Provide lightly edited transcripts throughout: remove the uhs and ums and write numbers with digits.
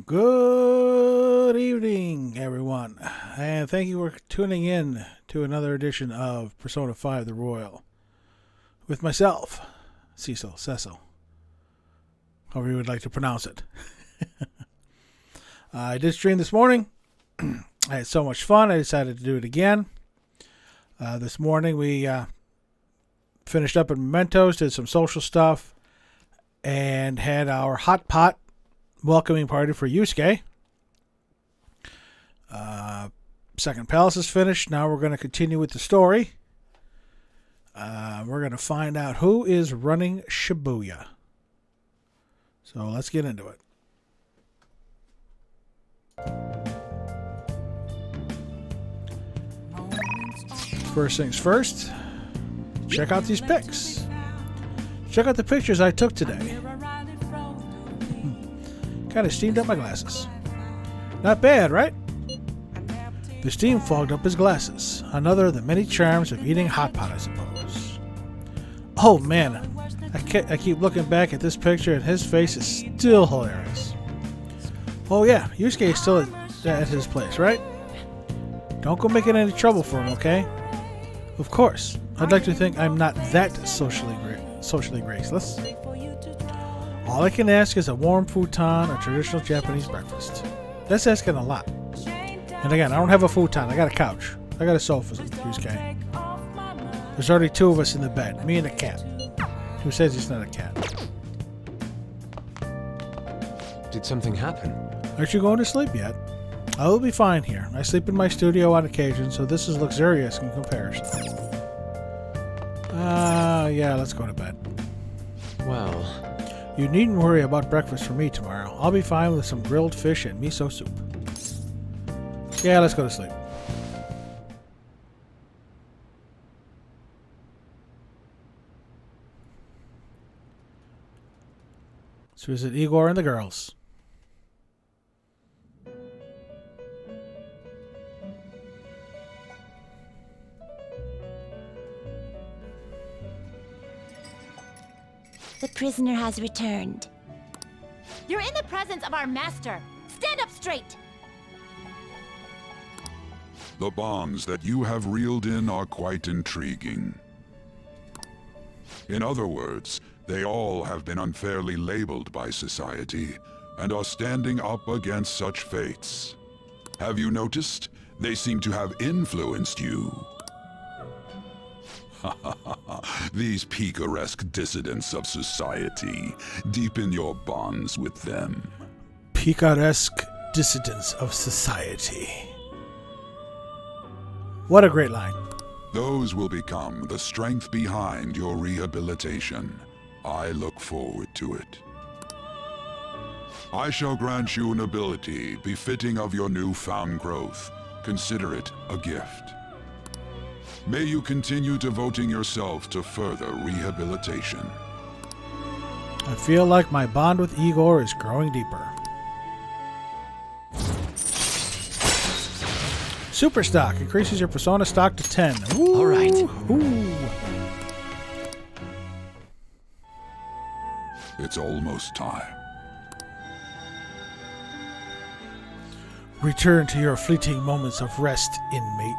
Good evening, everyone, and thank you for tuning in to another edition of Persona 5 The Royal with myself, Cecil, however you would like to pronounce it. I did stream this morning. I had so much fun, I decided to do it again. This morning we finished up at Mementos, did some social stuff, and had our hot pot welcoming party for Yusuke. Second Palace is finished. Now we're going to continue with the story. We're going to find out who is running Shibuya. So let's get into it. First things first, check out these pics. Check out the pictures I took today. Kind of steamed up my glasses. Not bad, right? The steam fogged up his glasses. Another of the many charms of eating hot pot, I suppose. Oh man, I keep looking back at this picture and his face is still hilarious. Oh yeah, Yusuke is still at his place, right? Don't go making any trouble for him, okay? Of course, I'd like to think I'm not that socially graceless. All I can ask is a warm futon or traditional Japanese breakfast. That's asking a lot. And again, I don't have a futon. I got a couch. I got a sofa, Yusuke. There's already two of us in the bed. Me and a cat. Who says he's not a cat? Did something happen? Aren't you going to sleep yet? I will be fine here. I sleep in my studio on occasion, so this is luxurious in comparison. Yeah, let's go to bed. Well... You needn't worry about breakfast for me tomorrow. I'll be fine with some grilled fish and miso soup. Yeah, let's go to sleep. So is it Igor and the girls? The prisoner has returned. You're in the presence of our master. Stand up straight! The bonds that you have reeled in are quite intriguing. In other words, they all have been unfairly labeled by society and are standing up against such fates. Have you noticed? They seem to have influenced you. These picaresque dissidents of society, deepen your bonds with them. Picaresque dissidents of society. What a great line. Those will become the strength behind your rehabilitation. I look forward to it. I shall grant you an ability befitting of your newfound growth. Consider it a gift. May you continue devoting yourself to further rehabilitation. I feel like my bond with Igor is growing deeper. Super stock increases your persona stock to 10. Ooh, all right. Ooh. It's almost time. Return to your fleeting moments of rest, inmate.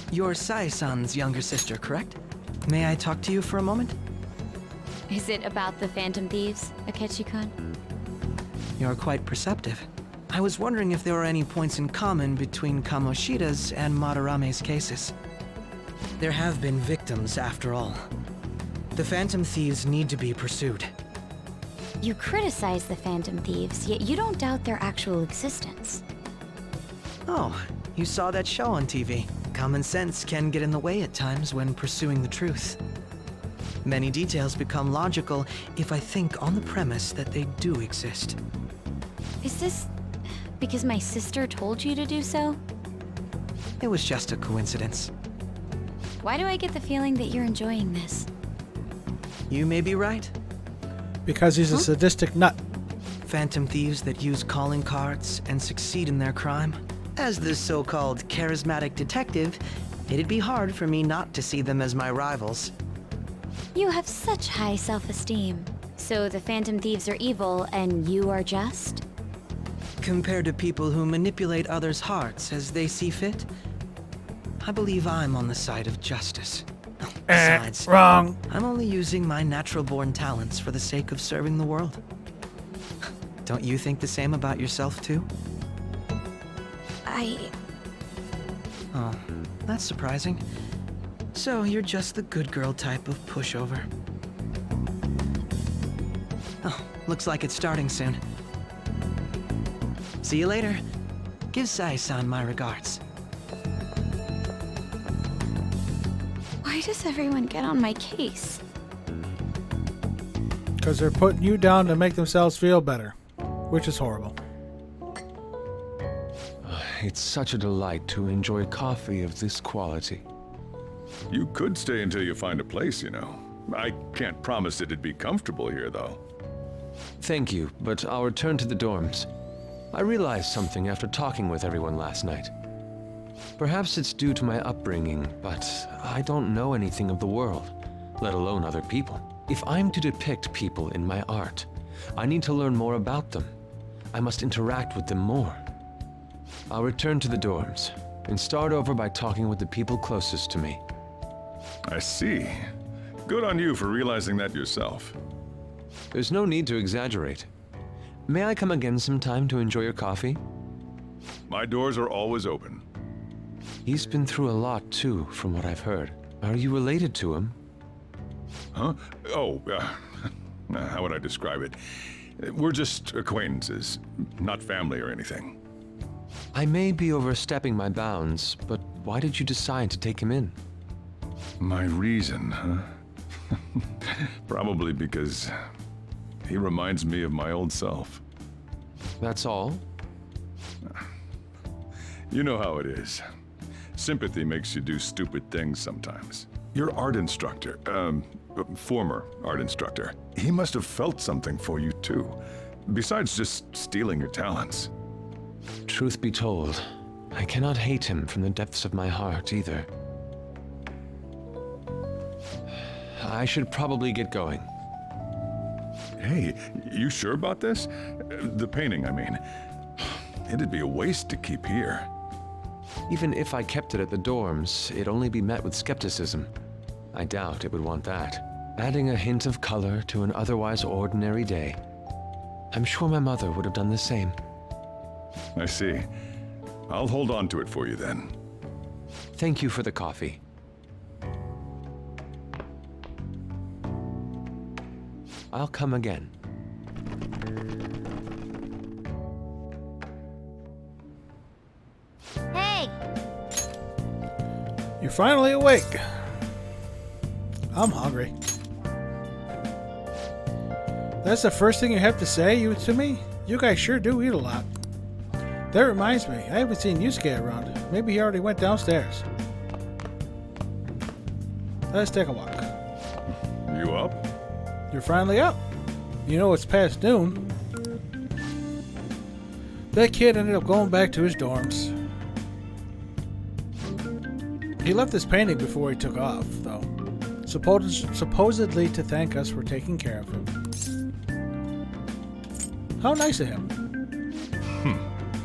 You're Sai-san's younger sister, correct? May I talk to you for a moment? Is it about the Phantom Thieves, Akechi-kun? You're quite perceptive. I was wondering if there were any points in common between Kamoshida's and Madarame's cases. There have been victims, after all. The Phantom Thieves need to be pursued. You criticize the Phantom Thieves, yet you don't doubt their actual existence. Oh, you saw that show on TV. Common sense can get in the way at times when pursuing the truth. Many details become logical if I think on the premise that they do exist. Is this because my sister told you to do so? It was just a coincidence. Why do I get the feeling that you're enjoying this? You may be right. Because he's a sadistic nut. Phantom thieves that use calling cards and succeed in their crime. As the so-called charismatic detective, It'd be hard for me not to see them as my rivals. You have such high self-esteem. So the Phantom Thieves are evil and you are just? Compared to people who manipulate others' hearts as they see fit, I believe I'm on the side of justice. Besides, Wrong. I'm only using my natural-born talents for the sake of serving the world. Don't you think the same about yourself, too? Oh, that's surprising. So you're just the good girl type of pushover. Oh, looks like it's starting soon. See you later. Give Sai-san my regards. Why does everyone get on my case? Because they're putting you down to make themselves feel better, which is horrible. It's such a delight to enjoy coffee of this quality. You could stay until you find a place, you know. I can't promise it'd be comfortable here, though. Thank you, but I'll return to the dorms. I realized something after talking with everyone last night. Perhaps it's due to my upbringing, but I don't know anything of the world, let alone other people. If I'm to depict people in my art, I need to learn more about them. I must interact with them more. I'll return to the dorms and start over by talking with the people closest to me. I see. Good on you for realizing that yourself. There's no need to exaggerate. May I come again sometime to enjoy your coffee? My doors are always open. He's been through a lot too, from what I've heard. Are you related to him? Huh? Oh, how would I describe it? We're just acquaintances, not family or anything. I may be overstepping my bounds, but why did you decide to take him in? My reason, huh? Probably because he reminds me of my old self. That's all? You know how it is. Sympathy makes you do stupid things sometimes. Your art instructor, former art instructor, he must have felt something for you too, besides just stealing your talents. Truth be told, I cannot hate him from the depths of my heart either. I should probably get going. Hey, you sure about this? The painting, I mean. It'd be a waste to keep here. Even if I kept it at the dorms, it'd only be met with skepticism. I doubt it would want that. Adding a hint of color to an otherwise ordinary day. I'm sure my mother would have done the same. I see. I'll hold on to it for you then. Thank you for the coffee. I'll come again. Hey! You're finally awake. I'm hungry. That's the first thing you have to say to me? You guys sure do eat a lot. That reminds me, I haven't seen Yusuke around. Maybe he already went downstairs. Let's take a walk. You up? You're finally up. You know it's past noon. That kid ended up going back to his dorms. He left this painting before he took off, though. Supposedly to thank us for taking care of him. How nice of him.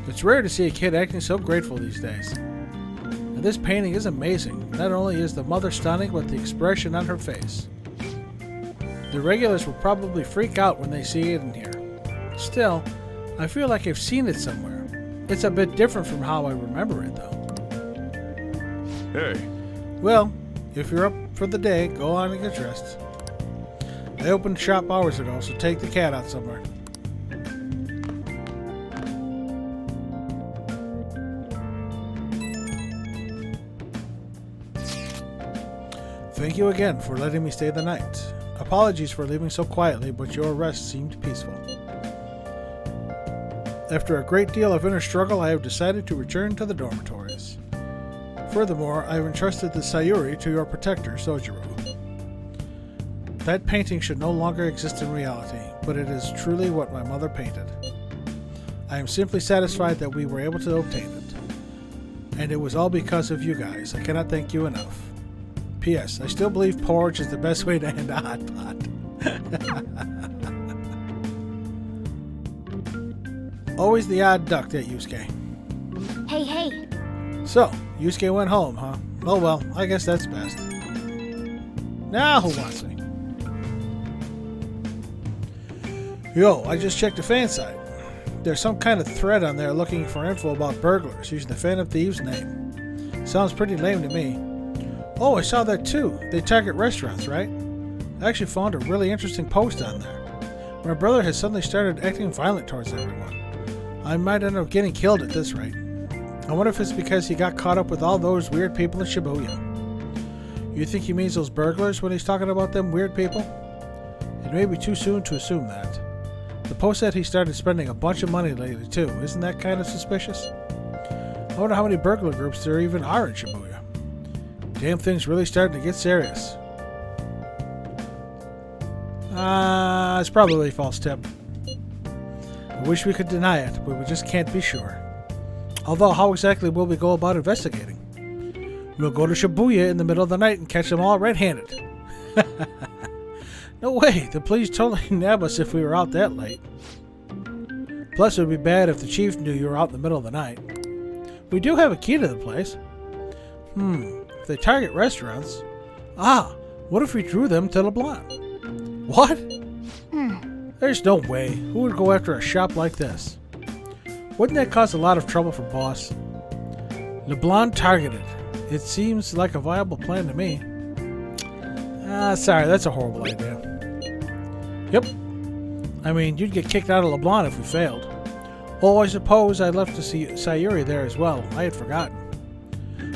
It's rare to see a kid acting so grateful these days. And this painting is amazing. Not only is the mother stunning, but the expression on her face. The regulars will probably freak out when they see it in here. Still, I feel like I've seen it somewhere. It's a bit different from how I remember it, though. Hey. Well, if you're up for the day, go on and get dressed. I opened shop hours ago, so take the cat out somewhere. Thank you again for letting me stay the night. Apologies for leaving so quietly, but your rest seemed peaceful. After a great deal of inner struggle, I have decided to return to the dormitories. Furthermore, I have entrusted the Sayuri to your protector, Sojiro. That painting should no longer exist in reality, but it is truly what my mother painted. I am simply satisfied that we were able to obtain it. And it was all because of you guys. I cannot thank you enough. P.S. I still believe porridge is the best way to end a hot pot. Always the odd duck, that Yusuke. Hey, hey. So, Yusuke went home, huh? Oh well, I guess that's best. Now who wants me? Yo, I just checked the fan site. There's some kind of thread on there looking for info about burglars using the Phantom Thieves name. Sounds pretty lame to me. Oh, I saw that too. They target restaurants, right? I actually found a really interesting post on there. My brother has suddenly started acting violent towards everyone. I might end up getting killed at this rate. I wonder if it's because he got caught up with all those weird people in Shibuya. You think he means those burglars when he's talking about them weird people? It may be too soon to assume that. The post said he started spending a bunch of money lately too. Isn't that kind of suspicious? I wonder how many burglar groups there even are in Shibuya. Damn thing's really starting to get serious. It's probably a false tip. I wish we could deny it, but we just can't be sure. Although, how exactly will we go about investigating? We'll go to Shibuya in the middle of the night and catch them all red-handed. No way, the police totally nab us if we were out that late. Plus, it would be bad if the chief knew you were out in the middle of the night. We do have a key to the place. If they target restaurants... what if we drew them to LeBlanc? What? There's no way. Who would go after a shop like this? Wouldn't that cause a lot of trouble for Boss? LeBlanc targeted. It seems like a viable plan to me. Sorry, that's a horrible idea. Yep. I mean, you'd get kicked out of LeBlanc if we failed. Oh, I suppose I left to see Sayuri there as well. I had forgotten.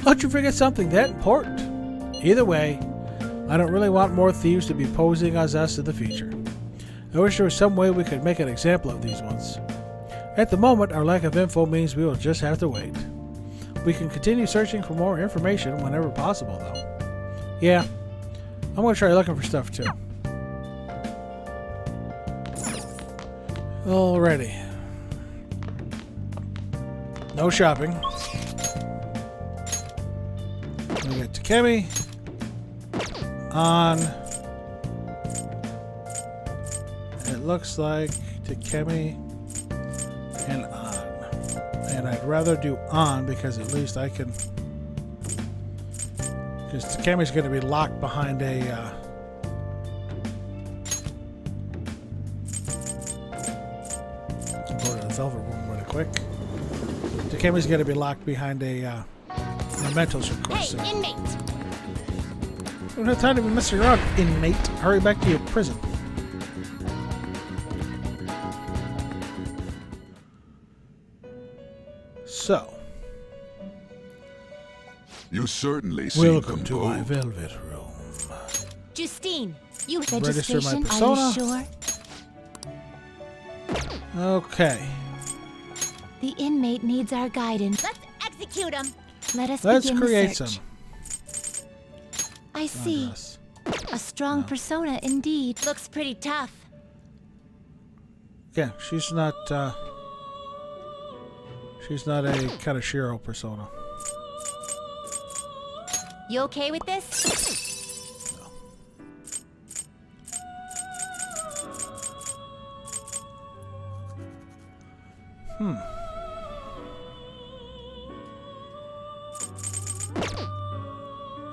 How'd you forget something that important? Either way, I don't really want more thieves to be posing as us in the future. I wish there was some way we could make an example of these ones. At the moment, our lack of info means we will just have to wait. We can continue searching for more information whenever possible, though. Yeah, I'm going to try looking for stuff, too. Alrighty. No shopping. We got Takemi. On. It looks like Takemi and on. And I'd rather do on because at least I can... Because Takemi's going to be locked behind a... Go to the Velvet Room really quick. Takemi's going to be locked behind a mementos request. Hey, inmate! We don't have time to be messing around, inmate. Hurry back to your prison. So. You certainly seem Welcome to my composed. Velvet Room. Justine, you Register my registration? persona. Are you sure? Okay. The inmate needs our guidance. Let's execute him. Let's begin create the search. some. I see. Us. A strong persona indeed. Looks pretty tough. Yeah, she's not a Kaneshiro persona. You okay with this?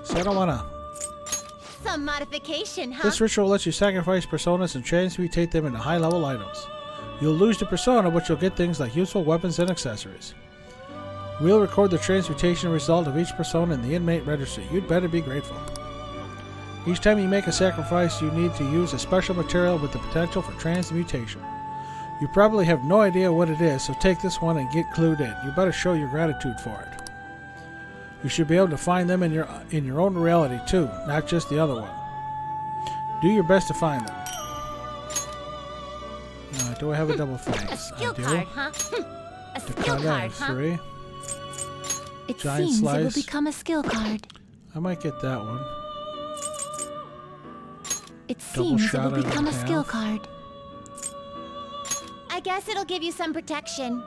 So I don't wanna. Some modification, huh? This ritual lets you sacrifice personas and transmutate them into high-level items. You'll lose the persona, but you'll get things like useful weapons and accessories. We'll record the transmutation result of each persona in the inmate registry. You'd better be grateful. Each time you make a sacrifice, you need to use a special material with the potential for transmutation. You probably have no idea what it is, so take this one and get clued in. You better show your gratitude for it. You should be able to find them in your own reality too, not just the other one. Do your best to find them. Do I have a double A thanks? skill I do. card, huh? A skill Dakota, card, huh? 3. It Giant seems it will slice. become a skill card. I might get that one. It Double seems it shot will out of become a half. skill card. I guess it'll give you some protection.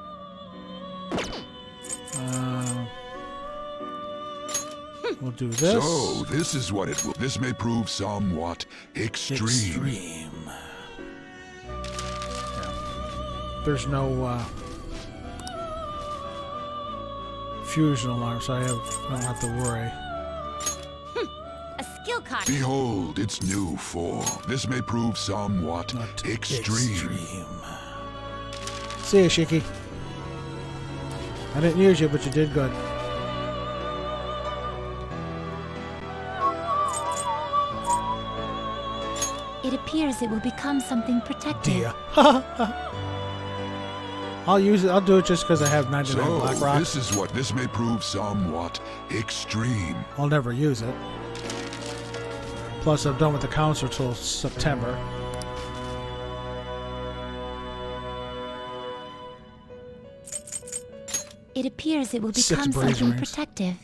We'll do this. So, this is what it will. This may prove somewhat extreme. Extreme. Yeah. There's no fusion alarm, so I don't have to worry. A skill card. Behold its new form. This may prove somewhat extreme. See ya, Shiki. I didn't use you, but you did good. It appears it will become something protective. Dear. I'll use it. I'll do it just because I have 99 So, black rock. this may prove somewhat extreme. I'll never use it. Plus, I'm done with the council till September. It appears it will 6 become brazier something rings. protective.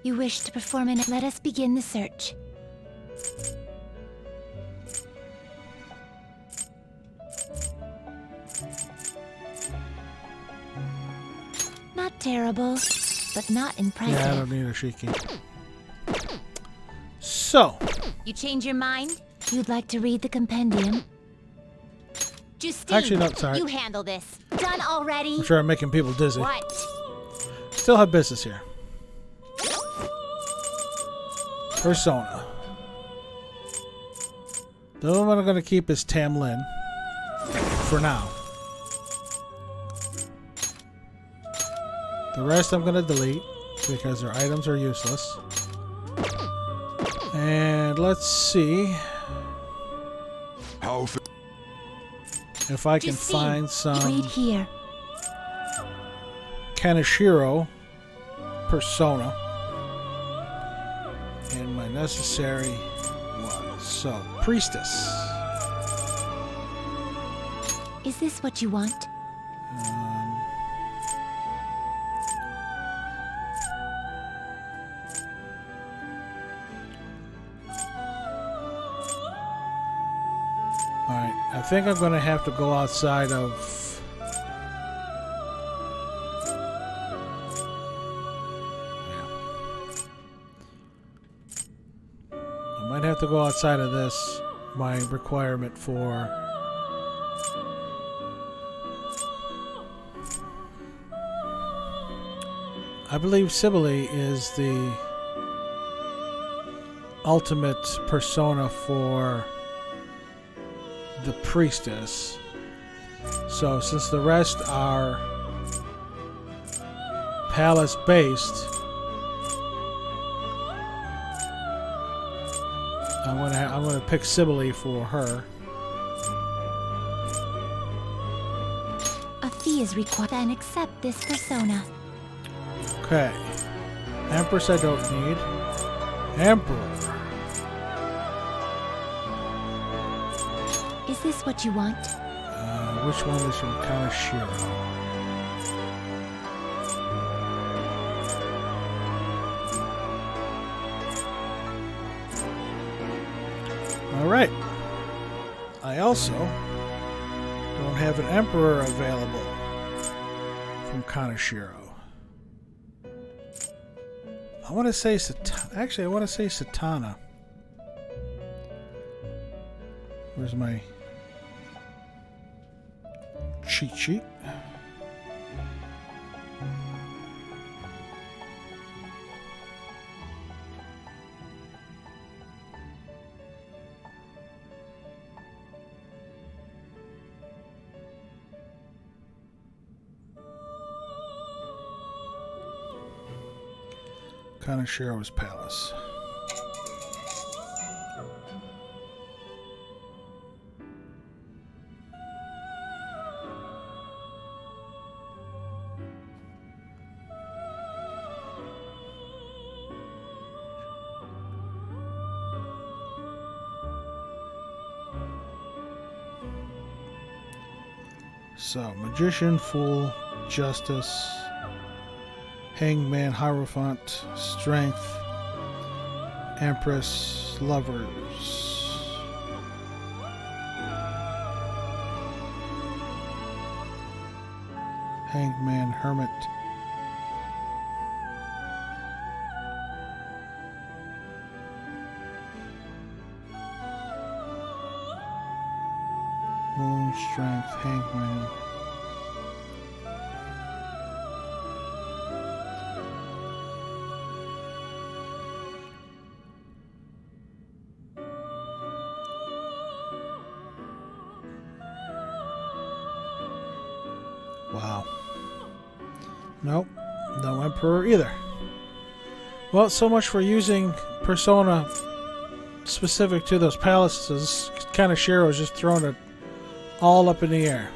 You wish to perform an... Let us begin the search. Not terrible, but not impressive. Yeah, I don't need a Shiki. So, You change your mind? You'd like to read the compendium? Justine, Actually, no, sorry. you handle this. Done already? I'm sure I'm making people dizzy. What? Still have business here. Persona. The only one I'm going to keep is Tam Lin. For now. The rest I'm going to delete because their items are useless. And let's see How if I can Justine, find read some here. Kaneshiro persona in my necessary ones. So, priestess. Is this what you want? Alright, I think I'm going to have to go outside of... I might have to go outside of this, my requirement for... I believe Sibylle is the ultimate persona for the priestess. So since the rest are palace based, I'm gonna pick Sibylle for her. A fee is required and accept this persona. Okay. Empress I don't need. Emperor. Is this what you want? Which one is from Kaneshiro? Alright. I also don't have an Emperor available from Kaneshiro. I want to say Actually, I want to say Satana. Where's my cheat sheet? Kaneshiro's palace. So, Magician, Fool, Justice, Hangman, Hierophant, Strength, Empress, Lovers. Hangman, Hermit, strength, hangman. Wow. Nope. No Emperor either. Well, so much for using persona specific to those palaces. Kaneshiro is just throwing it all up in the air.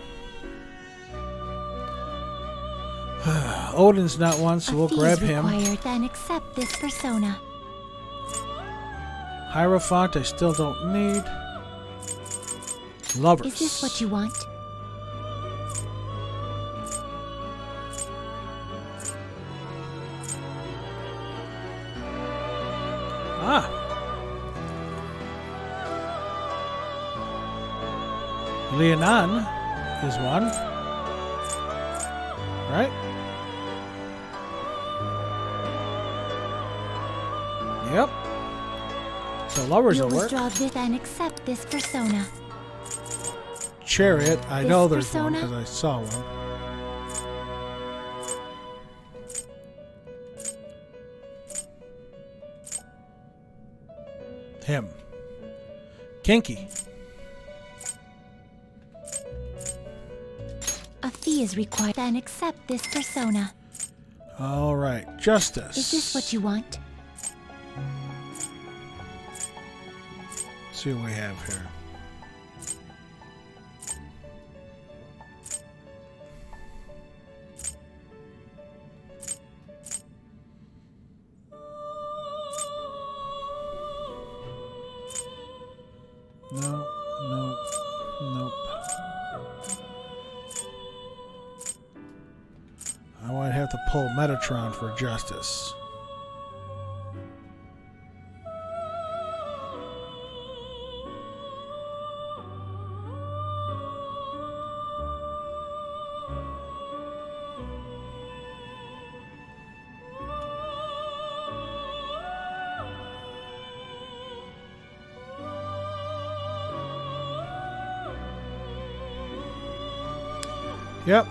Odin's not one, so we'll grab him. Required, then accept this persona. Hierophant I still don't need. Lovers. Is this what you want? Ah. Leonan is one. Right? Yep. So lovers will You'll work. withdraw this and accept this persona. Chariot, I This know there's one persona? because I saw one. Him. Kinky. A fee is required, then accept this persona. All right. Justice. Is this what you want? Let's see what we have here. No, no, nope. I might have to pull Metatron for justice. Yep.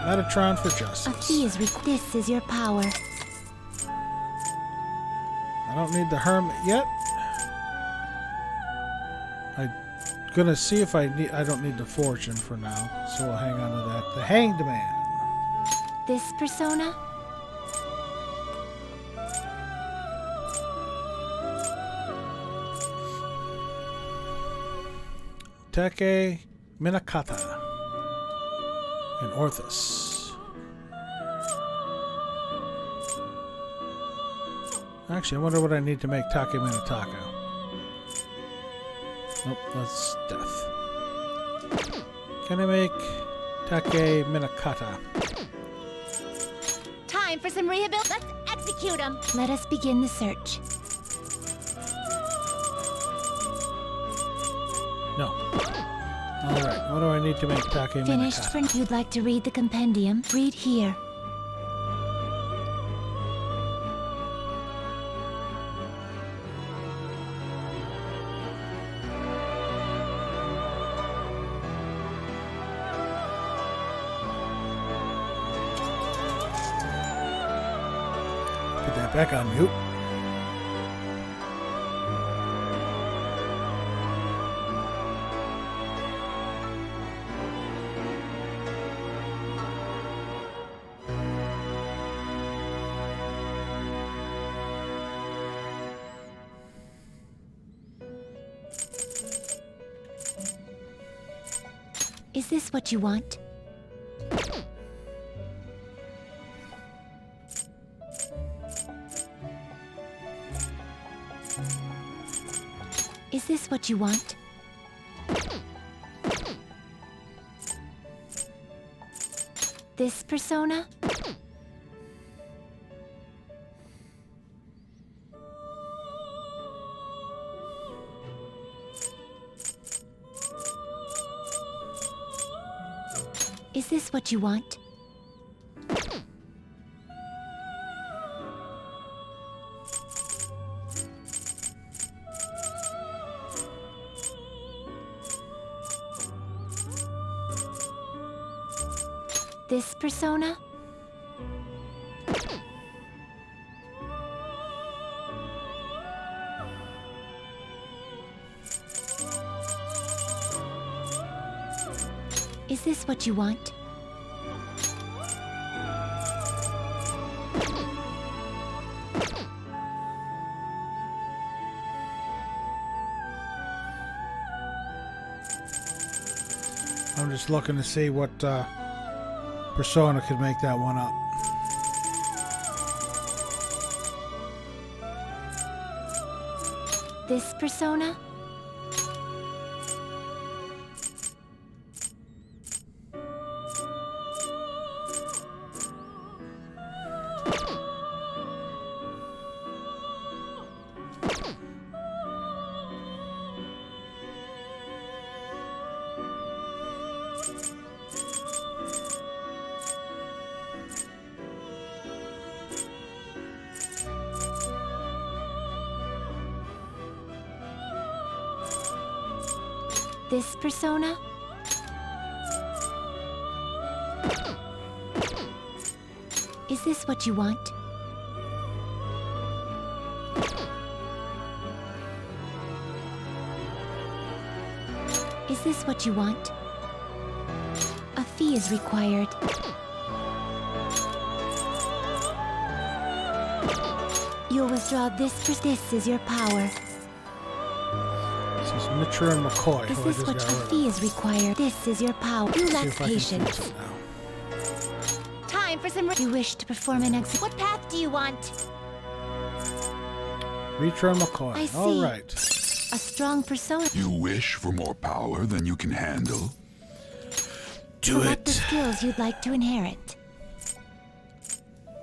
Metatron for A justice. fee is this is your power. I don't need the Hermit yet. I'm gonna see if I don't need the Fortune for now, so we'll hang on to that. The Hanged Man. This persona? Take Minakata. And Orthus. Actually, I wonder what I need to make Take Minataka. Nope, that's death. Can I make Take Minakata? Time for some rehabilitation. Let's execute him. Let us begin the search. No. Alright, what do I need to make Take Finished Minakata? for you'd like to read the compendium? Read here. Put that back on mute. Is this what you want? Is this what you want? This persona? Is this what you want? This persona? Is this what you want? I'm just looking to see what persona could make that one up. This persona? This persona? Is this what you want? Is this what you want? A fee is required. You'll withdraw this. This is your power. This is Mitra and McCoy. Is who I this just what got a rid of. fee is required? This is your power. You See lack if I can finish patience. it now. Time for some. You wish to perform an exit. What path do you want? Mitra and McCoy. I see. All right. A strong persona. You wish for more power than you can handle? Do Select the it. skills you'd like to inherit.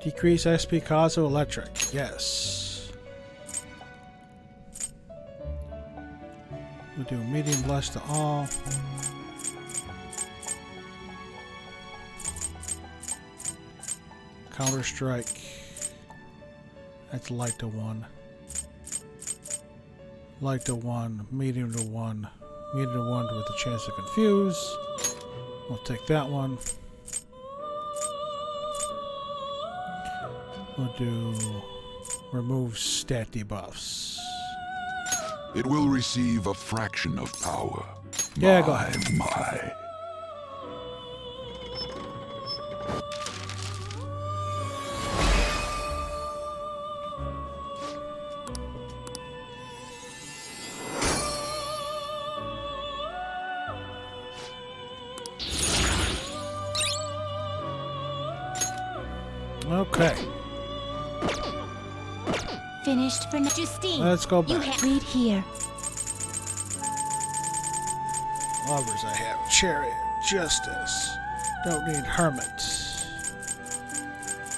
Decrease SP Kazo Electric. Yes. We'll do medium blessed to all. Counter Strike. That's light to 1. Light to 1. Medium to 1. Medium to 1 with a chance to confuse. We'll take that one. We'll do remove stat debuffs. It will receive a fraction of power. Yeah, go ahead. My. Okay, Finished for Justine. let's go You back. read here. Lovers I have. Chariot. Justice. Don't need Hermit.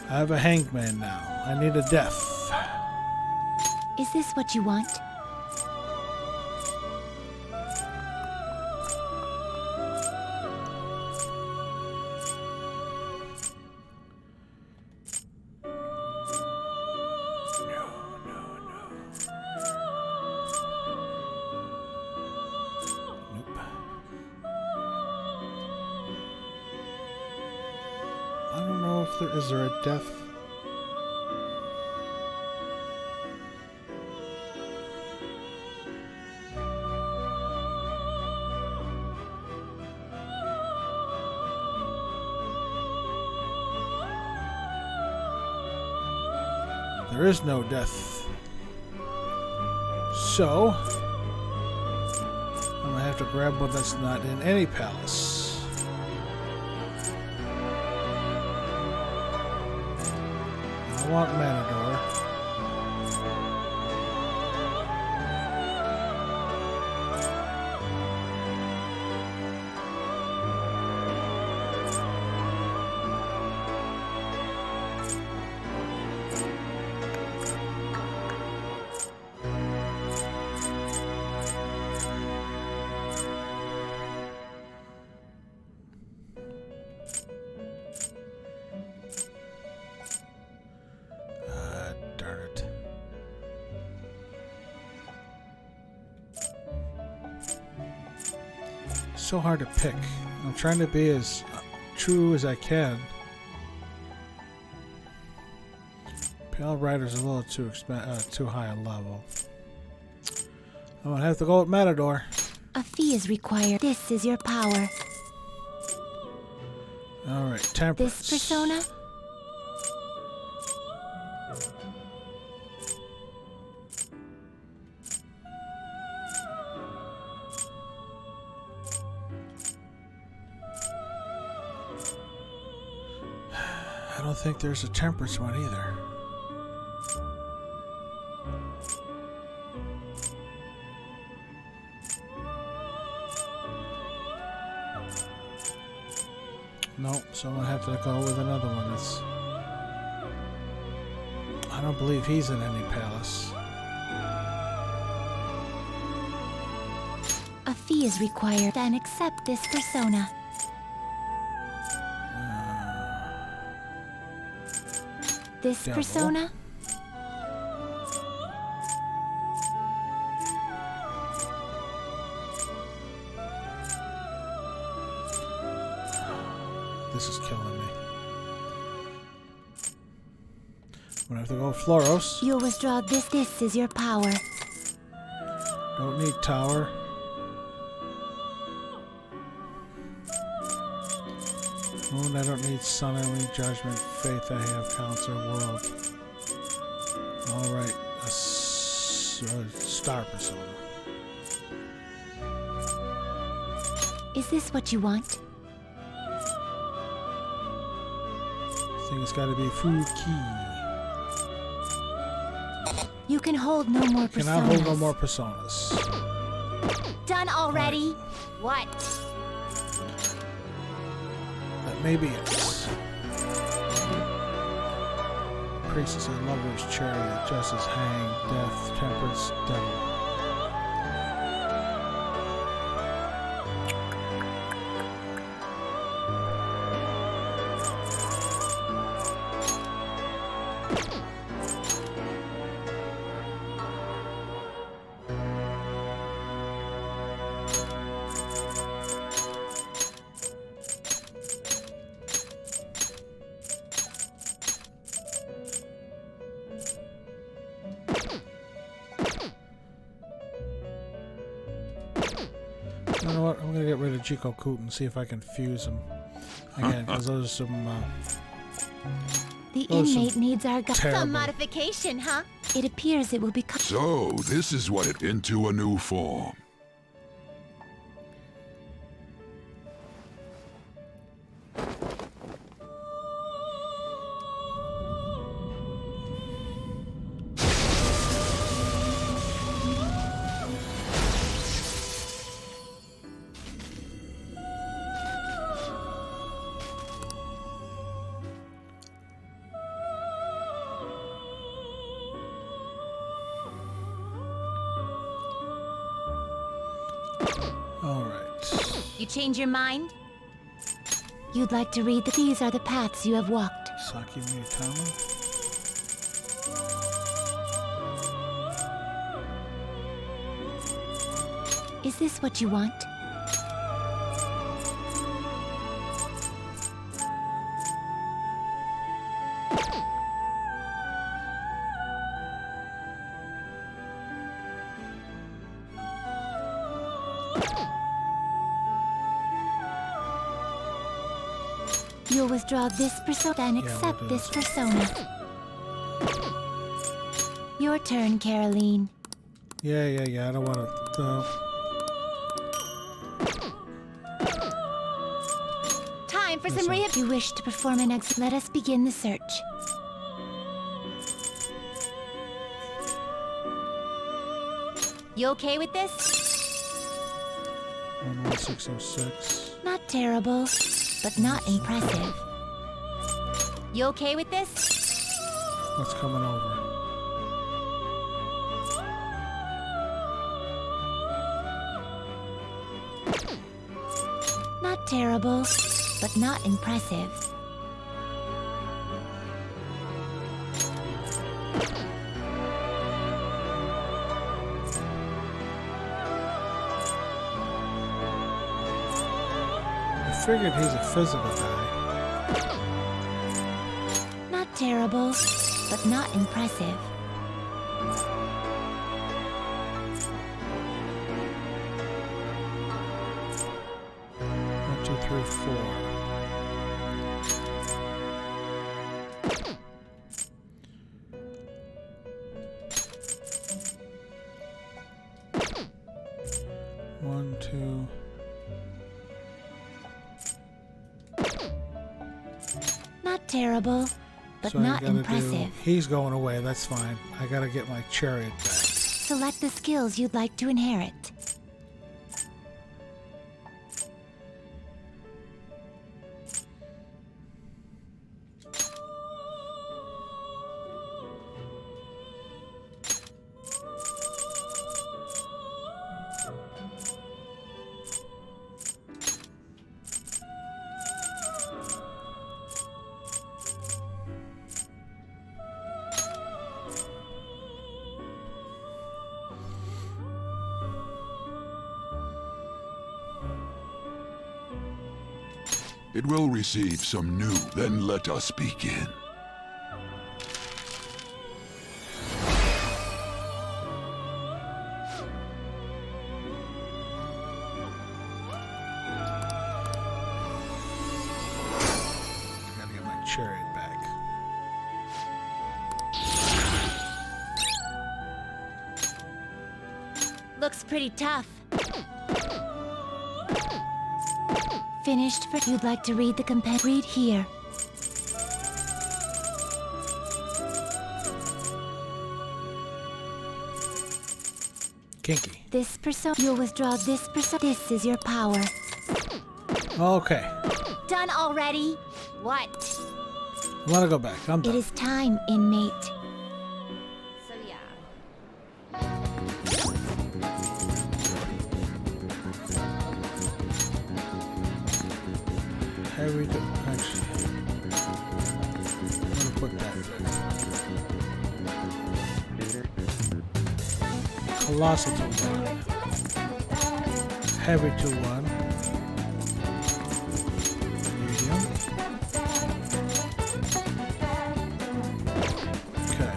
I have a Hangman now. I need a Death. Is this what you want? Nope. I don't know if there is there a Death. There is no Death. So, I'm gonna have to grab one that's not in any palace. I want Manador. Darn it. So hard to pick. I'm trying to be as true as I can. Pale Rider's a little too high a level. I'm gonna have to go with Matador. A fee is required. This is your power. Alright, Temperance. This persona? I don't think there's a Temperance one either. Nope, so I'm gonna have to go with another one. I don't believe he's in any palace. A fee is required. Then accept this persona. This Devil. persona? This is killing me. I'm gonna have to go with Floros. You'll withdraw this. This is your power. Don't need Tower. Moon, I don't need Sun, I don't need Judgment. Faith, I have Counsel, World. Alright, a Star Persona. Is this what you want? I think it's gotta be Fuki. You can hold no more personas. Cannot hold no more personas. Done already? What? That may be it. Priestess, I Lover's Chariot, Justice, Hang, Death, Temperance, Devil. You know what? I'm gonna get rid of Jiko Koot and see if I can fuse them again, because those are some. The Those inmate needs our terrible. Some modification, huh? It appears it will become. So, this is what it into a new form. Alright. You change your mind? You'd like to read that these are the paths you have walked. Saki Miyatama. Is this what you want? You'll withdraw this persona and we'll accept do this this persona. Your turn, Caroline. Yeah. I don't want to. Time for This some one. rehab. You wish to perform an exit. Let us begin the search. You okay with this? 11606. Not terrible, but not impressive. You okay with this? What's coming over? Not terrible, but not impressive. I figured he's a physical guy. Not terrible, but not impressive. 1, 2, 3, 4. One, two. Not terrible, but So I not gotta impressive. He's going away. That's fine. I gotta get my chariot back. Select the skills you'd like to inherit. It will receive some new, then let us begin. I gotta get my chariot back. Looks pretty tough. Finished for you'd like to read the read here. Kinky. This persona you'll withdraw this persona. This is your power. Okay. Done already? What? I wanna go back. I'm It done. is time, inmate. So yeah. Heavy to actually. I'm gonna put that there. Colossal to 1. Heavy to 1. Medium. Okay.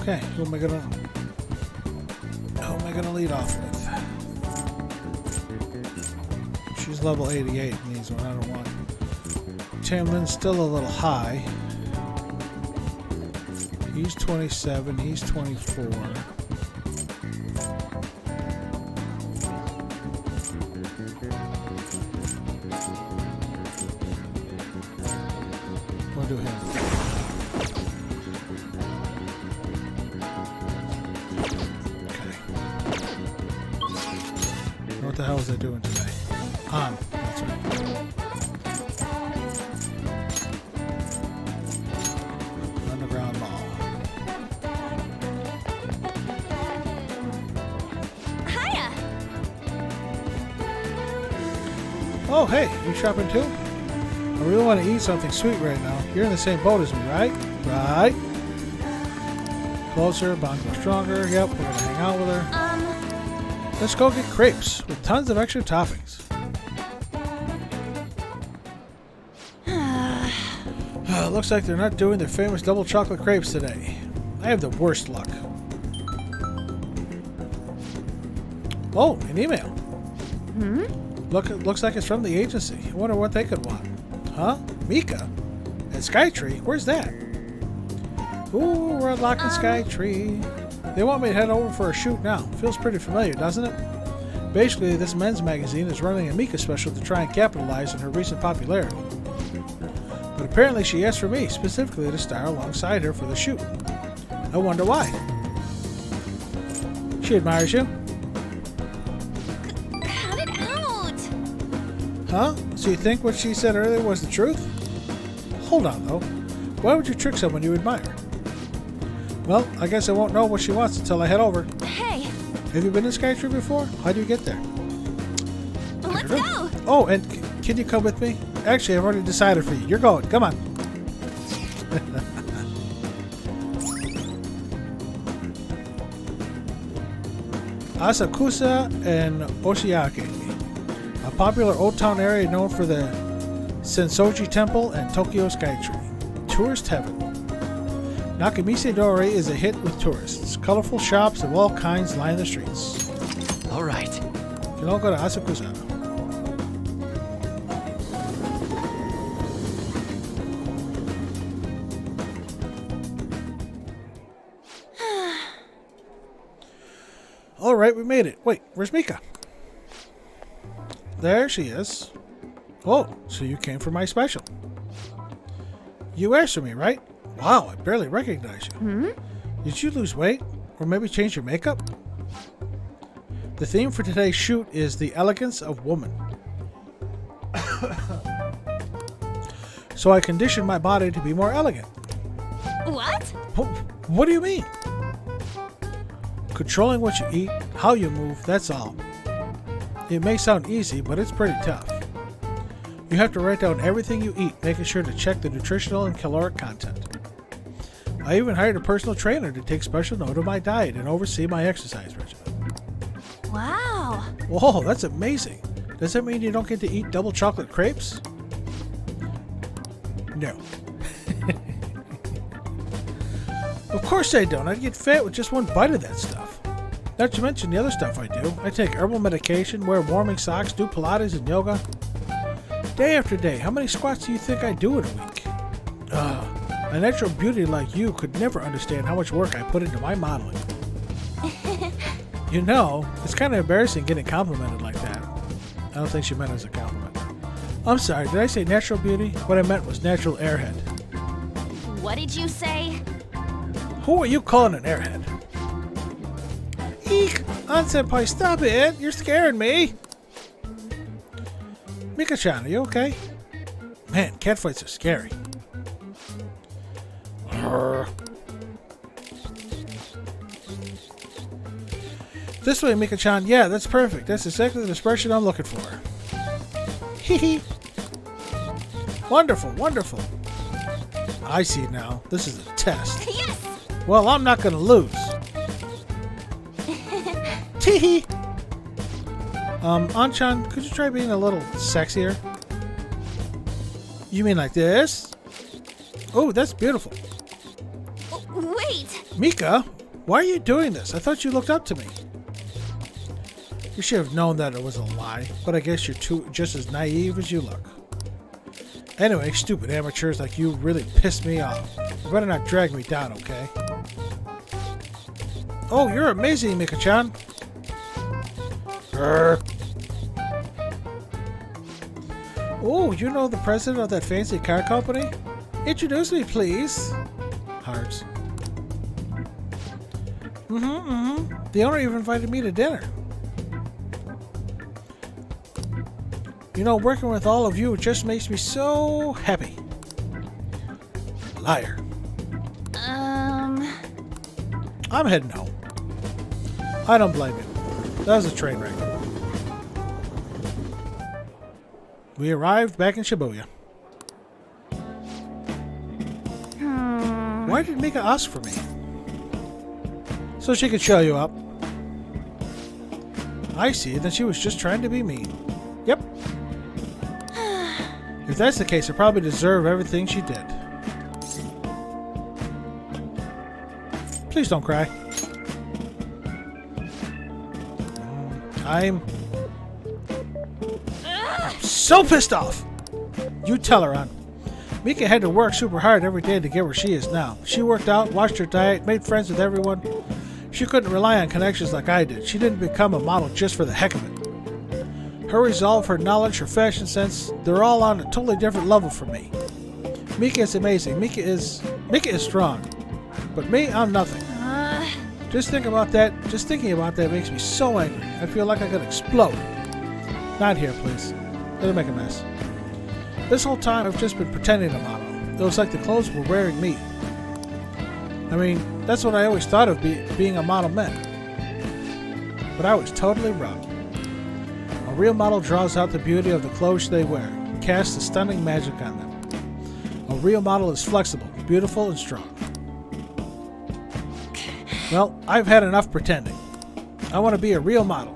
Okay, who am I gonna lead off with? She's level 88 in these one. I don't want. Timlin's still a little high. He's 27. He's 24. We'll do him. What the hell is it doing today? On. That's right. Underground mall. Hiya! Oh, hey, you shopping too? I really want to eat something sweet right now. You're in the same boat as me, right? Right. Closer, bond grows stronger. Yep, we're gonna hang out with her. Let's go get crepes with tons of extra toppings. Looks like they're not doing their famous double chocolate crepes today. I have the worst luck. Oh, an email. Looks like it's from the agency. I wonder what they could want. Huh? Mika? At Skytree? Where's that? Ooh, we're unlocking Sky Tree. They want me to head over for a shoot now. Feels pretty familiar, doesn't it? Basically, this men's magazine is running a Mika special to try and capitalize on her recent popularity. But apparently she asked for me, specifically to star alongside her for the shoot. I wonder why. She admires you. Cut it out! Huh? So you think what she said earlier was the truth? Hold on, though. Why would you trick someone you admire? Well, I guess I won't know what she wants until I head over. Hey, Have you been in Skytree before? How do you get there? let's go! Oh, and can you come with me? Actually, I've already decided for you. You're going. Come on. Asakusa and Oshiake, a popular old town area known for the Sensoji Temple and Tokyo Skytree. Tourist heaven. Nakamise Dori is a hit with tourists. Colorful shops of all kinds line the streets. All right. You don't go to Asakusa. Alright, we made it. Wait, where's Mika? There she is. Oh, so you came for my special. You asked for me, right? Wow, I barely recognize you. Did you lose weight? Or maybe change your makeup? The theme for today's shoot is the elegance of woman. So I conditioned my body to be more elegant. What? What do you mean? Controlling what you eat, how you move, that's all. It may sound easy, but it's pretty tough. You have to write down everything you eat, making sure to check the nutritional and caloric content. I even hired a personal trainer to take special note of my diet and oversee my exercise regimen. Wow. Whoa, that's amazing. Does that mean you don't get to eat double chocolate crepes? No. Of course I don't. I'd get fat with just one bite of that stuff. Not to mention the other stuff I do. I take herbal medication, wear warming socks, do Pilates and yoga. Day after day, how many squats do you think I do in a week? A natural beauty like you could never understand how much work I put into my modeling. You know, it's kind of embarrassing getting complimented like that. I don't think she meant it as a compliment. I'm sorry, did I say natural beauty? What I meant was natural airhead. What did you say? Who are you calling an airhead? Eek! An-senpai, stop it! You're scaring me! Mika-chan, are you okay? Man, catfights are scary. This way, Mika-chan. Yeah, that's perfect. That's exactly the expression I'm looking for. Hee. Wonderful, wonderful. I see now. This is a test. Yes! Well, I'm not gonna lose. Tee-hee. An-chan, could you try being a little sexier? You mean like this? Oh, that's beautiful. Wait! Mika, why are you doing this? I thought you looked up to me. You should have known that it was a lie, but I guess you're just as naive as you look. Anyway, stupid amateurs like you really pissed me off. You better not drag me down, okay? Oh, you're amazing, Mika-chan. Oh, you know the president of that fancy car company? Introduce me, please. Hearts. The owner even invited me to dinner. You know, working with all of you just makes me so happy. Liar. I'm heading home. I don't blame you. That was a train wreck. We arrived back in Shibuya. Why did Mika ask for me? So she could show you up. I see, then she was just trying to be mean. Yep. If that's the case, I probably deserve everything she did. Please don't cry. I'm so pissed off. You tell her, An. Mika had to work super hard every day to get where she is now. She worked out, watched her diet, made friends with everyone. She couldn't rely on connections like I did. She didn't become a model just for the heck of it. Her resolve, her knowledge, her fashion sense, they're all on a totally different level for me. Mika is amazing. Mika is strong. But me, I'm nothing. Just thinking about that makes me so angry. I feel like I could explode. Not here, please. It'll make a mess. This whole time I've just been pretending to model. It was like the clothes were wearing me. I mean, that's what I always thought of being a model meant. But I was totally wrong. A real model draws out the beauty of the clothes they wear, casts a stunning magic on them. A real model is flexible, beautiful, and strong. Well, I've had enough pretending. I want to be a real model.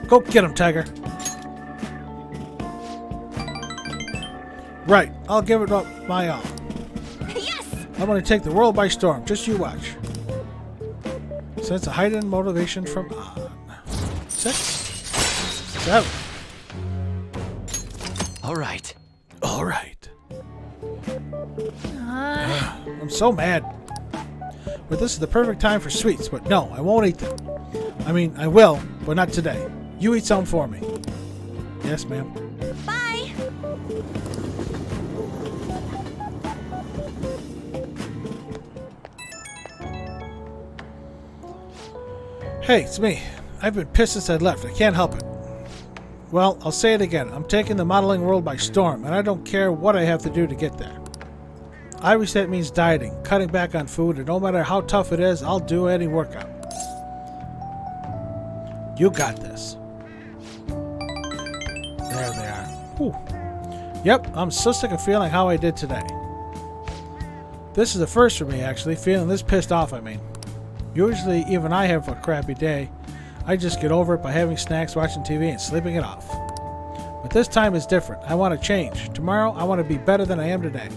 Go get him, Tiger. Right, I'll give it up my all. Yes! I'm going to take the world by storm. Just you watch. Sense a heightened motivation from on. 6, 7. All right. All right. I'm so mad. But this is the perfect time for sweets, but no, I won't eat them. I mean, I will, but not today. You eat some for me. Yes, ma'am. Bye! Hey, it's me. I've been pissed since I left. I can't help it. Well, I'll say it again. I'm taking the modeling world by storm, and I don't care what I have to do to get there. I reset means dieting, cutting back on food, and no matter how tough it is, I'll do any workout. You got this. There they are. Whew. Yep, I'm so sick of feeling how I did today. This is the first for me, actually, feeling this pissed off, I mean. Usually, even I have a crappy day. I just get over it by having snacks, watching TV, and sleeping it off. But this time is different. I want to change. Tomorrow, I want to be better than I am today.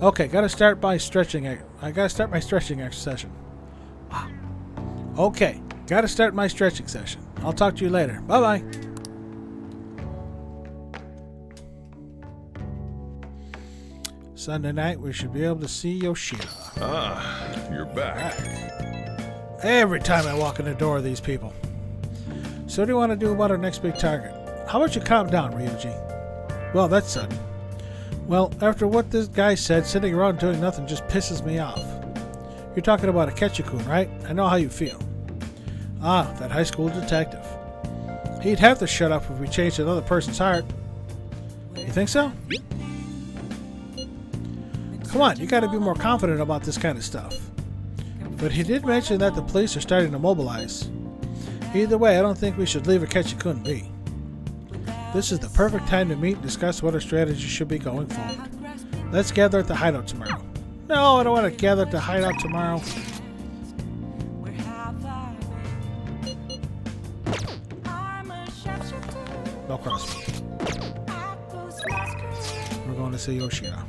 Okay, gotta start my stretching. I gotta start my stretching session. Wow. Okay, gotta start my stretching session. I'll talk to you later. Bye-bye. Sunday night, we should be able to see Yoshida. Ah, you're back. Every time I walk in the door of these people. So what do you want to do about our next big target? How about you calm down, Ryuji? Well, that's sudden. Well, after what this guy said, sitting around doing nothing just pisses me off. You're talking about Akechi-kun, right? I know how you feel. Ah, that high school detective. He'd have to shut up if we changed another person's heart. You think so? Come on, you gotta be more confident about this kind of stuff. But he did mention that the police are starting to mobilize. Either way, I don't think we should leave Akechi-kun be. This is the perfect time to meet and discuss what our strategy should be going forward. Let's gather at the hideout tomorrow. No, I don't want to gather at the hideout tomorrow. No crossword. We're going to see Yoshida.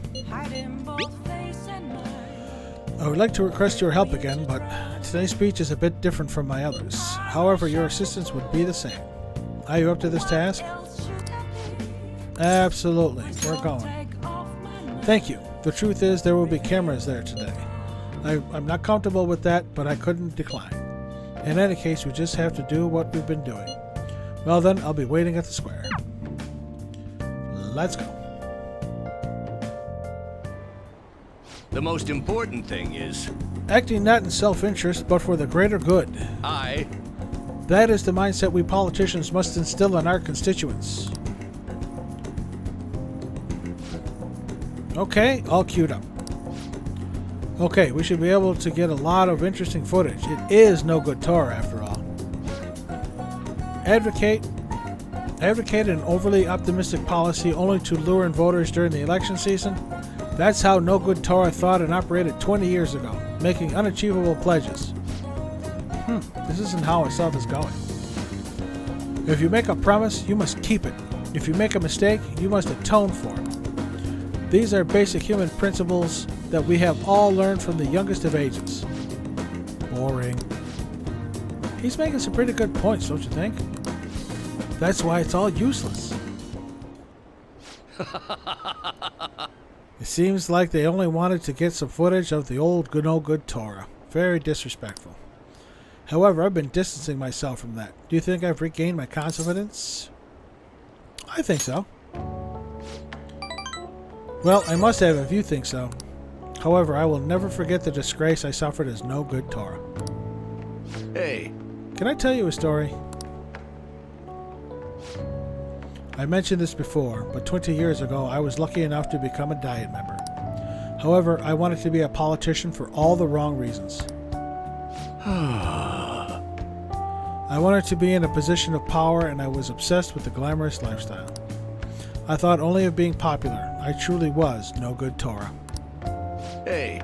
I would like to request your help again, but today's speech is a bit different from my others. However, your assistance would be the same. Are you up to this task? Absolutely. We're going. Thank you. The truth is, there will be cameras there today. I'm not comfortable with that, but I couldn't decline. In any case, we just have to do what we've been doing. Well then, I'll be waiting at the square. Let's go. The most important thing is... Acting not in self-interest, but for the greater good. That is the mindset we politicians must instill in our constituents. Okay, all queued up. Okay, we should be able to get a lot of interesting footage. It is no good Torah, after all. Advocate an overly optimistic policy only to lure in voters during the election season? That's how no good Torah thought and operated 20 years ago, making unachievable pledges. This isn't how I saw this going. If you make a promise, you must keep it. If you make a mistake, you must atone for it. These are basic human principles that we have all learned from the youngest of ages. Boring. He's making some pretty good points, don't you think? That's why it's all useless. It seems like they only wanted to get some footage of the old no-good Torah. Very disrespectful. However, I've been distancing myself from that. Do you think I've regained my confidence? I think so. Well, I must have if you think so. However, I will never forget the disgrace I suffered as no-good Torah. Hey. Can I tell you a story? I mentioned this before, but 20 years ago I was lucky enough to become a Diet member. However, I wanted to be a politician for all the wrong reasons. I wanted to be in a position of power, and I was obsessed with the glamorous lifestyle. I thought only of being popular. I truly was no good Torah. Hey.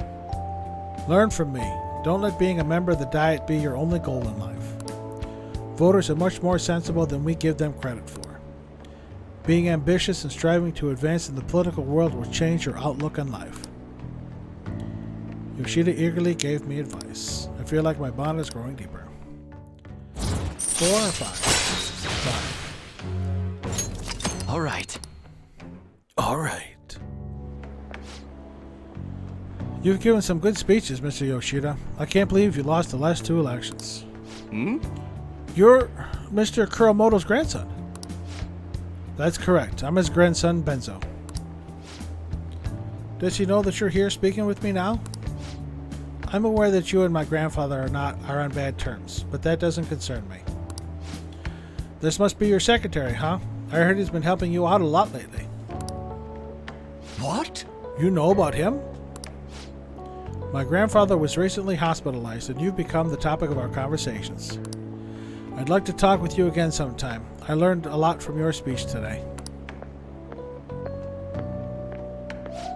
Learn from me. Don't let being a member of the Diet be your only goal in life. Voters are much more sensible than we give them credit for. Being ambitious and striving to advance in the political world will change your outlook on life. Yoshida eagerly gave me advice. I feel like my bond is growing deeper. 4 or 5? 5. All right. All right. You've given some good speeches, Mr. Yoshida. I can't believe you lost the last 2 elections. You're Mr. Kuromoto's grandson. That's correct. I'm his grandson, Benzo. Does he know that you're here speaking with me now? I'm aware that you and my grandfather are on bad terms, but that doesn't concern me. This must be your secretary, huh? I heard he's been helping you out a lot lately. What? You know about him? My grandfather was recently hospitalized, and you've become the topic of our conversations. I'd like to talk with you again sometime. I learned a lot from your speech today.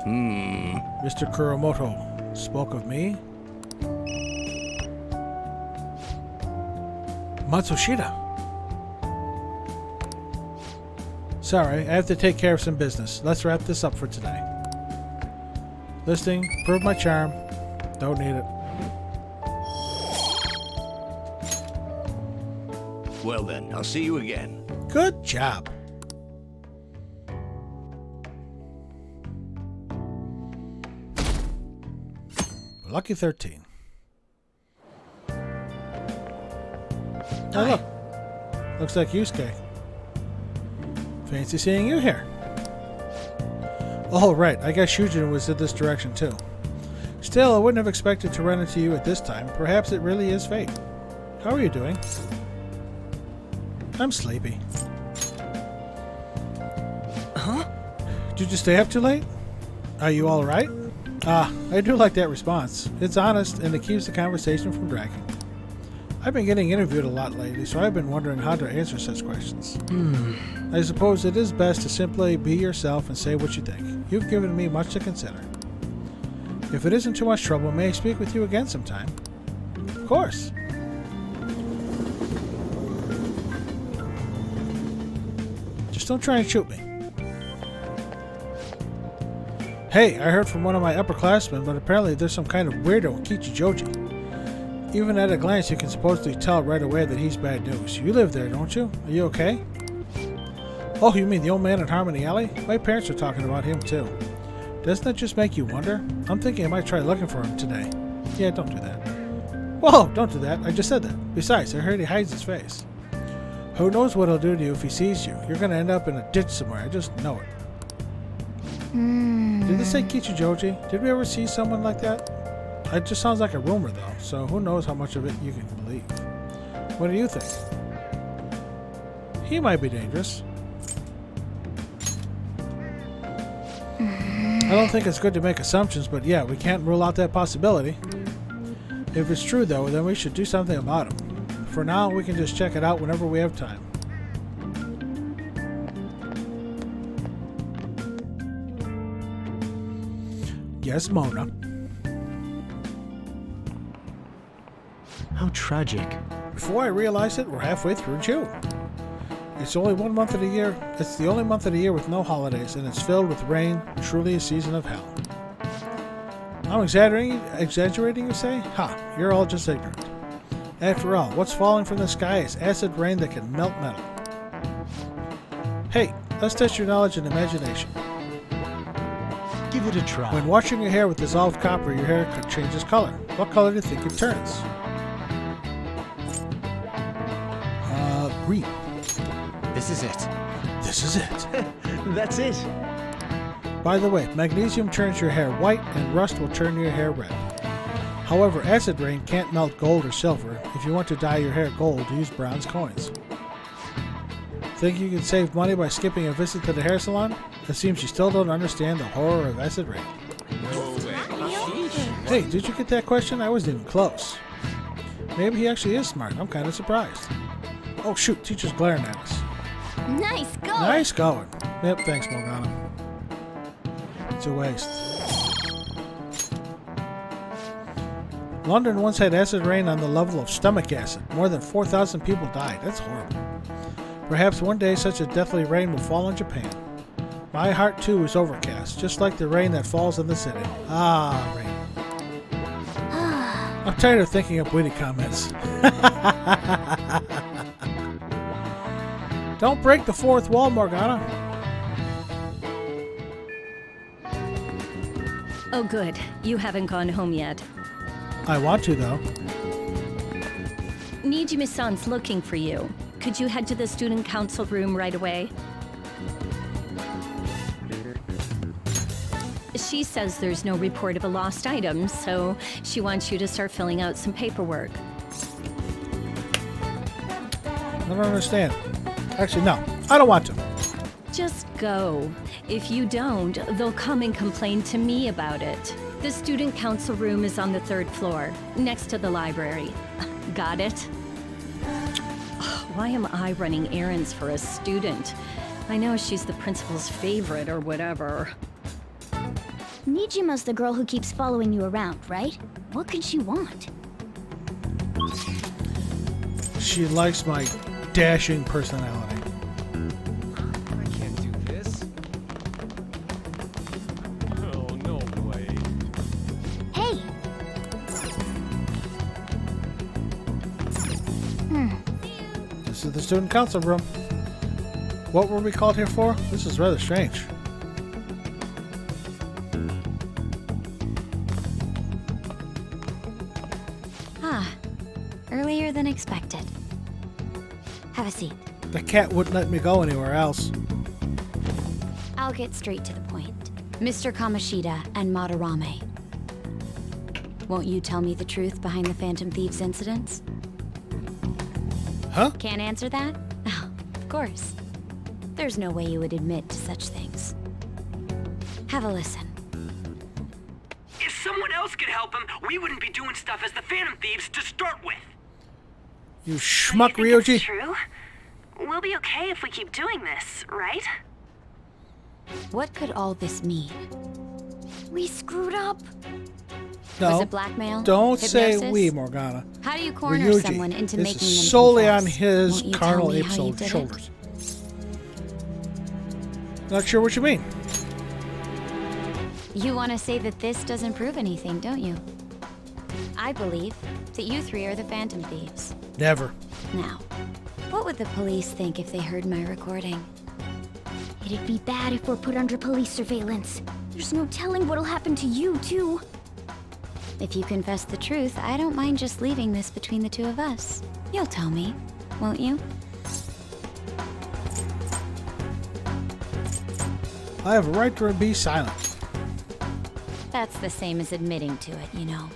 Mr. Kuromoto spoke of me? Matsushita. Sorry, I have to take care of some business. Let's wrap this up for today. Listening, prove my charm. Don't need it. Well then, I'll see you again. Good job. Lucky 13. Oh, look. Looks like Yusuke. Fancy seeing you here. Oh, right. I guess Shujin was in this direction, too. Still, I wouldn't have expected to run into you at this time. Perhaps it really is fate. How are you doing? I'm sleepy. Huh? Did you stay up too late? Are you all right? I do like that response. It's honest, and it keeps the conversation from dragging. I've been getting interviewed a lot lately, so I've been wondering how to answer such questions. I suppose it is best to simply be yourself and say what you think. You've given me much to consider. If it isn't too much trouble, may I speak with you again sometime? Of course. Just don't try and shoot me. Hey, I heard from one of my upperclassmen, but apparently there's some kind of weirdo in Kichijoji. Even at a glance, you can supposedly tell right away that he's bad news. You live there, don't you? Are you okay? Oh, you mean the old man in Harmony Alley? My parents are talking about him, too. Doesn't that just make you wonder? I'm thinking I might try looking for him today. Yeah, don't do that. Whoa, don't do that. I just said that. Besides, I heard he hides his face. Who knows what he'll do to you if he sees you? You're going to end up in a ditch somewhere. I just know it. Did they say Kichijoji? Did we ever see someone like that? It just sounds like a rumor, though, so who knows how much of it you can believe. What do you think? He might be dangerous. I don't think it's good to make assumptions, but yeah, we can't rule out that possibility. If it's true, though, then we should do something about him. For now, we can just check it out whenever we have time. Yes, Mona. How tragic. Before I realize it, we're halfway through June. It's only 1 month of the year. It's the only month of the year with no holidays, and it's filled with rain. Truly a season of hell. I'm exaggerating, you say? Ha, you're all just ignorant. After all, what's falling from the sky is acid rain that can melt metal. Let's test your knowledge and imagination. Give it a try. When washing your hair with dissolved copper, your hair changes color. What color do you think it turns? Green. This is it. This is it. That's it. By the way, magnesium turns your hair white and rust will turn your hair red. However, acid rain can't melt gold or silver. If you want to dye your hair gold, use bronze coins. Think you can save money by skipping a visit to the hair salon? It seems you still don't understand the horror of acid rain. Hey, did you get that question? I wasn't even close. Maybe he actually is smart. I'm kind of surprised. Oh shoot, teacher's glaring at us. Nice going. Nice going. Yep, thanks, Morgana. It's a waste. London once had acid rain on the level of stomach acid. More than 4,000 people died. That's horrible. Perhaps one day such a deathly rain will fall on Japan. My heart too is overcast, just like the rain that falls in the city. Ah, rain. I'm tired of thinking up witty comments. Don't break the fourth wall, Morgana. Oh, good. You haven't gone home yet. I want to, though. Nijimi-san's looking for you. Could you head to the student council room right away? She says there's no report of a lost item, so she wants you to start filling out some paperwork. I don't understand. Actually, no. I don't want to. Just go. If you don't, they'll come and complain to me about it. The student council room is on the 3rd floor, next to the library. Got it? Why am I running errands for a student? I know she's the principal's favorite or whatever. Nijima's the girl who keeps following you around, right? What could she want? She likes my dashing personality. I can't do this. Oh, no way. Hey! This is the student council room. What were we called here for? This is rather strange. Earlier than expected. Have a seat. The cat wouldn't let me go anywhere else. I'll get straight to the point. Mr. Kamoshida and Madarame. Won't you tell me the truth behind the Phantom Thieves incidents? Huh? Can't answer that? Oh, of course. There's no way you would admit to such things. Have a listen. If someone else could help him, we wouldn't be doing stuff as the Phantom Thieves to start with. You schmuck, Do you think Ryoji. it's true? We'll be okay if we keep doing this, right? What could all this mean? We screwed up. No, Was it blackmail? don't say Hypnosis? we, Morgana. How do you corner Ryoji. someone into This making is them solely confess? on his Won't you carnal tell me ape how you did it? shoulders. Not sure what you mean. You want to say that this doesn't prove anything, don't you? I believe that you three are the Phantom Thieves. Never. Now, what would the police think if they heard my recording? It'd be bad if we're put under police surveillance. There's no telling what'll happen to you, too. If you confess the truth, I don't mind just leaving this between the two of us. You'll tell me, won't you? I have a right to be silent. That's the same as admitting to it, you know.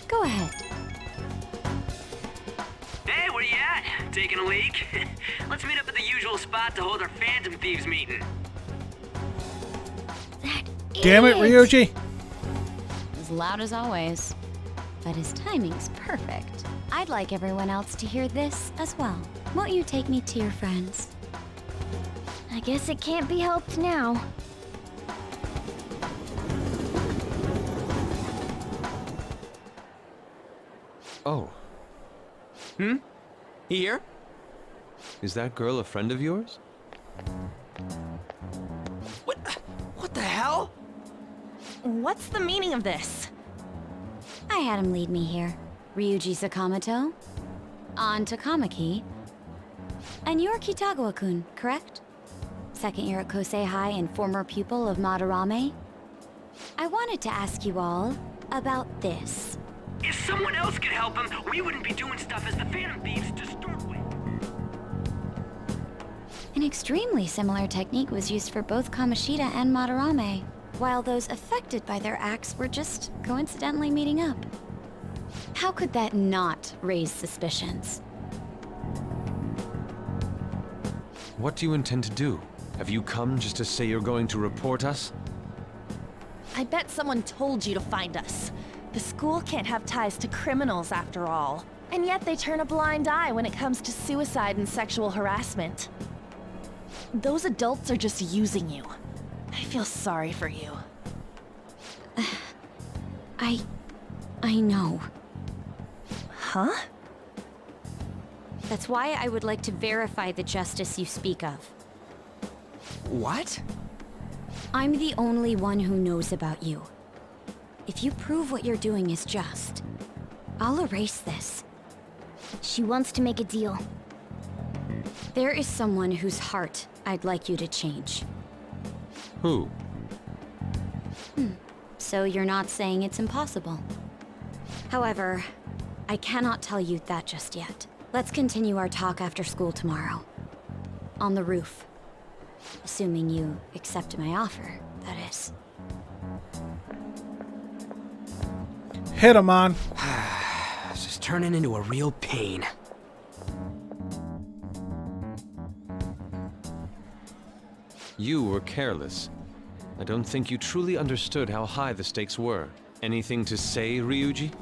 Go ahead. Hey, where you at? Taking a leak? Let's meet up at the usual spot to hold our Phantom Thieves meeting. Damn it, Ryoji! As loud as always. But his timing's perfect. I'd like everyone else to hear this as well. Won't you take me to your friends? I guess it can't be helped now. Oh, Here? is that girl a friend of yours? What the hell? What's the meaning of this? I had him lead me here. Ryuji Sakamoto. On to Kamaki. And you're Kitagawa-kun, correct? Second year at Kosei High and former pupil of Madarame? I wanted to ask you all about this. If someone else could help him, we wouldn't be doing stuff as the Phantom Thieves to start with. An extremely similar technique was used for both Kamoshida and Madarame, while those affected by their acts were just coincidentally meeting up. How could that not raise suspicions? What do you intend to do? Have you come just to say you're going to report us? I bet someone told you to find us. The school can't have ties to criminals after all. And yet they turn a blind eye when it comes to suicide and sexual harassment. Those adults are just using you. I feel sorry for you. I know. Huh? That's why I would like to verify the justice you speak of. What? I'm the only one who knows about you. If you prove what you're doing is just, I'll erase this. She wants to make a deal. There is someone whose heart I'd like you to change. Who? So you're not saying it's impossible. However, I cannot tell you that just yet. Let's continue our talk after school tomorrow. On the roof. Assuming you accept my offer, that is. Hit him on. This is turning into a real pain. You were careless. I don't think you truly understood how high the stakes were. Anything to say, Ryuji?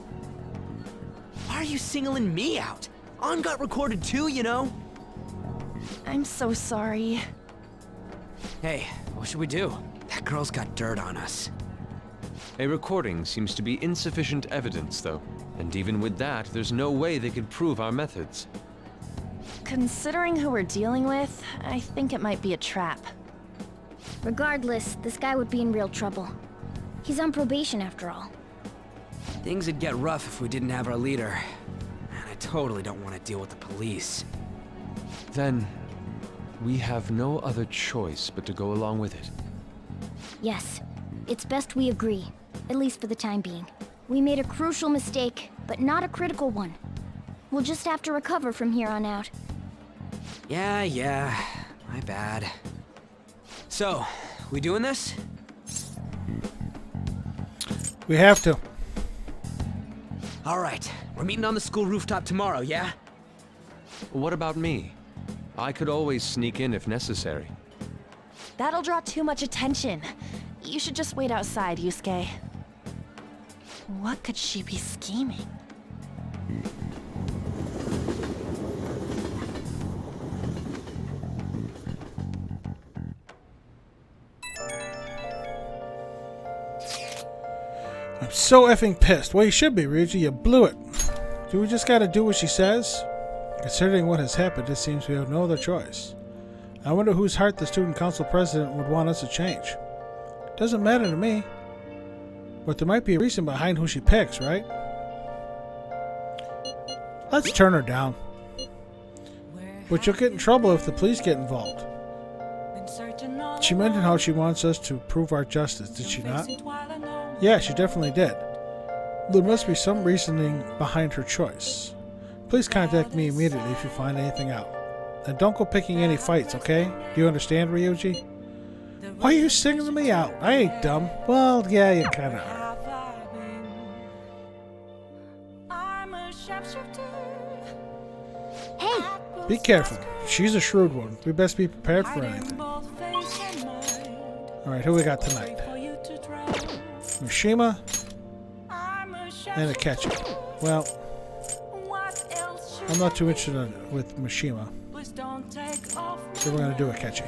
Why are you singling me out? On got recorded too, you know? I'm so sorry. Hey, what should we do? That girl's got dirt on us. A recording seems to be insufficient evidence, though. And even with that, there's no way they could prove our methods. Considering who we're dealing with, I think it might be a trap. Regardless, this guy would be in real trouble. He's on probation after all. Things would get rough if we didn't have our leader. And I totally don't want to deal with the police. Then, we have no other choice but to go along with it. Yes, it's best we agree, at least for the time being. We made a crucial mistake, but not a critical one. We'll just have to recover from here on out. Yeah, my bad. So, we doing this? We have to. All right, we're meeting on the school rooftop tomorrow, yeah? What about me? I could always sneak in if necessary. That'll draw too much attention. You should just wait outside, Yusuke. What could she be scheming? I'm so effing pissed. Well, you should be, Ryuji. You blew it. Do we just gotta do what she says? Considering what has happened, it seems we have no other choice. I wonder whose heart the student council president would want us to change. Doesn't matter to me. But there might be a reason behind who she picks, right? Let's turn her down. But you'll get in trouble if the police get involved. She mentioned how she wants us to prove our justice, did she not? Yeah, she definitely did. There must be some reasoning behind her choice. Please contact me immediately if you find anything out. And don't go picking any fights, okay? Do you understand, Ryuji? Why are you singling me out? I ain't dumb. Well, yeah, you kinda are. Hey! Be careful. She's a shrewd one. We best be prepared for anything. Alright, who we got tonight? Mishima and Akechi. Well, I'm not too interested with Mishima. So we're going to do Akechi.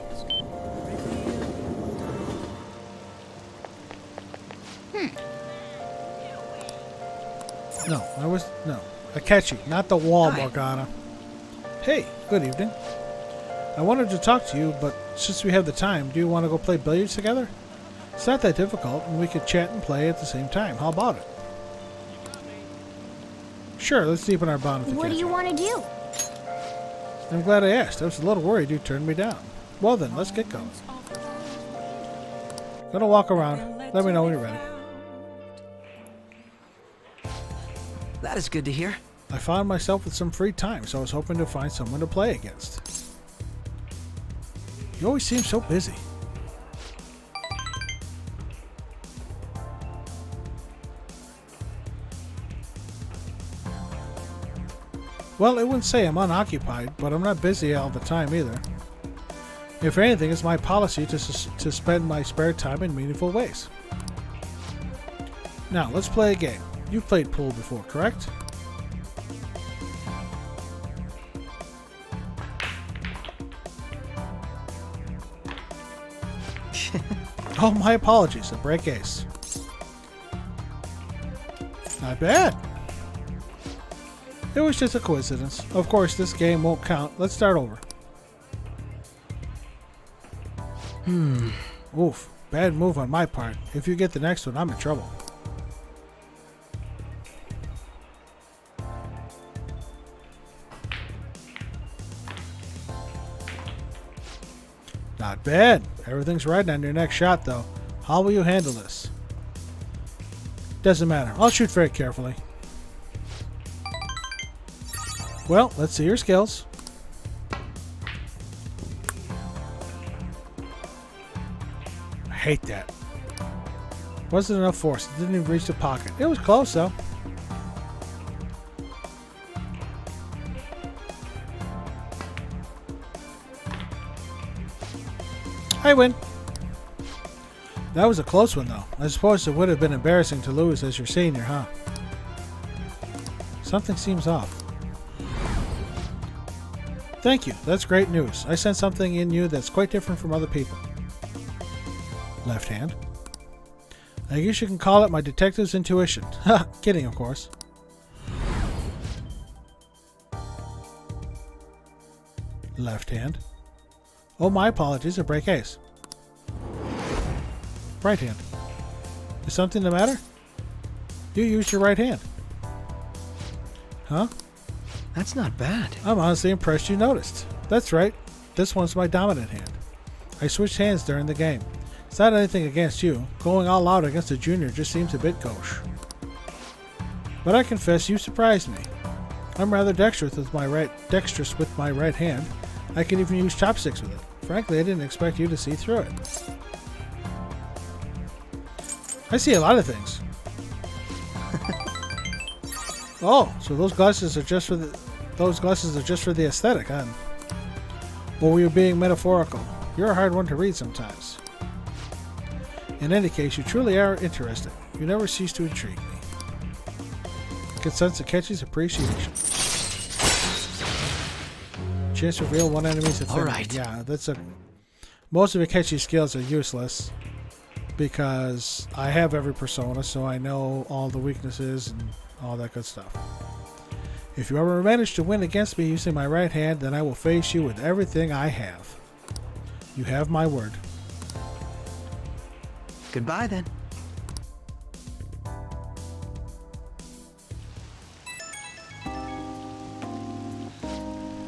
No, Akechi, not the wall, Morgana. Hey, good evening. I wanted to talk to you, but since we have the time, do you want to go play billiards together? It's not that difficult, and we could chat and play at the same time. How about it? Sure, let's deepen our bond with Akechi. What do you want to do? I'm glad I asked. I was a little worried you turned me down. Well then, let's get going. Gonna walk around. Let me know when you're ready. That is good to hear. I found myself with some free time, so I was hoping to find someone to play against. You always seem so busy. Well, I wouldn't say I'm unoccupied, but I'm not busy all the time either. If anything, it's my policy to spend my spare time in meaningful ways. Now, let's play a game. You've played pool before, correct? Oh, my apologies. A break ace. Not bad. It was just a coincidence. Of course, this game won't count. Let's start over. Oof. Bad move on my part. If you get the next one, I'm in trouble. Not bad. Everything's right on your next shot, though. How will you handle this? Doesn't matter. I'll shoot very carefully. Well, let's see your skills. I hate that. Wasn't enough force. It didn't even reach the pocket. It was close, though. I win. That was a close one, though. I suppose it would have been embarrassing to lose as your senior, huh? Something seems off. Thank you. That's great news. I sense something in you that's quite different from other people. Left hand. I guess you can call it my detective's intuition. Ha! Kidding, of course. Left hand. Oh, my apologies. A break ace. Right hand. Is something the matter? You used your right hand. Huh? That's not bad. I'm honestly impressed you noticed. That's right. This one's my dominant hand. I switched hands during the game. It's not anything against you. Going all out against a junior just seems a bit gauche. But I confess you surprised me. I'm rather dexterous with my right hand. I can even use chopsticks with it. Frankly, I didn't expect you to see through it. I see a lot of things. Oh, so those glasses are just for the aesthetic, huh? Or were you being metaphorical? You're a hard one to read sometimes. In any case, you truly are interesting. You never cease to intrigue me. I can sense Akechi's appreciation. Chance to reveal one enemy's affinity. Alright. Yeah, most of Akechi's skills are useless because I have every persona, so I know all the weaknesses and all that good stuff. If you ever manage to win against me using my right hand, then I will face you with everything I have. You have my word. Goodbye, then.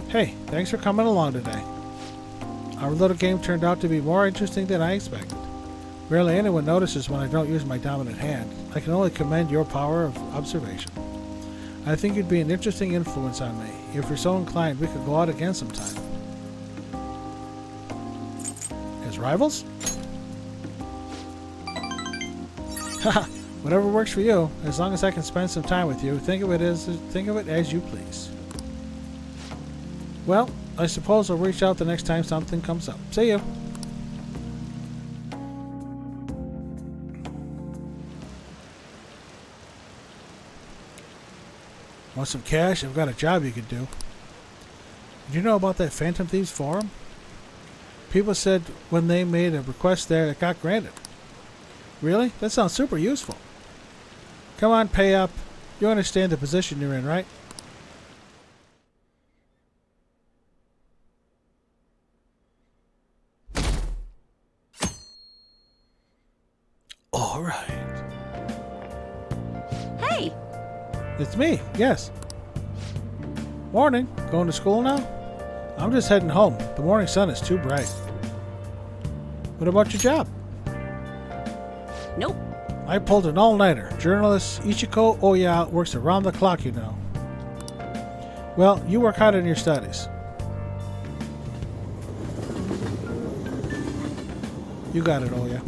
Hey, thanks for coming along today. Our little game turned out to be more interesting than I expected. Rarely anyone notices when I don't use my dominant hand. I can only commend your power of observation. I think you'd be an interesting influence on me. If you're so inclined, we could go out again sometime. As rivals? Haha, whatever works for you. As long as I can spend some time with you, think of it as you please. Well, I suppose I'll reach out the next time something comes up. See you. Want some cash? I've got a job you could do. Did you know about that Phantom Thieves forum? People said when they made a request there, it got granted. Really? That sounds super useful. Come on, pay up. You understand the position you're in, right? All right. Hey! It's me, yes. Morning. Going to school now? I'm just heading home. The morning sun is too bright. What about your job? Nope. I pulled an all-nighter. Journalist Ichiko Oya works around the clock, you know. Well, you work hard in your studies. You got it, Oya.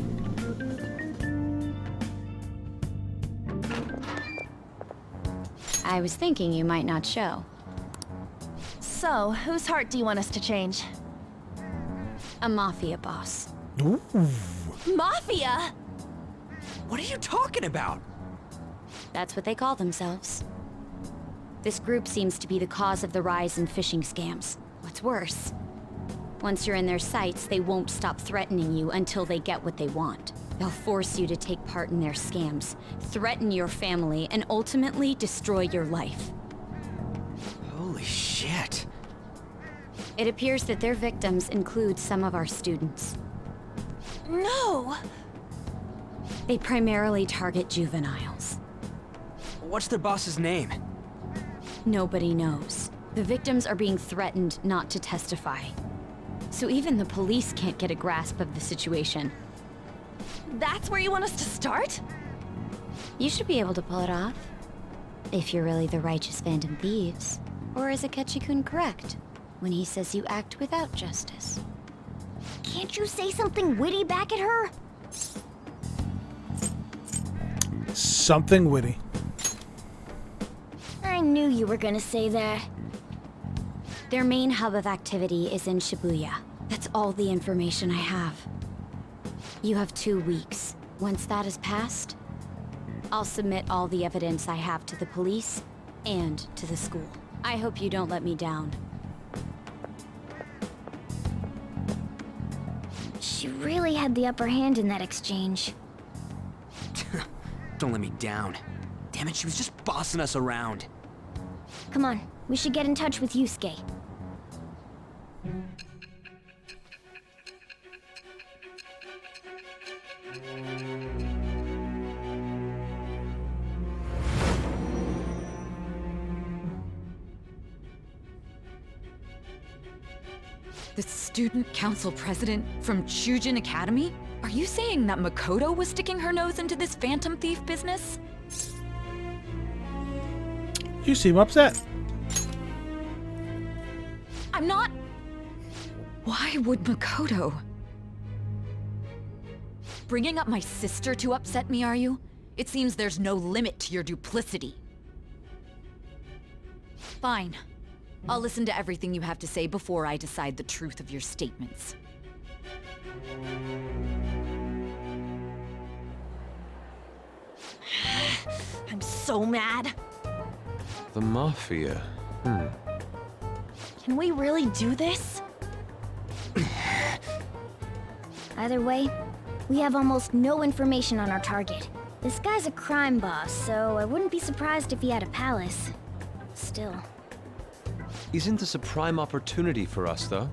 I was thinking you might not show. So, whose heart do you want us to change? A mafia boss. Ooh. Mafia? What are you talking about? That's what they call themselves. This group seems to be the cause of the rise in phishing scams. What's worse, once you're in their sights, they won't stop threatening you until they get what they want. They'll force you to take part in their scams, threaten your family, and ultimately destroy your life. Holy shit. It appears that their victims include some of our students. No! They primarily target juveniles. What's their boss's name? Nobody knows. The victims are being threatened not to testify. So even the police can't get a grasp of the situation. That's where you want us to start? You should be able to pull it off. If you're really the righteous Phantom Thieves. Or is Akechi-kun correct when he says you act without justice? Can't you say something witty back at her? Something witty. I knew you were gonna say that. Their main hub of activity is in Shibuya. That's all the information I have. You have 2 weeks. Once that is passed, I'll submit all the evidence I have to the police and to the school. I hope you don't let me down. She really had the upper hand in that exchange. Don't let me down. Damn it, she was just bossing us around. Come on, we should get in touch with Yusuke. The student council president from Chujin Academy? Are you saying that Makoto was sticking her nose into this phantom thief business? You seem upset. I'm not... Why would Makoto? Bringing up my sister to upset me, are you? It seems there's no limit to your duplicity. Fine. I'll listen to everything you have to say before I decide the truth of your statements. I'm so mad. The Mafia. Can we really do this? Either way, we have almost no information on our target. This guy's a crime boss, so I wouldn't be surprised if he had a palace. Still. Isn't this a prime opportunity for us, though?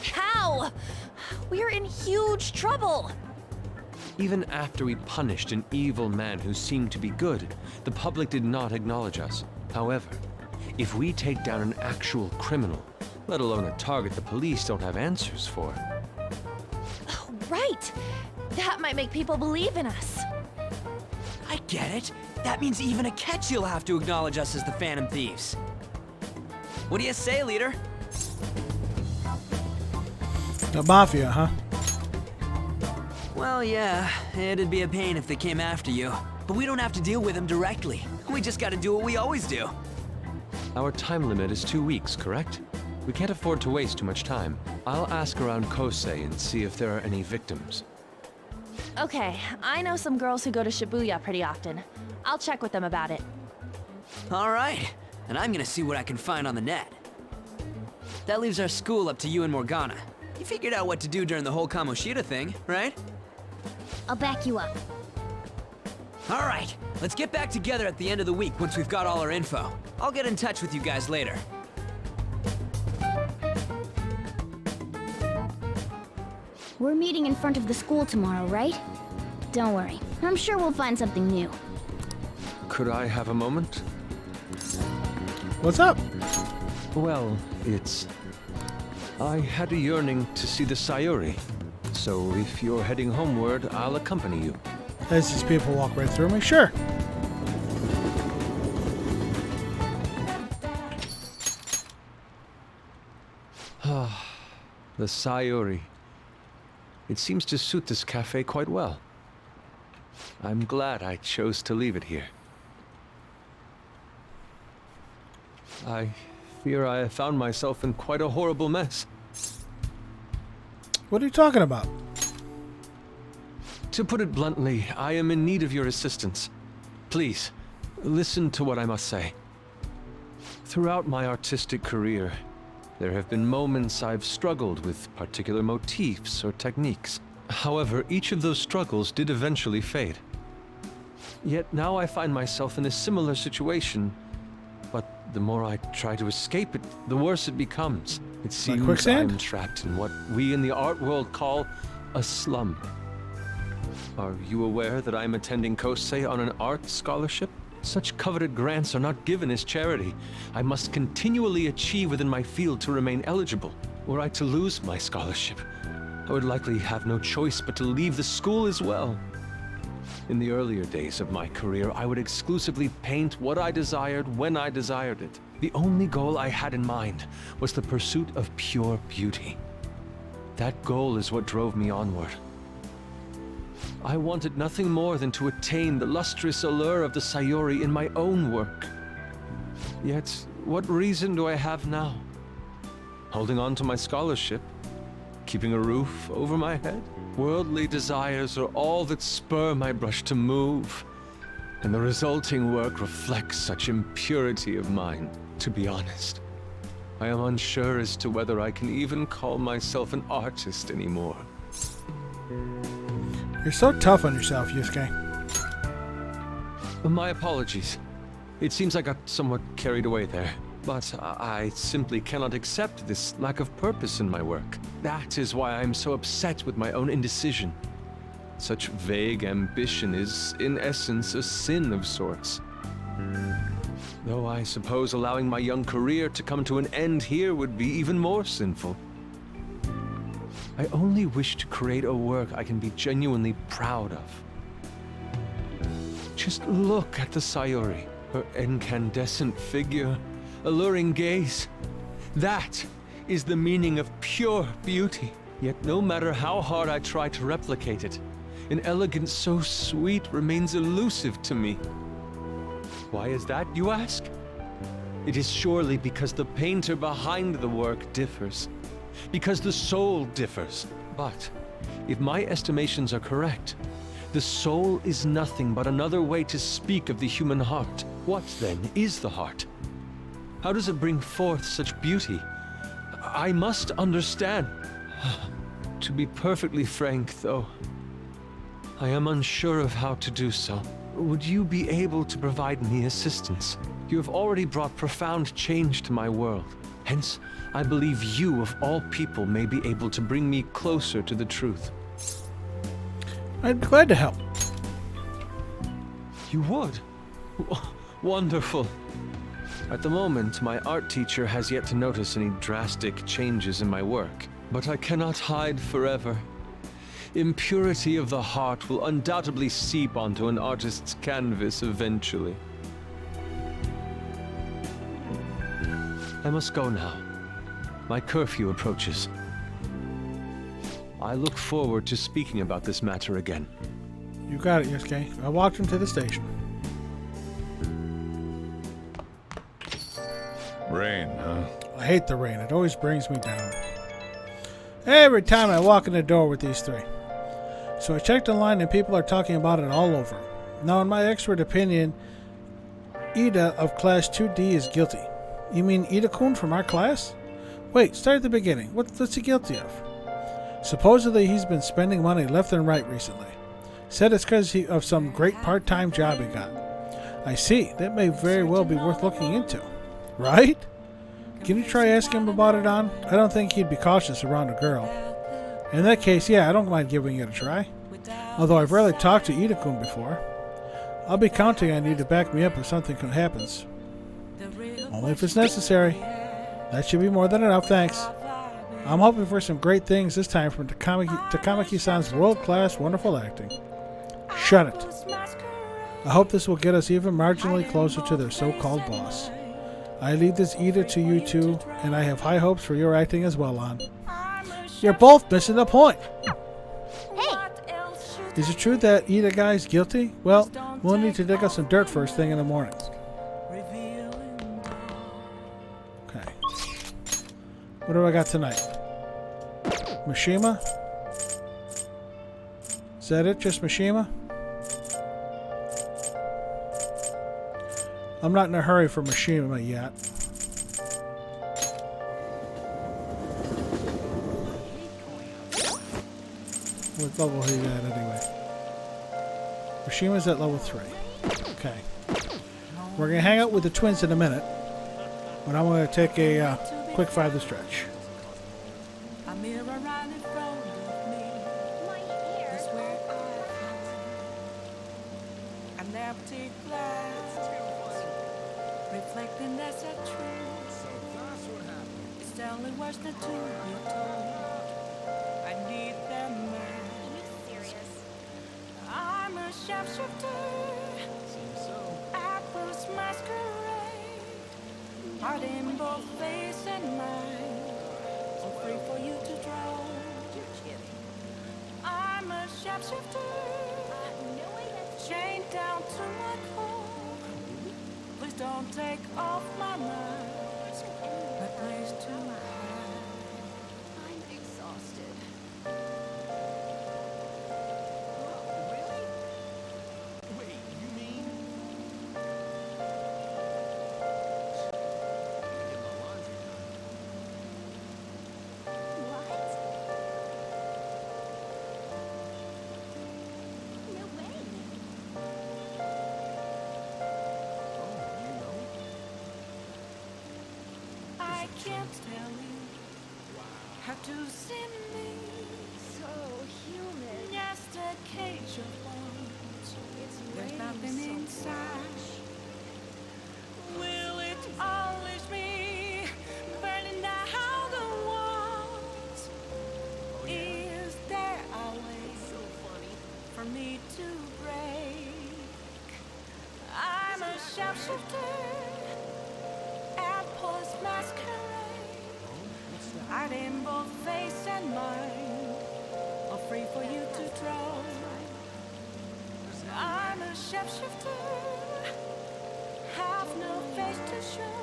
How? We're in huge trouble. Even after we punished an evil man who seemed to be good, the public did not acknowledge us. However, if we take down an actual criminal, let alone a target the police don't have answers for. Right. That might make people believe in us. I get it. That means even Akechi will have to acknowledge us as the Phantom Thieves. What do you say, leader? The Mafia, huh? Well, yeah, it'd be a pain if they came after you. But we don't have to deal with them directly. We just gotta do what we always do. Our time limit is 2 weeks, correct? We can't afford to waste too much time. I'll ask around Kosei and see if there are any victims. Okay, I know some girls who go to Shibuya pretty often. I'll check with them about it. All right, and I'm gonna see what I can find on the net. That leaves our school up to you and Morgana. You figured out what to do during the whole Kamoshida thing, right? I'll back you up. All right, let's get back together at the end of the week once we've got all our info. I'll get in touch with you guys later. We're meeting in front of the school tomorrow, right? Don't worry, I'm sure we'll find something new. Could I have a moment? What's up? Well, I had a yearning to see the Sayuri. So if you're heading homeward, I'll accompany you. As these people walk right through me, sure. The Sayuri. It seems to suit this cafe quite well. I'm glad I chose to leave it here. I fear I have found myself in quite a horrible mess. What are you talking about? To put it bluntly, I am in need of your assistance. Please, listen to what I must say. Throughout my artistic career, there have been moments I've struggled with particular motifs or techniques. However, each of those struggles did eventually fade. Yet now I find myself in a similar situation, but the more I try to escape it, the worse it becomes. It seems I'm trapped in what we in the art world call a slum. Are you aware that I'm attending Kosei on an art scholarship? Such coveted grants are not given as charity. I must continually achieve within my field to remain eligible. Were I to lose my scholarship, I would likely have no choice but to leave the school as well. In the earlier days of my career, I would exclusively paint what I desired when I desired it. The only goal I had in mind was the pursuit of pure beauty. That goal is what drove me onward. I wanted nothing more than to attain the lustrous allure of the Sayuri in my own work. Yet, what reason do I have now? Holding on to my scholarship? Keeping a roof over my head? Worldly desires are all that spur my brush to move, and the resulting work reflects such impurity of mind. To be honest, I am unsure as to whether I can even call myself an artist anymore. You're so tough on yourself, Yusuke. My apologies. It seems I got somewhat carried away there. But I simply cannot accept this lack of purpose in my work. That is why I'm so upset with my own indecision. Such vague ambition is, in essence, a sin of sorts. Though I suppose allowing my young career to come to an end here would be even more sinful. I only wish to create a work I can be genuinely proud of. Just look at the Sayuri, her incandescent figure, alluring gaze. That is the meaning of pure beauty. Yet no matter how hard I try to replicate it, an elegance so sweet remains elusive to me. Why is that, you ask? It is surely because the painter behind the work differs. Because the soul differs. But if my estimations are correct, the soul is nothing but another way to speak of the human heart. What then is the heart? How does it bring forth such beauty? I must understand. To be perfectly frank, though, I am unsure of how to do so. Would you be able to provide me assistance? You have already brought profound change to my world. Hence, I believe you, of all people, may be able to bring me closer to the truth. I'd be glad to help. You would? Wonderful. At the moment, my art teacher has yet to notice any drastic changes in my work. But I cannot hide forever. Impurity of the heart will undoubtedly seep onto an artist's canvas eventually. I must go now. My curfew approaches. I look forward to speaking about this matter again. You got it, Yusuke. I walked him to the station. Rain, huh? I hate the rain. It always brings me down. Every time I walk in the door with these three. So I checked online and people are talking about it all over. Now, in my expert opinion, Ida of Class 2D is guilty. You mean Ida-kun from our class? Wait, start at the beginning. What's he guilty of? Supposedly he's been spending money left and right recently. Said it's because of some great part-time job he got. I see. That may very well be worth looking into. Right? Can you try asking him about it, On? I don't think he'd be cautious around a girl. In that case, yeah, I don't mind giving it a try. Although I've rarely talked to Ida-kun before. I'll be counting on you to back me up if something happens. Only if it's necessary. That should be more than enough, thanks. I'm hoping for some great things this time from Takamaki-san's world-class, wonderful acting. Shut it. I hope this will get us even marginally closer to their so-called boss. I leave this Ida to you two, and I have high hopes for your acting as well, Lon. You're both missing the point. Hey! Is it true that Ida guy's guilty? Well, we'll need to dig up some dirt first thing in the morning. Okay. What do I got tonight? Mishima? Is that it? Just Mishima? I'm not in a hurry for Mishima yet. What level are you at anyway? Mishima's at level 3. Okay. We're going to hang out with the twins in a minute. But I'm going to take a quick 5 to stretch. Reflecting that's a truth. So that's what happened. It's the only words that to be told. I need them man. I'm a sharpshooter. Seems so. Apples masquerade. Heart in both face and mind. So free for you to draw. I'm a sharpshooter. Chained down to my core. Please don't take off my mind. My place to hide. I'm exhausted. Really? Wait, you mean? Get my laundry done. What? No way. I can't tell you how to see me. So human. Just a cage of bones. There's nothing inside. Will it unleash me? Burning down the walls. Is there a way for me to break? I'm a sharpshooter. Apples masquerade. Hide in both face and mind. All free for you to draw. I'm a sharpshooter. Have no face to show.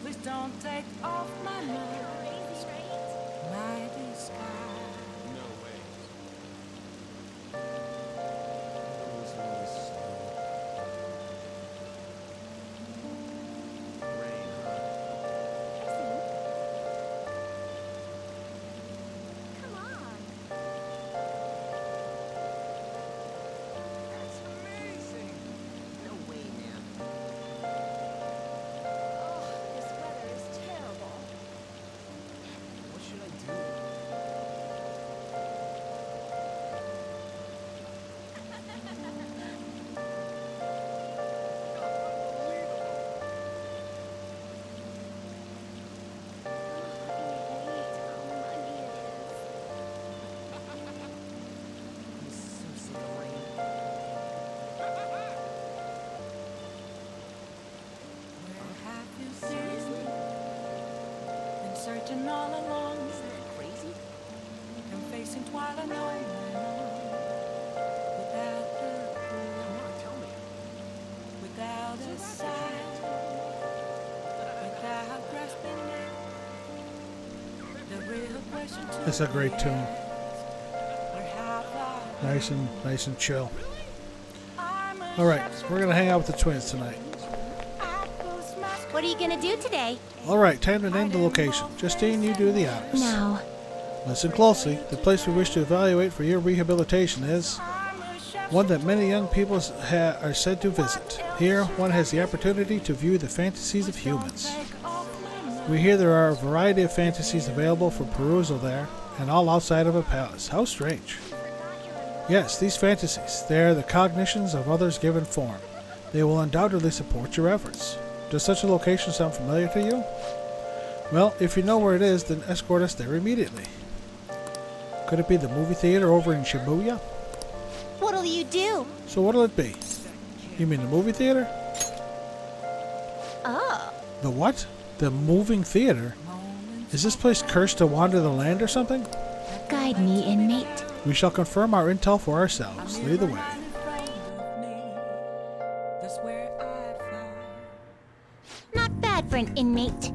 Please don't take off my mask. My disguise. No way. Rain, huh? Come on. That's amazing. No way, man. Oh, this weather is terrible. What should I do? I'm so sick of rain. Where have you been? Been searching all along. Crazy? And facing twilight alone. Without the clue. Come on, tell me. Without a sign. Without grasping it. The real question to It's a great tune. where have I Nice and chill. Alright, we're going to hang out with the twins tonight. What are you gonna do today? Alright, time to name the location. Justine, you do the honors. Now. Listen closely. The place we wish to evaluate for your rehabilitation is one that many young people are said to visit. Here, one has the opportunity to view the fantasies of humans. We hear there are a variety of fantasies available for perusal there, and all outside of a palace. How strange. Yes, these fantasies, they are the cognitions of others given form. They will undoubtedly support your efforts. Does such a location sound familiar to you? Well, if you know where it is, then escort us there immediately. Could it be the movie theater over in Shibuya? What'll you do? So what'll it be? You mean the movie theater? Oh. The what? The moving theater? Is this place cursed to wander the land or something? Guide me, inmate. We shall confirm our intel for ourselves. Lead the way. Not bad for an inmate.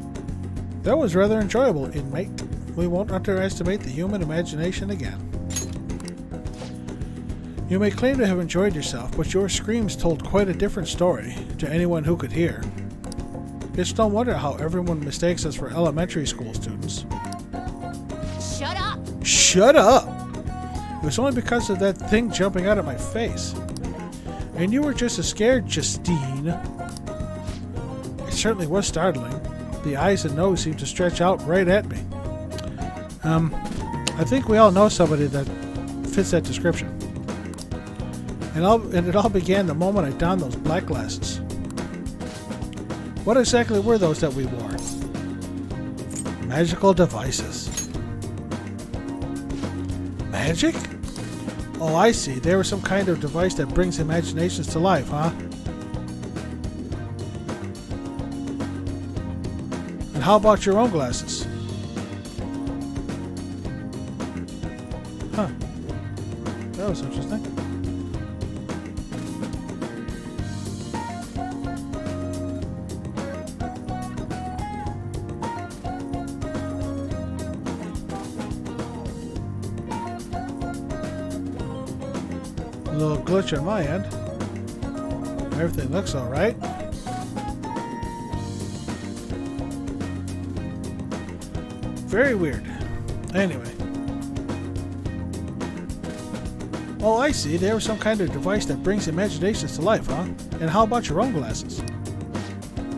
That was rather enjoyable, inmate. We won't underestimate the human imagination again. You may claim to have enjoyed yourself, but your screams told quite a different story to anyone who could hear. It's no wonder how everyone mistakes us for elementary school students. Shut up! Shut up! It was only because of that thing jumping out of my face. And you were just as scared, Justine. It certainly was startling. The eyes and nose seemed to stretch out right at me. I think we all know somebody that fits that description. And it all began the moment I donned those black glasses. What exactly were those that we wore? Magical devices. Magic? Oh, I see. They were some kind of device that brings imaginations to life, huh? And how about your own glasses? Huh. That was interesting. A little glitch on my end. Everything looks alright. Very weird. Anyway. Oh, I see. They were some kind of device that brings imaginations to life, huh? And how about your own glasses?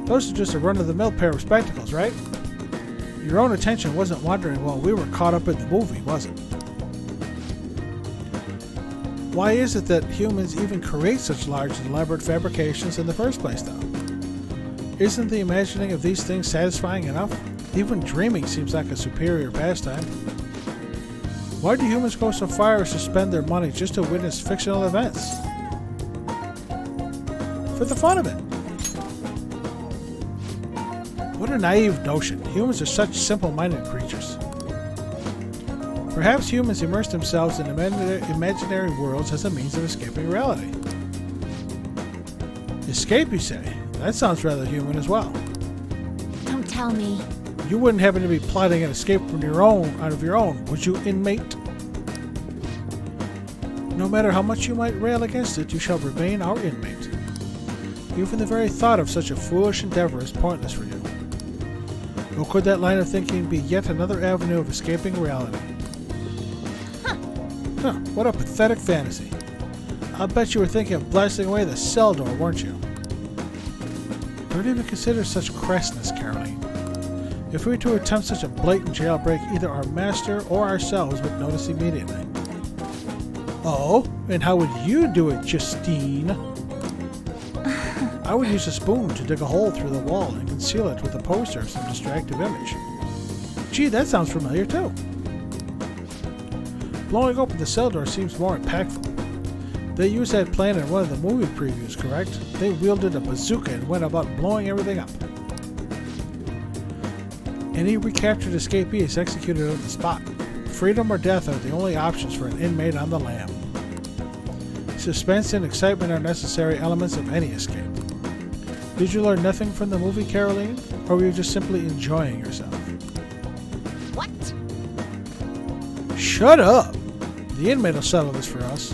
Those are just a run-of-the-mill pair of spectacles, right? Your own attention wasn't wandering while we were caught up in the movie, was it? Why is it that humans even create such large and elaborate fabrications in the first place, though? Isn't the imagining of these things satisfying enough? Even dreaming seems like a superior pastime. Why do humans go so far as to spend their money just to witness fictional events? For the fun of it. What a naive notion. Humans are such simple-minded creatures. Perhaps humans immerse themselves in imaginary worlds as a means of escaping reality. Escape, you say? That sounds rather human as well. Don't tell me. You wouldn't happen to be plotting an escape from out of your own, would you, inmate? No matter how much you might rail against it, you shall remain our inmate. Even the very thought of such a foolish endeavor is pointless for you. Or could that line of thinking be yet another avenue of escaping reality? Huh, what a pathetic fantasy. I'll bet you were thinking of blasting away the cell door, weren't you? Don't even consider such crassness, Caroline. If we were to attempt such a blatant jailbreak, either our master or ourselves would notice immediately. Oh, and how would you do it, Justine? I would use a spoon to dig a hole through the wall and conceal it with a poster of some distractive image. Gee, that sounds familiar too. Blowing open the cell door seems more impactful. They used that plan in one of the movie previews, correct? They wielded a bazooka and went about blowing everything up. Any recaptured escapee is executed on the spot. Freedom or death are the only options for an inmate on the lam. Suspense and excitement are necessary elements of any escape. Did you learn nothing from the movie, Caroline? Or were you just simply enjoying yourself? What? Shut up! The inmate will settle this for us.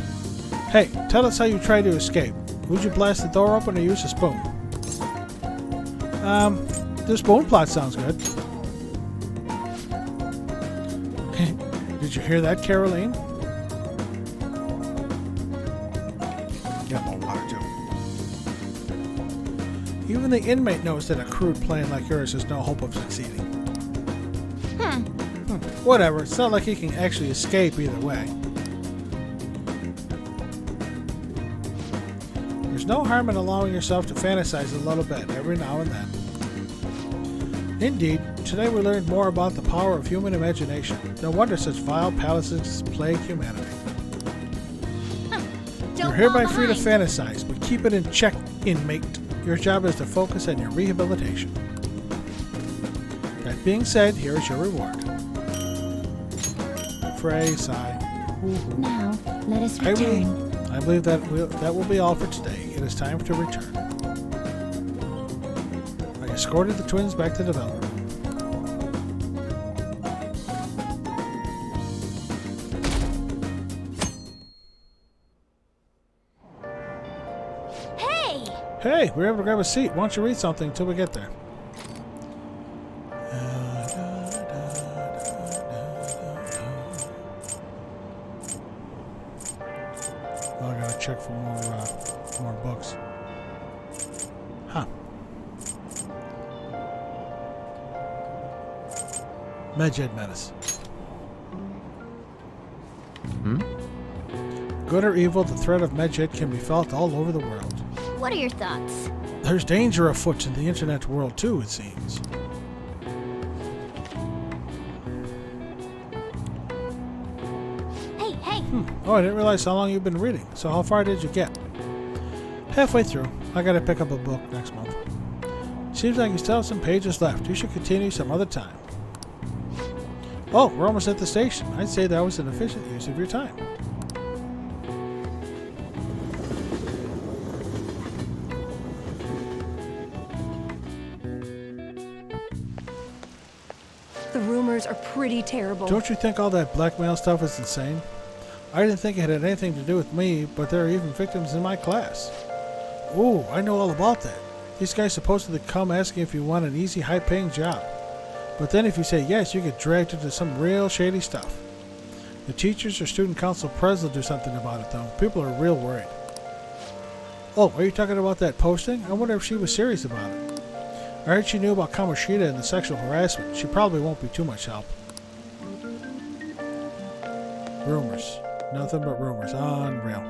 Hey, tell us how you tried to escape. Would you blast the door open or use a spoon? The spoon plot sounds good. Did you hear that, Caroline? Got more water, too. Even the inmate knows that a crude plan like yours has no hope of succeeding. Whatever, it's not like he can actually escape either way. There's no harm in allowing yourself to fantasize a little bit every now and then. Indeed, today we learned more about the power of human imagination. No wonder such vile palaces plague humanity. You're hereby free to fantasize, but keep it in check, inmate. Your job is to focus on your rehabilitation. That being said, here is your reward. Frey, sigh. Now, let us return. I believe that will be all for today. It is time to return. I escorted the twins back to the development room. Hey, we were able to grab a seat. Why don't you read something until we get there? Well, I gotta check for more books. Huh. Medjed Menace. Good or evil, the threat of Medjed can be felt all over the world. What are your thoughts? There's danger afoot in the internet world too, it seems. Hey! Oh, I didn't realize how long you've been reading. So how far did you get? Halfway through. I gotta pick up a book next month. Seems like you still have some pages left. You should continue some other time. Oh, we're almost at the station. I'd say that was an efficient use of your time. The rumors are pretty terrible. Don't you think all that blackmail stuff is insane? I didn't think it had anything to do with me, but there are even victims in my class. Ooh, I know all about that. These guys supposedly come asking if you want an easy, high-paying job. But then if you say yes, you get dragged into some real shady stuff. The teachers or student council president do something about it, though. People are real worried. Oh, are you talking about that posting? I wonder if she was serious about it. I heard she knew about Kamoshida and the sexual harassment. She probably won't be too much help. Rumors. Nothing but rumors. Unreal.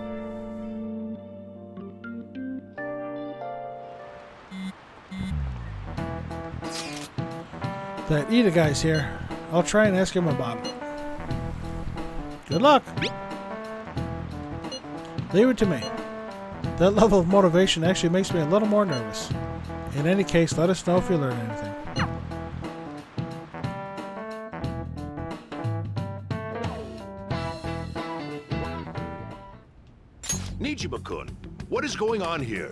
That Ida guy's here. I'll try and ask him about it. Good luck. Leave it to me. That level of motivation actually makes me a little more nervous. In any case, let us know if you learn anything. Nijima-kun, what is going on here?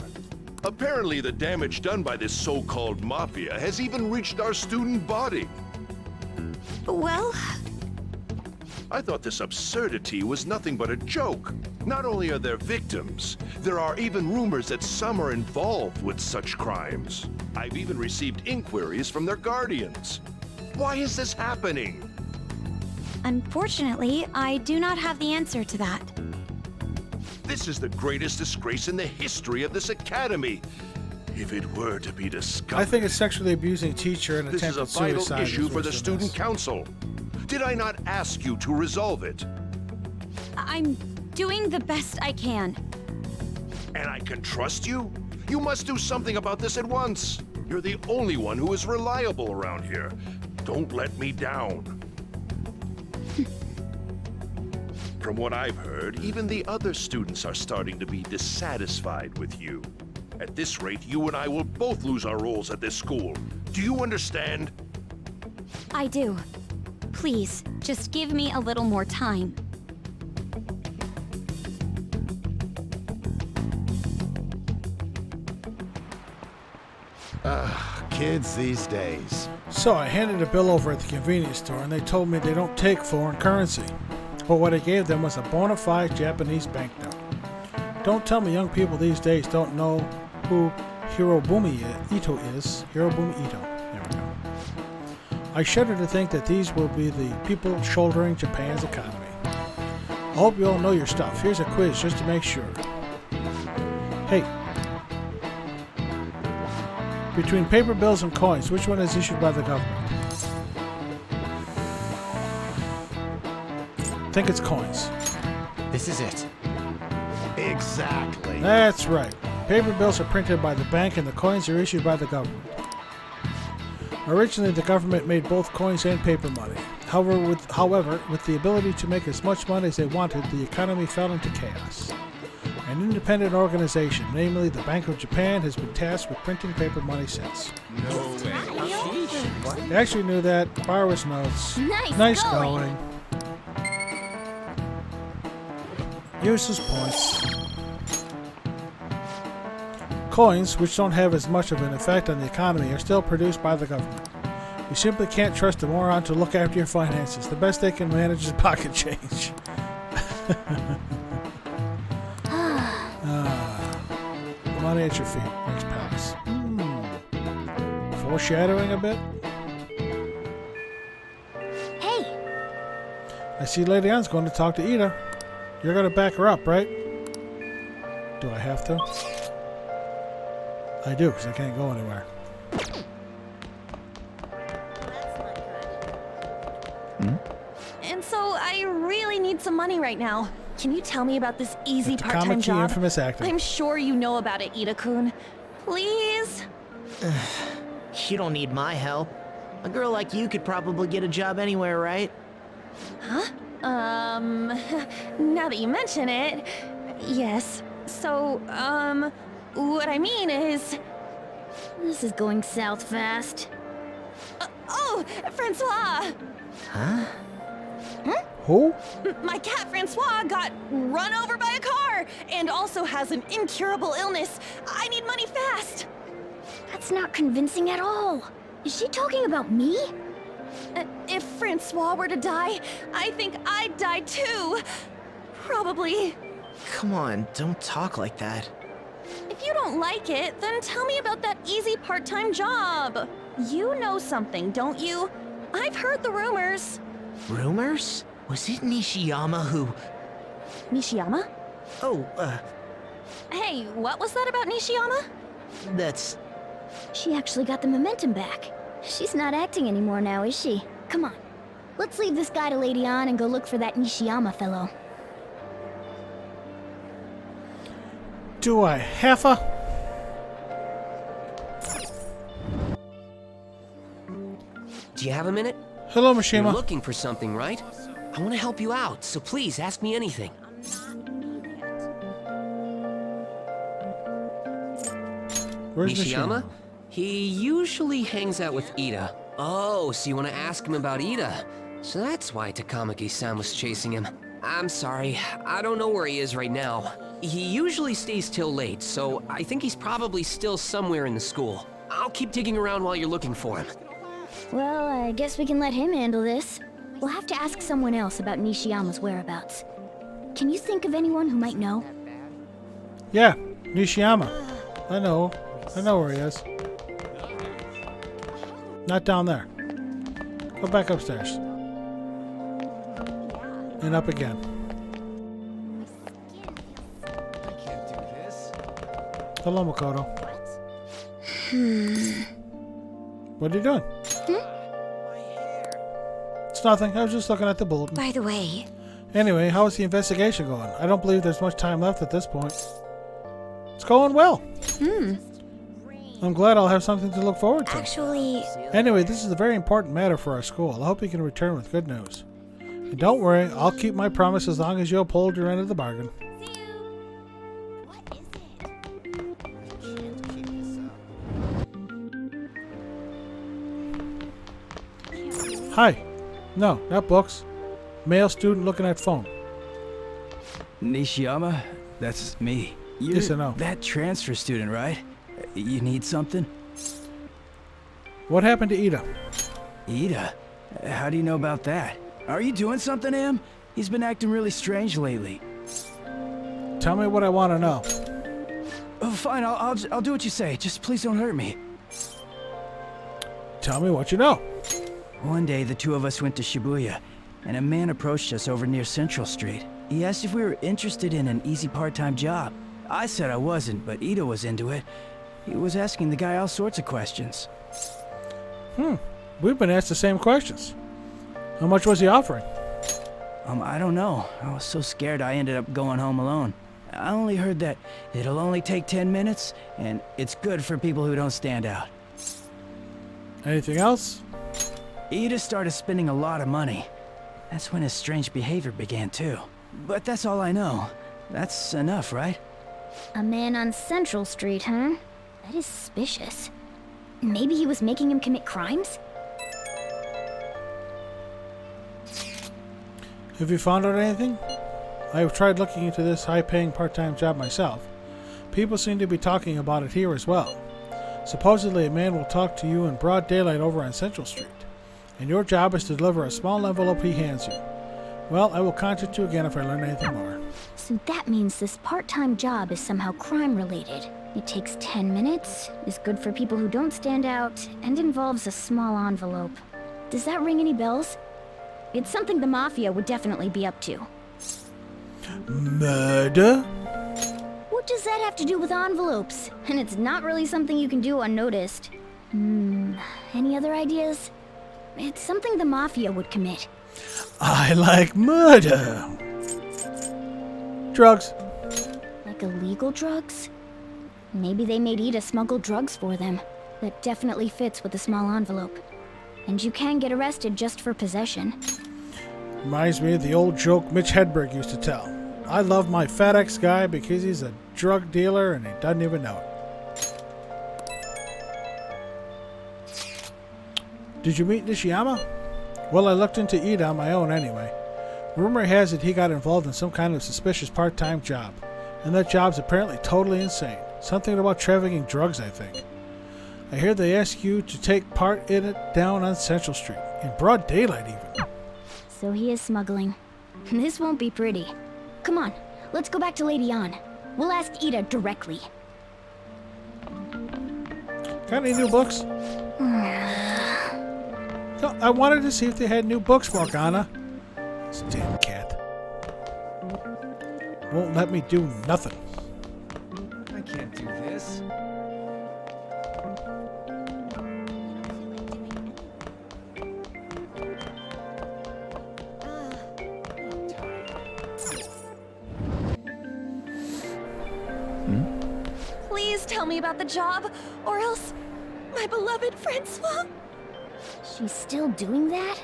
Apparently the damage done by this so-called mafia has even reached our student body. Well, I thought this absurdity was nothing but a joke. Not only are there victims, there are even rumors that some are involved with such crimes. I've even received inquiries from their guardians. Why is this happening? Unfortunately, I do not have the answer to that. This is the greatest disgrace in the history of this academy. If it were to be discovered... I think a sexually abusing teacher and This is attempted a vital suicide issue is for the worse than student this. council. Did I not ask you to resolve it? I'm doing the best I can. And I can trust you? You must do something about this at once. You're the only one who is reliable around here. Don't let me down. From what I've heard, even the other students are starting to be dissatisfied with you. At this rate, you and I will both lose our roles at this school. Do you understand? I do. Please, just give me a little more time. Kids these days. So I handed a bill over at the convenience store and they told me they don't take foreign currency. But what I gave them was a bona fide Japanese banknote. Don't tell me young people these days don't know who Hirobumi Ito is. Hirobumi Ito. There we go. I shudder to think that these will be the people shouldering Japan's economy. I hope you all know your stuff. Here's a quiz just to make sure. Hey. Between paper bills and coins, which one is issued by the government? I think it's coins. This is it. Exactly. That's right. Paper bills are printed by the bank and the coins are issued by the government. Originally, the government made both coins and paper money. However, with the ability to make as much money as they wanted, the economy fell into chaos. An independent organization, namely the Bank of Japan, has been tasked with printing paper money since. No way. I actually knew that. Borrow his notes. Nice going. Useless points. Coins, which don't have as much of an effect on the economy, are still produced by the government. You simply can't trust a moron to look after your finances. The best they can manage is pocket change. Money at your feet. Next palace. Foreshadowing a bit. Hey! I see Lady Ann's going to talk to Ida. You're going to back her up, right? Do I have to? I do, because I can't go anywhere. And so I really need some money right now. Can you tell me about this easy part-time Kamiki job? infamous acting. I'm sure you know about it, Ida-kun. Please? You don't need my help. A girl like you could probably get a job anywhere, right? Huh? Now that you mention it, yes. So, what I mean is... This is going south fast. Oh, Francois! Huh? Who? My cat Francois got run over by a car and also has an incurable illness. I need money fast. That's not convincing at all. Is she talking about me? If Francois were to die, I think I'd die too. Probably. Come on, don't talk like that. If you don't like it, then tell me about that easy part-time job. You know something, don't you? I've heard the rumors. Rumors? Was it Nishiyama who... Nishiyama? Oh, Hey, what was that about Nishiyama? that's... She actually got the momentum back. She's not acting anymore now, is she? Come on. Let's leave this guy to Lady Ann and go look for that Nishiyama fellow. Do I have a... Do you have a minute? Hello, Mishima. You're looking for something, right? I want to help you out, so please ask me anything. Where's Nishiyama? He usually hangs out with Ida. Oh, so you want to ask him about Ida? So that's why Takamaki-san was chasing him. I'm sorry, I don't know where he is right now. He usually stays till late, so I think he's probably still somewhere in the school. I'll keep digging around while you're looking for him. Well, I guess we can let him handle this. We'll have to ask someone else about Nishiyama's whereabouts. Can you think of anyone who might know? Yeah, Nishiyama. I know where he is. Not down there. Go back upstairs. And up again. I can't do this. Hello, Makoto. What are you doing? It's nothing. I was just looking at the bulletin. By the way... Anyway, how is the investigation going? I don't believe there's much time left at this point. It's going well. I'm glad I'll have something to look forward to. Actually... Anyway, this is a very important matter for our school. I hope you can return with good news. And don't worry, I'll keep my promise as long as you uphold your end of the bargain. Hi. No, not books. Male student looking at phone. Nishiyama? That's me. You're Yes, I know. that transfer student, right? You need something? What happened to Ida? Ida? How do you know about that? Are you doing something to him? He's been acting really strange lately. Tell me what I want to know. Oh, fine, I'll do what you say. Just please don't hurt me. Tell me what you know. One day, the two of us went to Shibuya, and a man approached us over near Central Street. He asked if we were interested in an easy part-time job. I said I wasn't, but Ida was into it. He was asking the guy all sorts of questions. We've been asked the same questions. How much was he offering? I don't know. I was so scared I ended up going home alone. I only heard that it'll only take 10 minutes, and it's good for people who don't stand out. Anything else? Ida started spending a lot of money. That's when his strange behavior began too. But that's all I know. That's enough, right? A man on Central Street, huh? That is suspicious. Maybe he was making him commit crimes? Have you found out anything? I have tried looking into this high-paying part-time job myself. People seem to be talking about it here as well. Supposedly a man will talk to you in broad daylight over on Central Street, and your job is to deliver a small envelope he hands you. Well, I will contact you again if I learn anything more. So that means this part-time job is somehow crime-related. It takes 10 minutes, is good for people who don't stand out, and involves a small envelope. Does that ring any bells? It's something the Mafia would definitely be up to. Murder? What does that have to do with envelopes? And it's not really something you can do unnoticed. Any other ideas? It's something the Mafia would commit. I like murder. Drugs. Like illegal drugs? Maybe they made Ida smuggle drugs for them. That definitely fits with a small envelope. And you can get arrested just for possession. Reminds me of the old joke Mitch Hedberg used to tell. I love my FedEx guy because he's a drug dealer and he doesn't even know it. Did you meet Nishiyama? Well, I looked into Ida on my own anyway. Rumor has it he got involved in some kind of suspicious part-time job. And that job's apparently totally insane. Something about trafficking drugs, I think. I hear they ask you to take part in it down on Central Street. In broad daylight, even. So he is smuggling. This won't be pretty. Come on, let's go back to Lady An. We'll ask Ida directly. Got any new books? No, I wanted to see if they had new books, Morgana. This damn cat. Won't let me do nothing. I can't do this. Please tell me about the job, or else my beloved Francois. She's still doing that?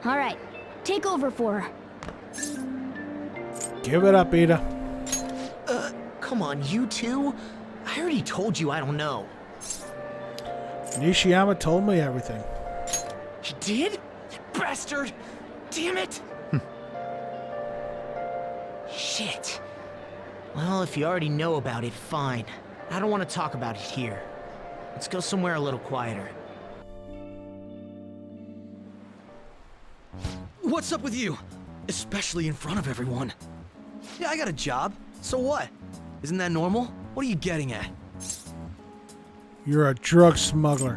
Alright, take over for her. Give it up, Ida. Come on, you two? I already told you I don't know. Nishiyama told me everything. You did? You bastard! Damn it! Shit. Well, if you already know about it, fine. I don't want to talk about it here. Let's go somewhere a little quieter. What's up with you? Especially in front of everyone. Yeah, I got a job. So what? Isn't that normal? What are you getting at? You're a drug smuggler.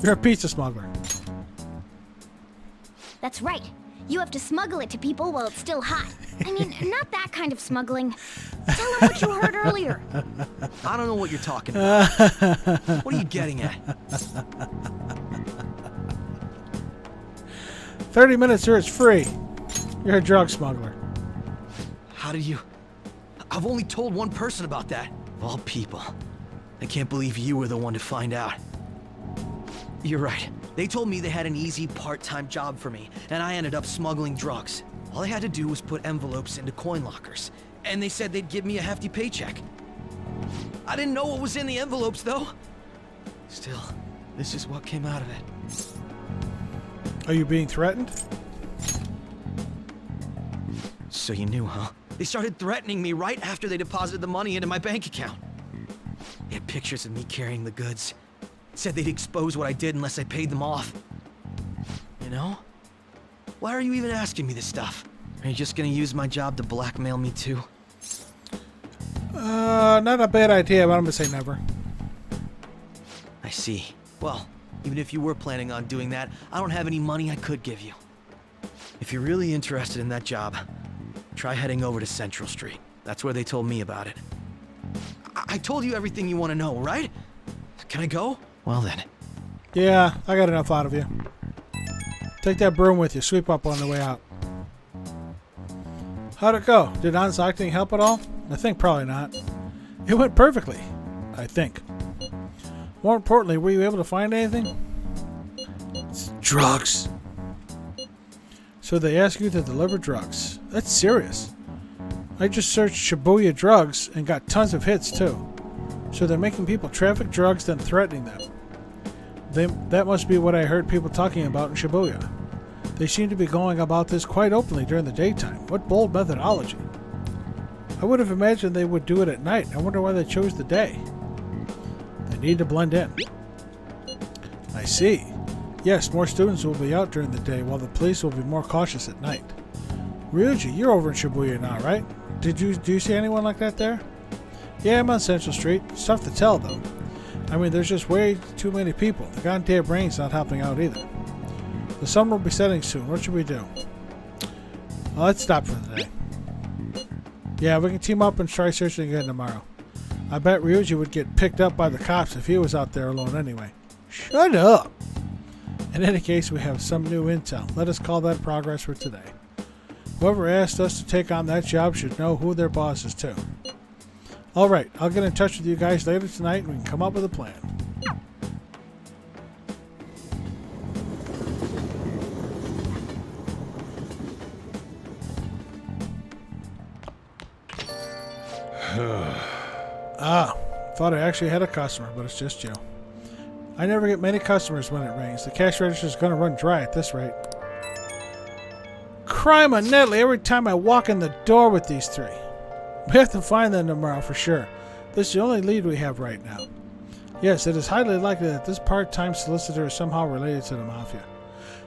You're a pizza smuggler. That's right. You have to smuggle it to people while it's still hot. I mean, not that kind of smuggling. Tell them what you heard earlier. I don't know what you're talking about. What are you getting at? 30 minutes or it's free. You're a drug smuggler. How did you... I've only told one person about that. Of all people. I can't believe you were the one to find out. You're right. They told me they had an easy part-time job for me, and I ended up smuggling drugs. All I had to do was put envelopes into coin lockers, and they said they'd give me a hefty paycheck. I didn't know what was in the envelopes, though. Still, this is what came out of it. Are you being threatened? So you knew, huh? They started threatening me right after they deposited the money into my bank account. They had pictures of me carrying the goods. Said they'd expose what I did unless I paid them off. You know? Why are you even asking me this stuff? Are you just gonna use my job to blackmail me too? Not a bad idea, but I'm gonna say never. I see. Well, even if you were planning on doing that, I don't have any money I could give you. If you're really interested in that job, try heading over to Central Street. That's where they told me about it. I told you everything you want to know, right? Can I go? Well then. Yeah, I got enough out of you. Take that broom with you. Sweep up on the way out. How'd it go? Did An's acting help at all? I think probably not. It went perfectly. I think. More importantly, were you able to find anything? It's drugs. So they ask you to deliver drugs. That's serious. I just searched Shibuya drugs and got tons of hits too. So they're making people traffic drugs then threatening them. That must be what I heard people talking about in Shibuya. They seem to be going about this quite openly during the daytime. What bold methodology. I would have imagined they would do it at night. I wonder why they chose the day. They need to blend in. I see. Yes, more students will be out during the day while the police will be more cautious at night. Ryuji, you're over in Shibuya now, right? Do you see anyone like that there? Yeah, I'm on Central Street. It's tough to tell, though. I mean, there's just way too many people. The goddamn rain's not helping out either. The sun will be setting soon. What should we do? Well, let's stop for the day. Yeah, we can team up and try searching again tomorrow. I bet Ryuji would get picked up by the cops if he was out there alone anyway. Shut up! In any case, we have some new intel. Let us call that progress for today. Whoever asked us to take on that job should know who their boss is too. Alright, I'll get in touch with you guys later tonight and we can come up with a plan. Thought I actually had a customer, but it's just you. I never get many customers when it rains. The cash register is going to run dry at this rate. Crime on Nedley every time I walk in the door with these three. We have to find them tomorrow for sure. This is the only lead we have right now. Yes, it is highly likely that this part-time solicitor is somehow related to the Mafia.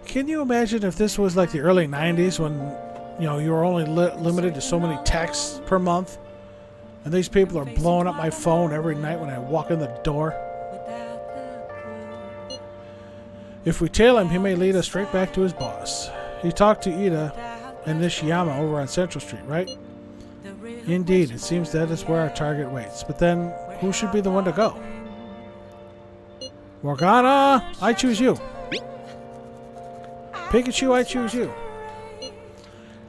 Can you imagine if this was like the early 90s when, you were only limited to so many texts per month? And these people are blowing up my phone every night when I walk in the door? If we tail him, he may lead us straight back to his boss. He talked to Ida and Nishiyama over on Central Street, right? Indeed, it seems that is where our target waits. But then, who should be the one to go? Morgana, I choose you. Pikachu, I choose you.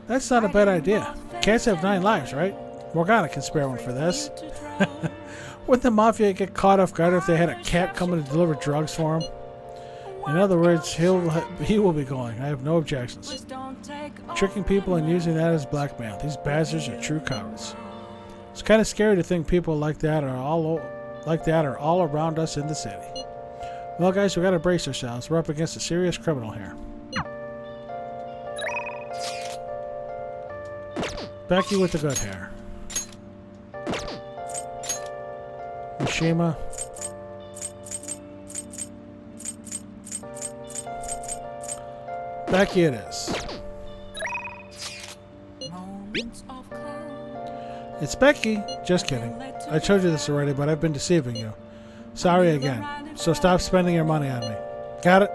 That's not a bad idea. Cats have 9 lives, right? Morgana can spare one for this. Wouldn't the Mafia get caught off guard if they had a cat coming to deliver drugs for him? In other words, he will be going. I have no objections. Tricking people and using that as blackmail. These bastards are true cowards. It's kind of scary to think people like that are all around us in the city. Well, guys, we gotta brace ourselves. We're up against a serious criminal here. Becky with the good hair. Mishima. Becky it is. It's Becky. Just kidding. I told you this already, but I've been deceiving you. Sorry again. So stop spending your money on me. Got it?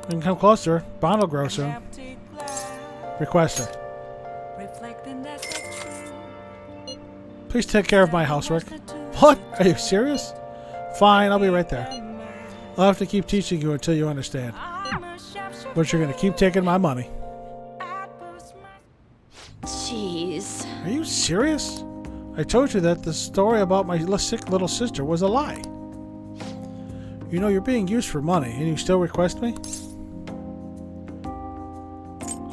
You can come closer. Bond will grow soon. Request her. Please take care of my housework. What? Are you serious? Fine, I'll be right there. I'll have to keep teaching you until you understand. But you're going to keep taking my money. Jeez. Are you serious? I told you that the story about my sick little sister was a lie. You're being used for money and you still request me?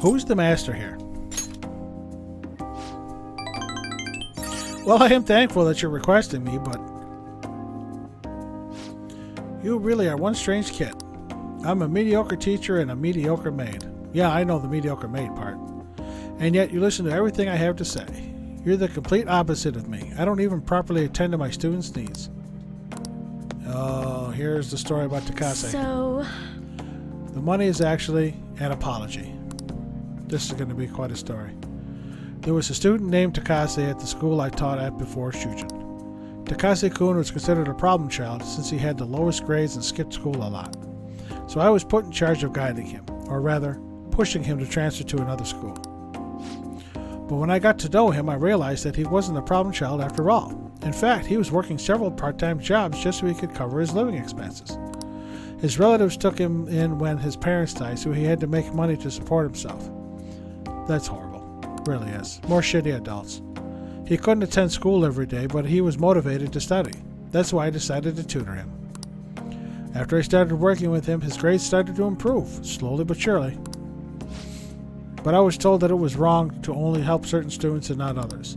Who's the master here? Well, I am thankful that you're requesting me, but you really are one strange kid. I'm a mediocre teacher and a mediocre maid. Yeah, I know the mediocre maid part. And yet you listen to everything I have to say. You're the complete opposite of me. I don't even properly attend to my students' needs. Oh, here's the story about Takase. So... The money is actually an apology. This is going to be quite a story. There was a student named Takase at the school I taught at before Shujin. Takase-kun was considered a problem child since he had the lowest grades and skipped school a lot. So I was put in charge of guiding him, or rather, pushing him to transfer to another school. But when I got to know him, I realized that he wasn't a problem child after all. In fact, he was working several part-time jobs just so he could cover his living expenses. His relatives took him in when his parents died, so he had to make money to support himself. That's horrible. It really is. More shitty adults. He couldn't attend school every day, but he was motivated to study. That's why I decided to tutor him. After I started working with him, his grades started to improve, slowly but surely. But I was told that it was wrong to only help certain students and not others.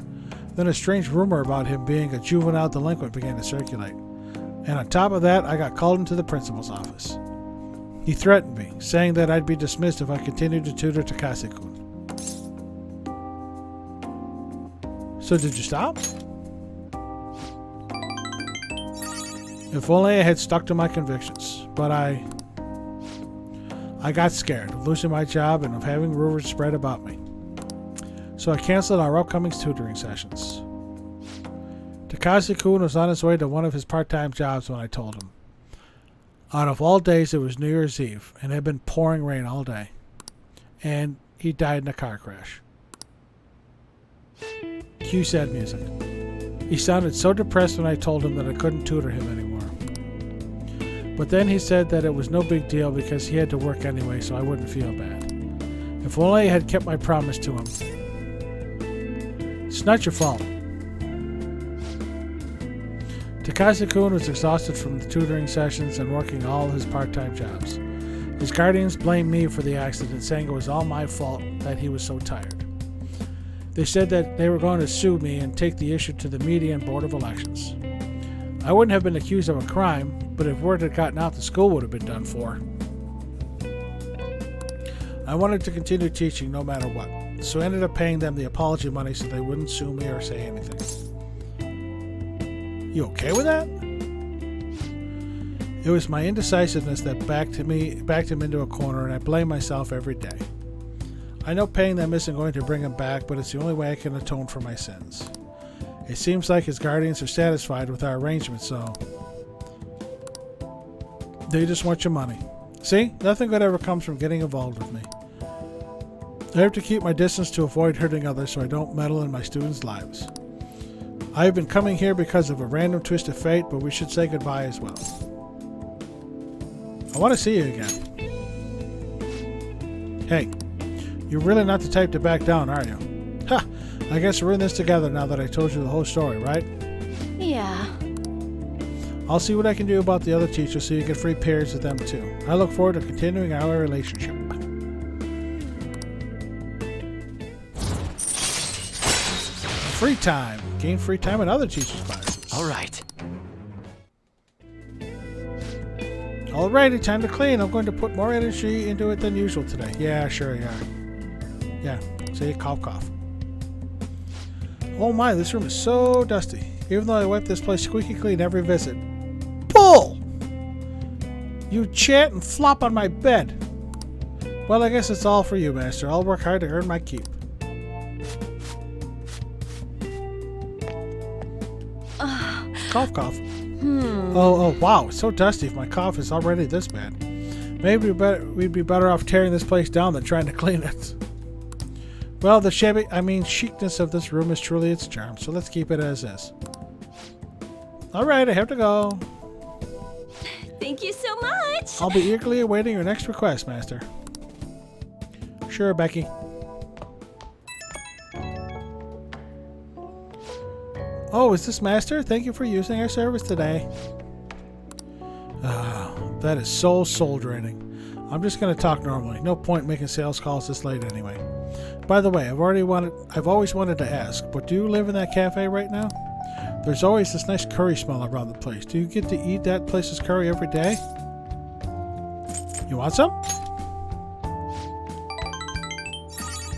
Then a strange rumor about him being a juvenile delinquent began to circulate. And on top of that, I got called into the principal's office. He threatened me, saying that I'd be dismissed if I continued to tutor Takase-kun. So did you stop? If only I had stuck to my convictions, but I got scared of losing my job and of having rumors spread about me. So I canceled our upcoming tutoring sessions. Takase-kun was on his way to one of his part-time jobs when I told him. Out of all days, it was New Year's Eve, and it had been pouring rain all day. And he died in a car crash. Cue sad music. He sounded so depressed when I told him that I couldn't tutor him anymore. But then he said that it was no big deal because he had to work anyway, so I wouldn't feel bad. If only I had kept my promise to him. It's not your fault. Takase-kun was exhausted from the tutoring sessions and working all his part-time jobs. His guardians blamed me for the accident, saying it was all my fault that he was so tired. They said that they were going to sue me and take the issue to the media and Board of Elections. I wouldn't have been accused of a crime, but if word had gotten out, the school would have been done for. I wanted to continue teaching no matter what, so I ended up paying them the apology money so they wouldn't sue me or say anything. You okay with that? It was my indecisiveness that backed him into a corner, and I blame myself every day. I know paying them isn't going to bring him back, but it's the only way I can atone for my sins. It seems like his guardians are satisfied with our arrangement, so they just want your money. See? Nothing good ever comes from getting involved with me. I have to keep my distance to avoid hurting others so I don't meddle in my students' lives. I have been coming here because of a random twist of fate, but we should say goodbye as well. I want to see you again. Hey, you're really not the type to back down, are you? Ha! I guess we're in this together now that I told you the whole story, right? Yeah. I'll see what I can do about the other teachers so you get free periods with them too. I look forward to continuing our relationship. Free time. Gain free time in other teachers' classes. All right. Alrighty, time to clean. I'm going to put more energy into it than usual today. Yeah, sure, yeah. Yeah, say cough, cough. Oh my, this room is so dusty. Even though I wipe this place squeaky clean every visit. Bull! You chat and flop on my bed. Well, I guess it's all for you, Master. I'll work hard to earn my keep. Cough, cough. Oh, wow. It's so dusty if my cough is already this bad. Maybe we'd be better off tearing this place down than trying to clean it. Well, the chicness of this room is truly its charm, so let's keep it as is. Alright, I have to go. Thank you so much! I'll be eagerly awaiting your next request, Master. Sure, Becky. Oh, is this Master? Thank you for using our service today. That is so soul-draining. I'm just going to talk normally. No point making sales calls this late anyway. By the way, I've always wanted to ask, but do you live in that cafe right now? There's always this nice curry smell around the place. Do you get to eat that place's curry every day? You want some?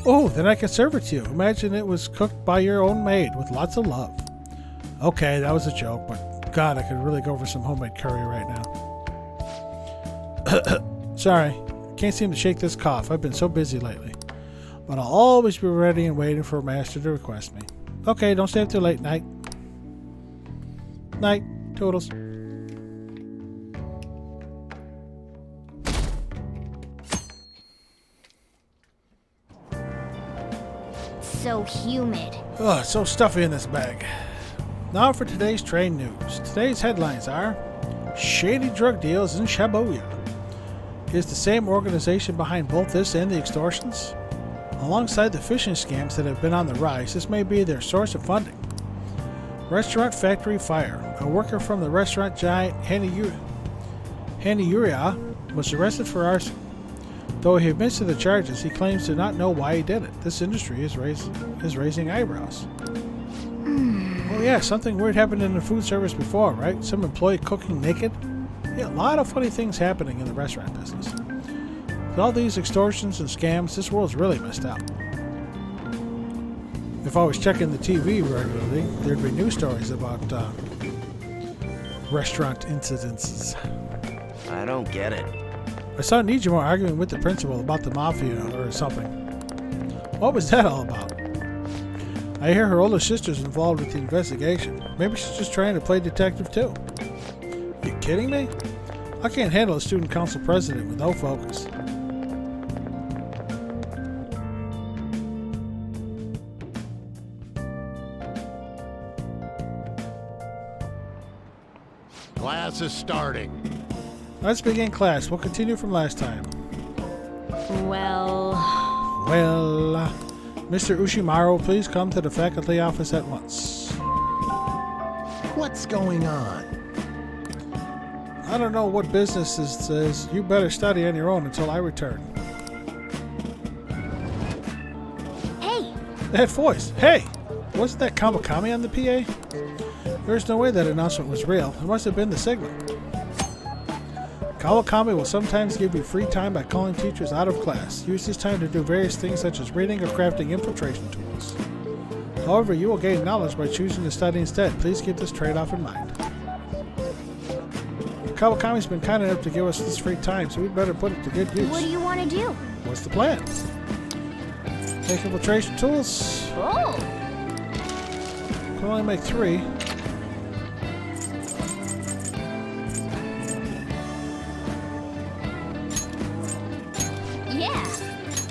Oh, then I can serve it to you. Imagine it was cooked by your own maid with lots of love. Okay, that was a joke, but God, I could really go for some homemade curry right now. Sorry, can't seem to shake this cough. I've been so busy lately. But I'll always be ready and waiting for a master to request me. Okay, don't stay up too late. Night. Night. Toodles. So humid. Oh, it's so stuffy in this bag. Now for today's train news. Today's headlines are: shady drug deals in Shibuya. Is the same organization behind both this and the extortions? Alongside the phishing scams that have been on the rise, this may be their source of funding. Restaurant factory fire. A worker from the restaurant giant Hanayuria was arrested for arson. Though he admits to the charges, he claims to not know why he did it. This industry is raising eyebrows. Oh yeah, something weird happened in the food service before, right? Some employee cooking naked? Yeah, a lot of funny things happening in the restaurant business. With all these extortions and scams, this world's really messed up. If I was checking the TV regularly, there'd be news stories about restaurant incidences. I don't get it. I saw Nijima arguing with the principal about the mafia or something. What was that all about? I hear her older sister's involved with the investigation. Maybe she's just trying to play detective too. You kidding me? I can't handle a student council president with no focus. Class is starting. Let's begin class. We'll continue from last time. Well, Mr. Ushimaru, please come to the faculty office at once. What's going on? I don't know what business this is. You better study on your own until I return. Hey! That voice. Hey! Wasn't that Kawakami on the PA? There's no way that announcement was real. It must have been the signal. Kawakami will sometimes give you free time by calling teachers out of class. Use this time to do various things such as reading or crafting infiltration tools. However, you will gain knowledge by choosing to study instead. Please keep this trade-off in mind. Kawakami's been kind enough to give us this free time, so we'd better put it to good use. What do you want to do? What's the plan? Take infiltration tools. Oh! Can only make 3.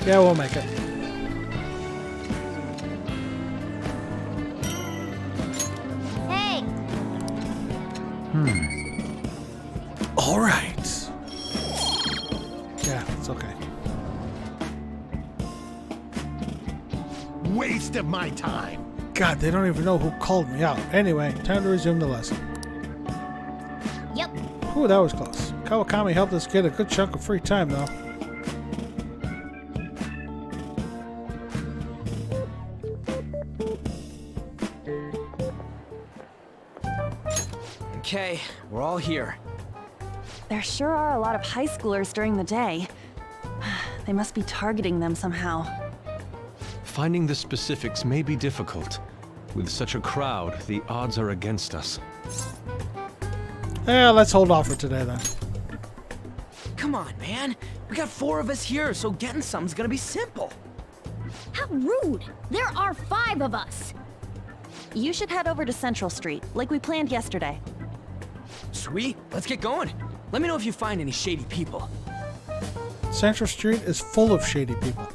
Yeah, we'll make it. Hey! All right. Yeah, it's okay. Waste of my time. God, they don't even know who called me out. Anyway, time to resume the lesson. Yep. Ooh, that was close. Kawakami helped us get a good chunk of free time, though. Okay, we're all here. There sure are a lot of high schoolers during the day. They must be targeting them somehow. Finding the specifics may be difficult. With such a crowd, the odds are against us. Yeah, let's hold off for today then. Come on, man. We got 4 of us here, so getting some's gonna be simple. How rude! There are 5 of us! You should head over to Central Street, like we planned yesterday. Sweet, let's get going. Let me know if you find any shady people. Central Street is full of shady people.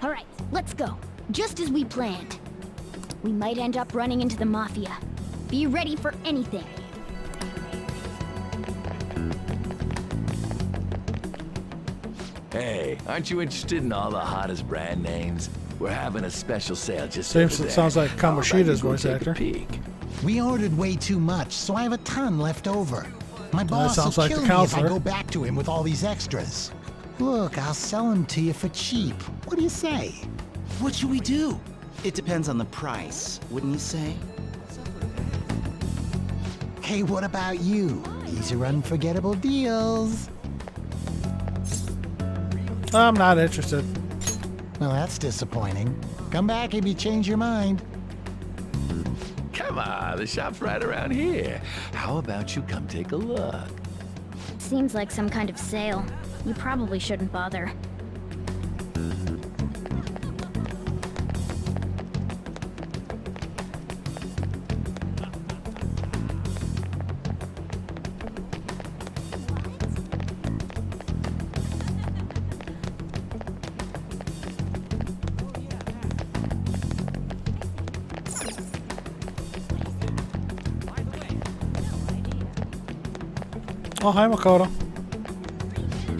Alright, let's go. Just as we planned. We might end up running into the Mafia. Be ready for anything. Hey, aren't you interested in all the hottest brand names? We're having a special sale just over there. Sounds like How about Kamoshida's you go voice take a actor. peek? We ordered way too much, so I have a ton left over. My boss will sounds like kill the me if I counselor. go back to him with all these extras. Look, I'll sell them to you for cheap. What do you say? What should we do? It depends on the price, wouldn't you say? Hey, what about you? These are unforgettable deals. I'm not interested. Well, that's disappointing. Come back if you change your mind. Come on, the shop's right around here. How about you come take a look? Seems like some kind of sale. You probably shouldn't bother. Oh, hi, Makoto.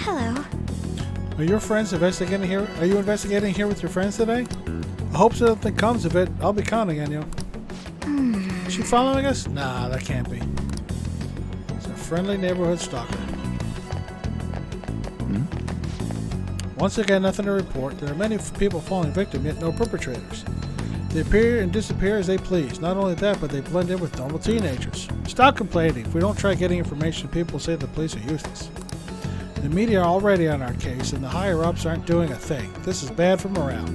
Hello. Are your friends investigating here? Are you investigating here with your friends today? I hope something comes of it. I'll be counting on you. Is she following us? Nah, that can't be. It's a friendly neighborhood stalker. Once again, nothing to report. There are many people falling victim, yet no perpetrators. They appear and disappear as they please. Not only that, but they blend in with normal teenagers. Stop complaining. If we don't try getting information, people say the police are useless. The media are already on our case, and the higher-ups aren't doing a thing. This is bad for morale.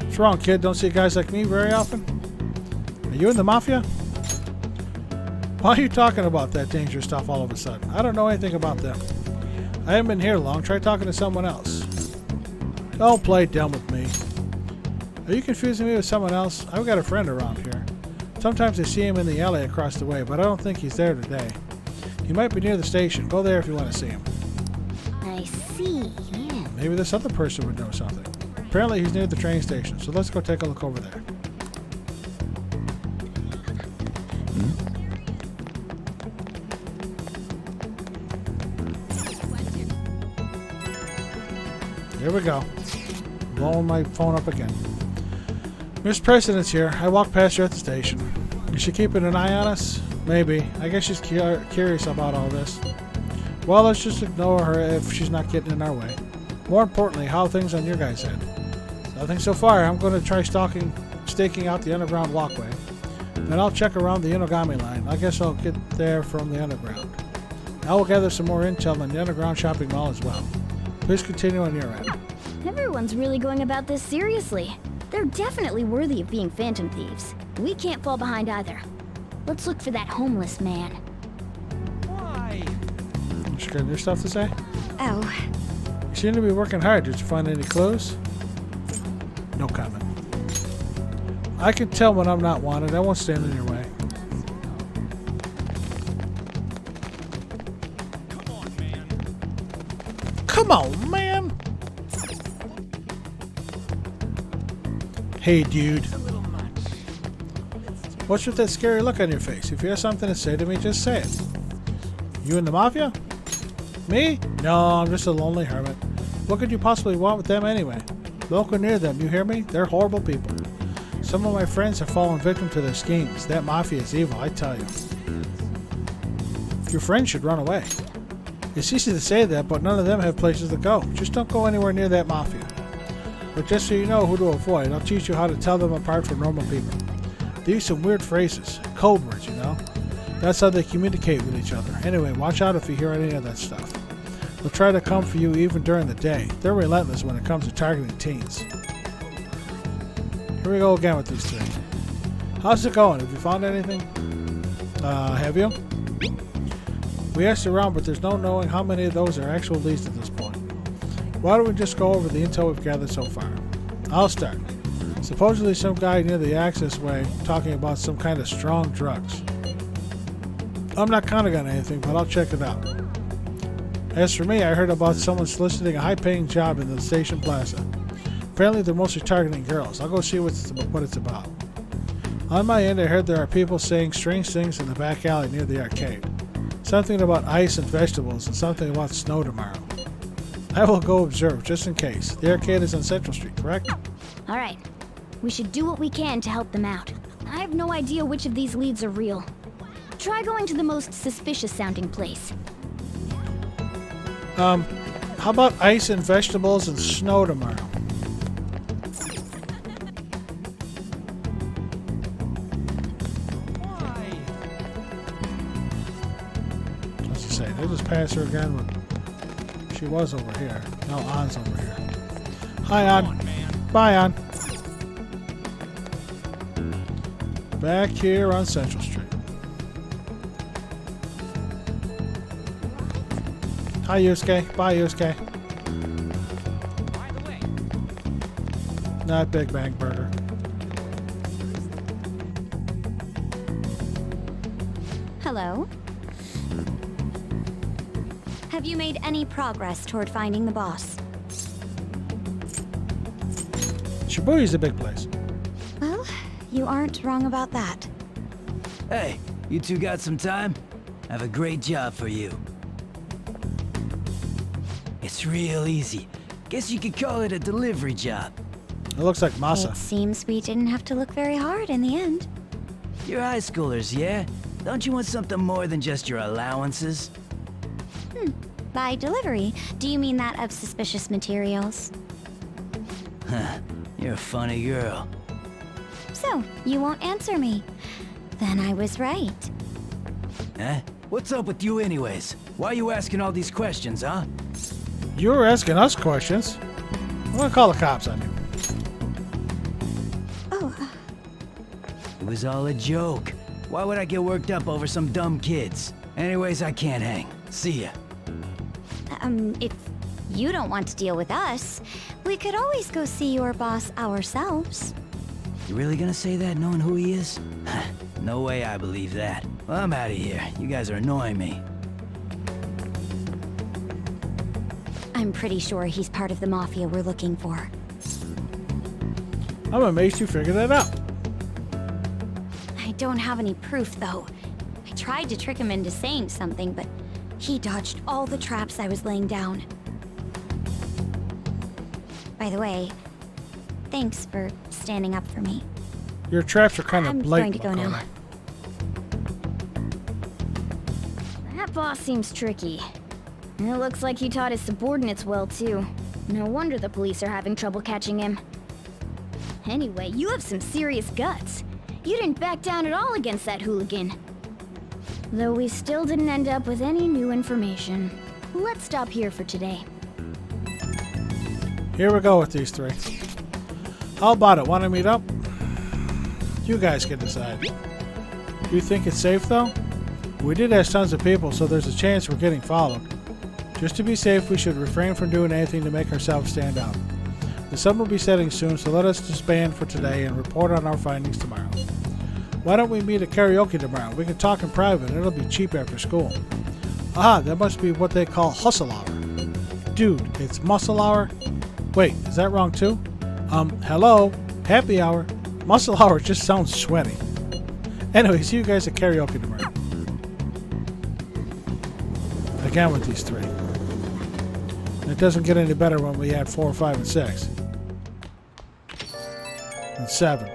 What's wrong, kid? Don't see guys like me very often? Are you in the Mafia? Why are you talking about that dangerous stuff all of a sudden? I don't know anything about them. I haven't been here long. Try talking to someone else. Don't play dumb with me. Are you confusing me with someone else? I've got a friend around here. Sometimes I see him in the alley across the way, but I don't think he's there today. He might be near the station. Go there if you want to see him. I see. Yeah. Maybe this other person would know something. Apparently he's near the train station, so let's go take a look over there. Here we go. Blowing my phone up again. Miss President's here. I walked past her at the station. Is she keeping an eye on us? Maybe. I guess she's curious about all this. Well, let's just ignore her if she's not getting in our way. More importantly, how are things on your guys' end? Nothing so far. I'm going to try staking out the underground walkway. Then I'll check around the Inogami line. I guess I'll get there from the underground. I will gather some more intel on the underground shopping mall as well. Please continue on your end. Everyone's really going about this seriously. They're definitely worthy of being phantom thieves. We can't fall behind either. Let's look for that homeless man. Why? You got your stuff to say? Oh. You seem to be working hard. Did you find any clues? No comment. I can tell when I'm not wanted. I won't stand in your way. Come on, man! Hey, dude. What's with that scary look on your face? If you have something to say to me, just say it. You in the Mafia? Me? No, I'm just a lonely hermit. What could you possibly want with them anyway? Don't go near them, you hear me? They're horrible people. Some of my friends have fallen victim to their schemes. That Mafia is evil, I tell you. Your friends should run away. It's easy to say that, but none of them have places to go. Just don't go anywhere near that Mafia. But just so you know who to avoid, I'll teach you how to tell them apart from normal people. They use some weird phrases, code words, you know? That's how they communicate with each other. Anyway, watch out if you hear any of that stuff. They'll try to come for you even during the day. They're relentless when it comes to targeting teens. Here we go again with these three. How's it going? Have you found anything? Have you? We asked around, but there's no knowing how many of those are actual leads at this point. Why don't we just go over the intel we've gathered so far? I'll start. Supposedly some guy near the access way talking about some kind of strong drugs. I'm not counting on anything, but I'll check it out. As for me, I heard about someone soliciting a high-paying job in the station plaza. Apparently they're mostly targeting girls. I'll go see what it's about. On my end, I heard there are people saying strange things in the back alley near the arcade. Something about ice and vegetables and something about snow tomorrow. I will go observe, just in case. The arcade is on Central Street, correct? Alright. We should do what we can to help them out. I have no idea which of these leads are real. Try going to the most suspicious-sounding place. How about ice and vegetables and snow tomorrow? What's to say? They just passed her again. She was over here. No, An's over here. Hi, An. Bye, An. Back here on Central Street. Hi, Yusuke. Bye, Yusuke. Not Big Bang Burger. Hello? Have you made any progress toward finding the boss? Shibuya's a big place. Well, you aren't wrong about that. Hey, you two got some time? I have a great job for you. It's real easy. Guess you could call it a delivery job. It looks like masa. It seems we didn't have to look very hard in the end. You're high schoolers, yeah? Don't you want something more than just your allowances? By delivery, do you mean that of suspicious materials? Huh. You're a funny girl. So, you won't answer me. Then I was right. Huh? What's up with you anyways? Why are you asking all these questions, huh? You were asking us questions. I'm gonna call the cops on you. It was all a joke. Why would I get worked up over some dumb kids? Anyways, I can't hang. See ya. If you don't want to deal with us, we could always go see your boss ourselves. You really gonna say that knowing who he is? No way I believe that. Well, I'm out of here. You guys are annoying me. I'm pretty sure he's part of the mafia we're looking for. I'm amazed you figured that out. I don't have any proof, though. I tried to trick him into saying something, but he dodged all the traps I was laying down. By the way, thanks for standing up for me. Your traps are kind of I'm blatant. going to go now. Makoto. That boss seems tricky. It looks like he taught his subordinates well, too. No wonder the police are having trouble catching him. Anyway, you have some serious guts. You didn't back down at all against that hooligan. Though we still didn't end up with any new information. Let's stop here for today. Here we go with these three. How about it? Want to meet up? You guys can decide. Do you think it's safe, though? We did ask tons of people, so there's a chance we're getting followed. Just to be safe, we should refrain from doing anything to make ourselves stand out. The sun will be setting soon, so let us disband for today and report on our findings tomorrow. Why don't we meet at karaoke tomorrow? We can talk in private. It'll be cheap after school. Aha, that must be what they call hustle hour. Dude, it's muscle hour? Wait, is that wrong too? Hello? Happy hour? Muscle hour just sounds sweaty. Anyway, see you guys at karaoke tomorrow. Again with these three. It doesn't get any better when we add 4, 5, and 6. And 7.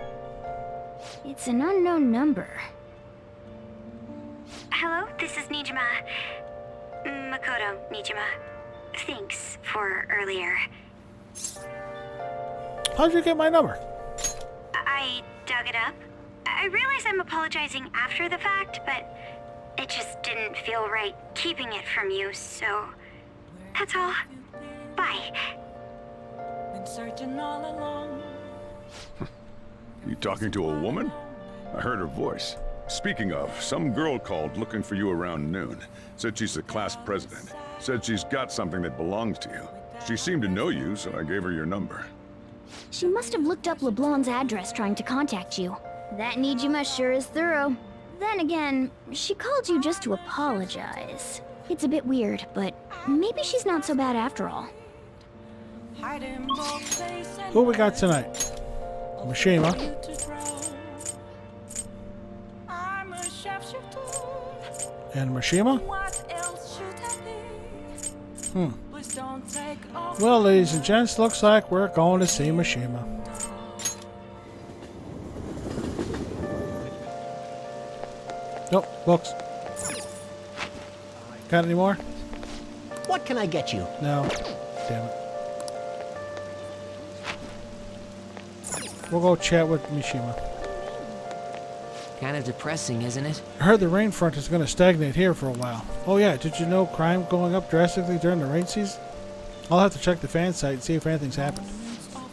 It's an unknown number. Hello, this is Nijima. Makoto Nijima. Thanks for earlier. How'd you get my number? I dug it up. I realize I'm apologizing after the fact, but it just didn't feel right keeping it from you, so that's all. Bye. Been searching all along. You talking to a woman? I heard her voice. Speaking of, some girl called looking for you around noon. Said she's the class president. Said she's got something that belongs to you. She seemed to know you, so I gave her your number. She must have looked up LeBlanc's address trying to contact you. That Nijima sure is thorough. Then again, she called you just to apologize. It's a bit weird, but maybe she's not so bad after all. Who we got tonight? Mishima. And Mishima? Well, ladies and gents, looks like we're going to see Mishima. Nope, books. Got any more? What can I get you? No. Damn it. We'll go chat with Mishima. Kind of depressing, isn't it? I heard the rain front is going to stagnate here for a while. Oh yeah, did you know crime going up drastically during the rain season? I'll have to check the fan site and see if anything's happened.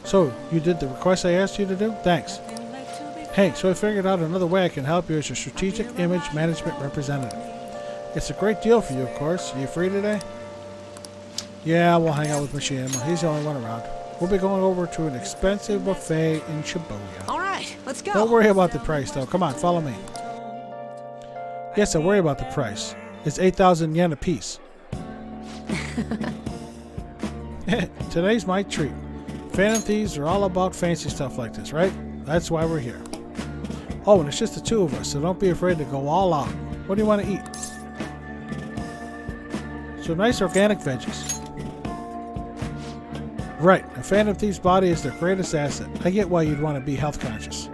So, you did the request I asked you to do? Thanks. Hey, so I figured out another way I can help you as your strategic image management representative. It's a great deal for you, of course. Are you free today? Yeah, we'll hang out with Mishima. He's the only one around. We'll be going over to an expensive buffet in Shibuya. All right, let's go. Don't worry about the price, though. Come on, follow me. Yes, I worry about the price. It's 8,000 yen a piece. Today's my treat. Phantom thieves are all about fancy stuff like this, right? That's why we're here. Oh, and it's just the two of us, so don't be afraid to go all out. What do you want to eat? Some nice organic veggies. Right, a Phantom Thief's body is their greatest asset. I get why you'd want to be health conscious.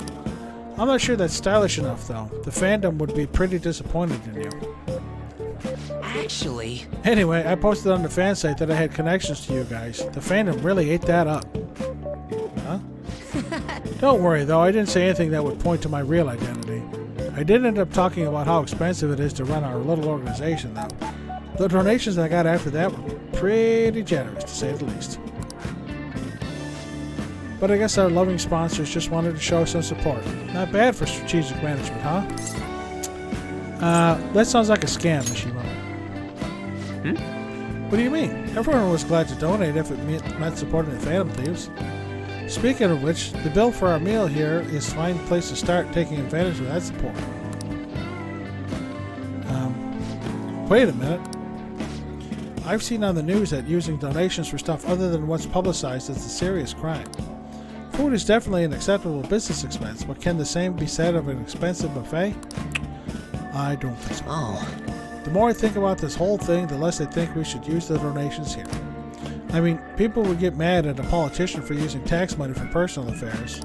I'm not sure that's stylish enough, though. The fandom would be pretty disappointed in you. Actually... Anyway, I posted on the fan site that I had connections to you guys. The fandom really ate that up. Huh? Don't worry, though. I didn't say anything that would point to my real identity. I did end up talking about how expensive it is to run our little organization, though. The donations I got after that were pretty generous, to say the least. But I guess our loving sponsors just wanted to show some support. Not bad for strategic management, huh? That sounds like a scam, Mishima. What do you mean? Everyone was glad to donate if it meant supporting the Phantom Thieves. Speaking of which, the bill for our meal here is a fine place to start taking advantage of that support. Wait a minute. I've seen on the news that using donations for stuff other than what's publicized is a serious crime. Food is definitely an acceptable business expense, but can the same be said of an expensive buffet? I don't think so. Oh. The more I think about this whole thing, the less I think we should use the donations here. I mean, people would get mad at a politician for using tax money for personal affairs.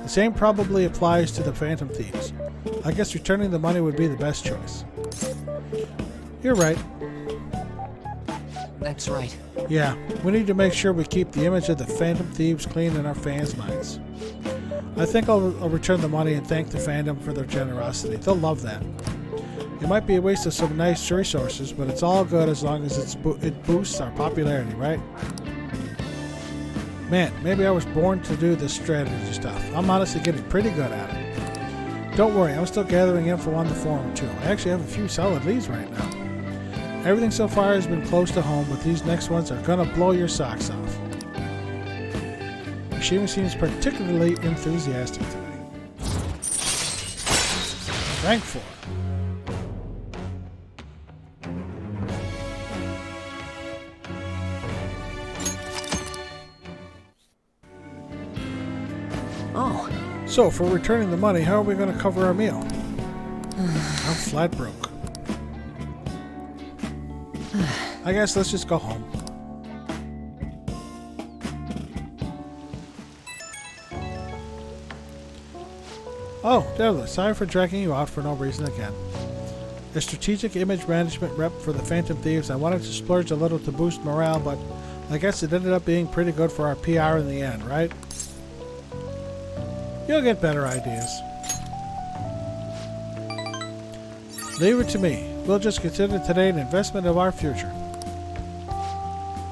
The same probably applies to the Phantom Thieves. I guess returning the money would be the best choice. You're right. That's right. Yeah, we need to make sure we keep the image of the Phantom Thieves clean in our fans' minds. I think I'll return the money and thank the fandom for their generosity. They'll love that. It might be a waste of some nice resources, but it's all good as long as it boosts our popularity, right? Man, maybe I was born to do this strategy stuff. I'm honestly getting pretty good at it. Don't worry, I'm still gathering info on the forum too. I actually have a few solid leads right now. Everything so far has been close to home, but these next ones are gonna blow your socks off. Mishima seems particularly enthusiastic today. Rank 4. Oh. So, for returning the money, how are we going to cover our meal? I'm flat broke. I guess let's just go home. Oh, Devlin, sorry for dragging you out for no reason again. As strategic image management rep for the Phantom Thieves, I wanted to splurge a little to boost morale, but I guess it ended up being pretty good for our PR in the end, right? You'll get better ideas. Leave it to me. We'll just consider today an investment of our future.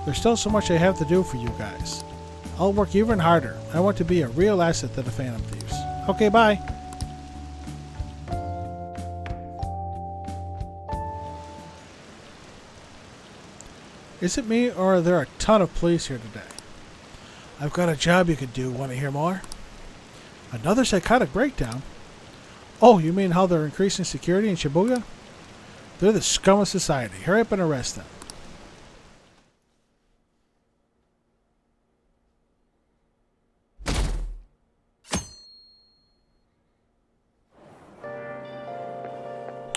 There's still so much I have to do for you guys. I'll work even harder. I want to be a real asset to the Phantom Thieves. Okay, bye. Is it me, or are there a ton of police here today? I've got a job you could do. Want to hear more? Another psychotic breakdown? Oh, you mean how they're increasing security in Shibuya? They're the scum of society. Hurry up and arrest them.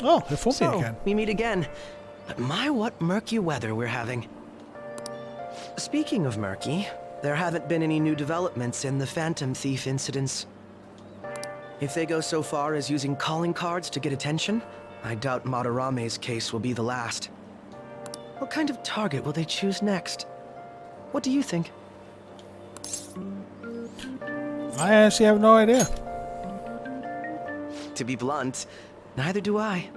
Oh, they're Fumi again. We meet again. But my, what murky weather we're having. Speaking of murky, there haven't been any new developments in the Phantom Thief incidents. If they go so far as using calling cards to get attention, I doubt Madarame's case will be the last. What kind of target will they choose next? What do you think? I actually have no idea. To be blunt, neither do I.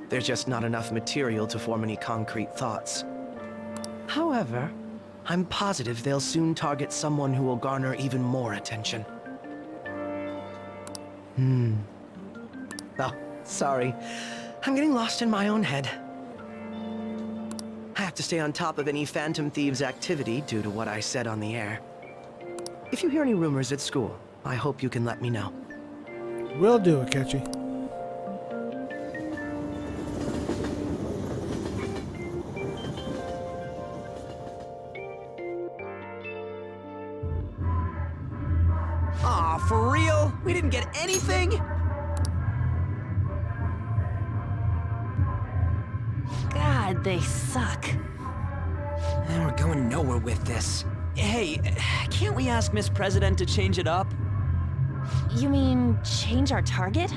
There's just not enough material to form any concrete thoughts. However, I'm positive they'll soon target someone who will garner even more attention. Oh, sorry. I'm getting lost in my own head. I have to stay on top of any Phantom Thieves activity due to what I said on the air. If you hear any rumors at school, I hope you can let me know. Will do, Akechi. Aw, for real? We didn't get anything? God, they suck. We're going nowhere with this. Hey, can't we ask Miss President to change it up? You mean change our target?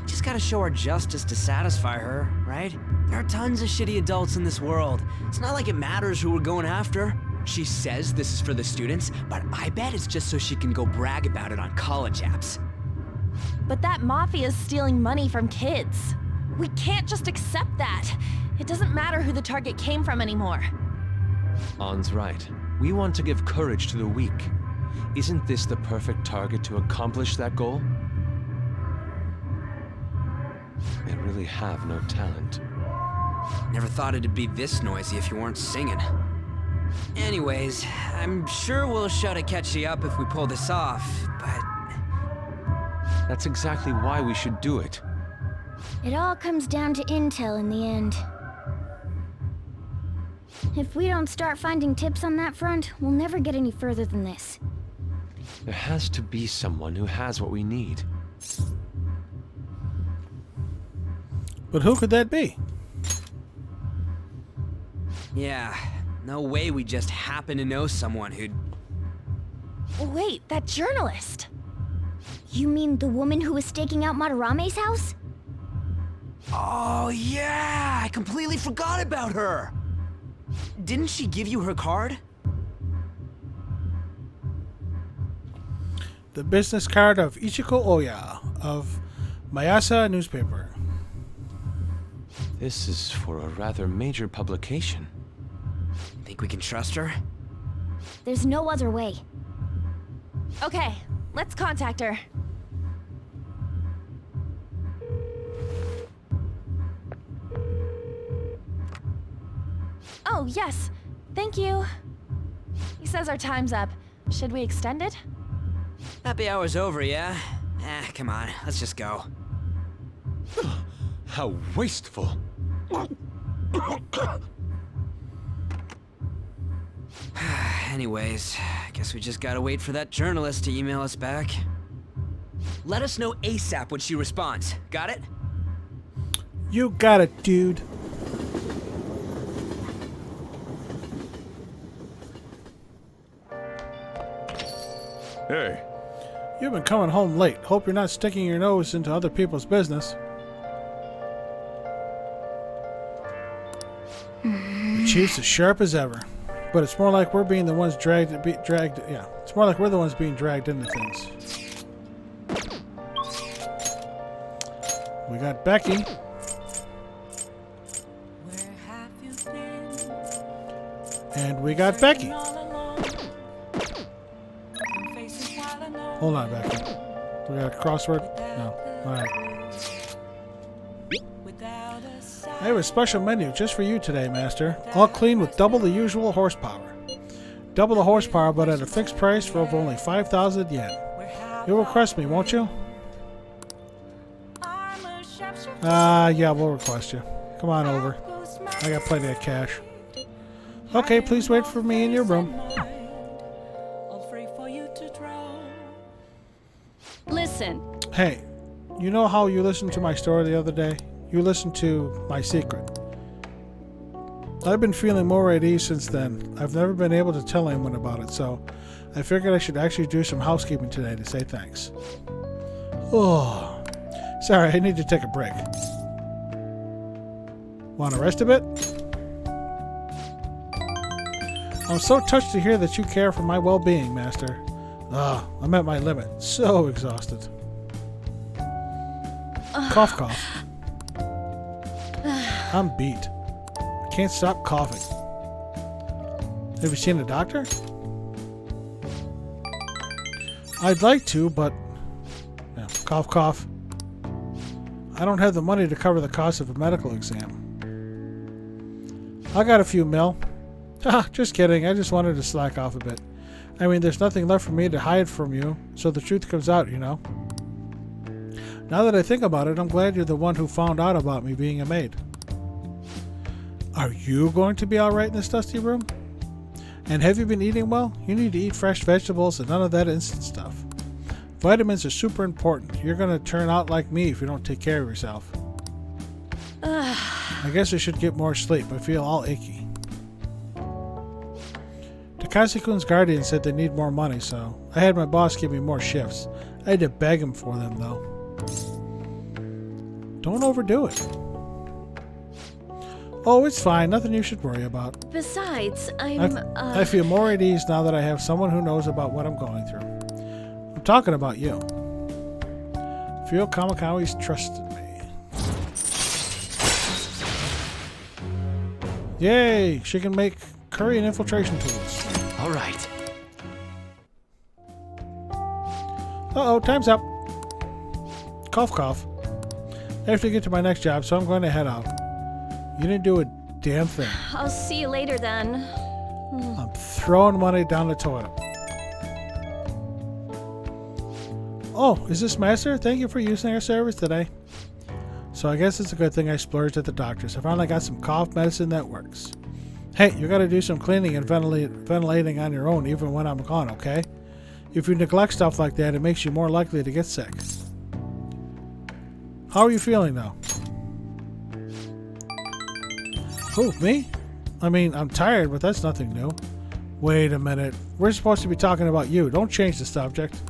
Just gotta show our justice to satisfy her, right? There are tons of shitty adults in this world. It's not like it matters who we're going after. She says this is for the students, but I bet it's just so she can go brag about it on college apps. But that mafia's stealing money from kids. We can't just accept that. It doesn't matter who the target came from anymore. An's right. We want to give courage to the weak. Isn't this the perfect target to accomplish that goal? They really have no talent. Never thought it'd be this noisy if you weren't singing. Anyways, I'm sure we'll shut Akechi up if we pull this off, but... That's exactly why we should do it. It all comes down to intel in the end. If we don't start finding tips on that front, we'll never get any further than this. There has to be someone who has what we need. But who could that be? Yeah, no way we just happen to know someone who'd... Wait, that journalist! You mean the woman who was staking out Madarame's house? Oh yeah, I completely forgot about her! Didn't she give you her card? The business card of Ichiko Oya of Mayasa newspaper. This is for a rather major publication. Think we can trust her? There's no other way. Okay, let's contact her. Oh, yes. Thank you. He says our time's up. Should we extend it? Happy hour's over, yeah? Come on, let's just go. How wasteful. Anyways, guess we just gotta wait for that journalist to email us back. Let us know ASAP when she responds. Got it? You got it, dude. Hey. You've been coming home late. Hope you're not sticking your nose into other people's business. The chief's as sharp as ever. But it's more like we're being the ones it's more like we're the ones being dragged into things. We got Becky. And we got Becky. Hold on, Becky. We got a crossword? No. Alright. I have a special menu just for you today, Master. All clean with double the usual horsepower. Double the horsepower, but at a fixed price for only 5,000 yen. You'll request me, won't you? Yeah, we'll request you. Come on over. I got plenty of cash. Okay, please wait for me in your room. Listen. Hey, you know how you listened to my story the other day? You listened to my secret. I've been feeling more at ease since then. I've never been able to tell anyone about it, so I figured I should actually do some housekeeping today to say thanks. Oh, sorry, I need to take a break. Want to rest a bit? I'm so touched to hear that you care for my well-being, Master. I'm at my limit. So exhausted. Cough, cough. I'm beat. I can't stop coughing. Have you seen a doctor? I'd like to, but... Yeah, cough, cough. I don't have the money to cover the cost of a medical exam. I got a few mil. Just kidding. I just wanted to slack off a bit. I mean, there's nothing left for me to hide from you, so the truth comes out, you know. Now that I think about it, I'm glad you're the one who found out about me being a maid. Are you going to be alright in this dusty room? And have you been eating well? You need to eat fresh vegetables and none of that instant stuff. Vitamins are super important. You're going to turn out like me if you don't take care of yourself. I guess I should get more sleep. I feel all achy. Takase-kun's guardian said they need more money, so I had my boss give me more shifts. I had to beg him for them, though. Don't overdo it. Oh, it's fine. Nothing you should worry about. Besides, I feel more at ease now that I have someone who knows about what I'm going through. I'm talking about you. Feel Kamikawa's trusted me. Yay! She can make curry and infiltration tools. All right. Uh-oh, time's up. Cough, cough. I have to get to my next job, so I'm going to head out. You didn't do a damn thing. I'll see you later then. I'm throwing money down the toilet. Oh, is this Master? Thank you for using our service today. So I guess it's a good thing I splurged at the doctor's. I finally got some cough medicine that works. Hey, you gotta do some cleaning and ventilating on your own even when I'm gone, okay? If you neglect stuff like that, it makes you more likely to get sick. How are you feeling now? Who, me? I mean, I'm tired, but that's nothing new. Wait a minute. We're supposed to be talking about you. Don't change the subject.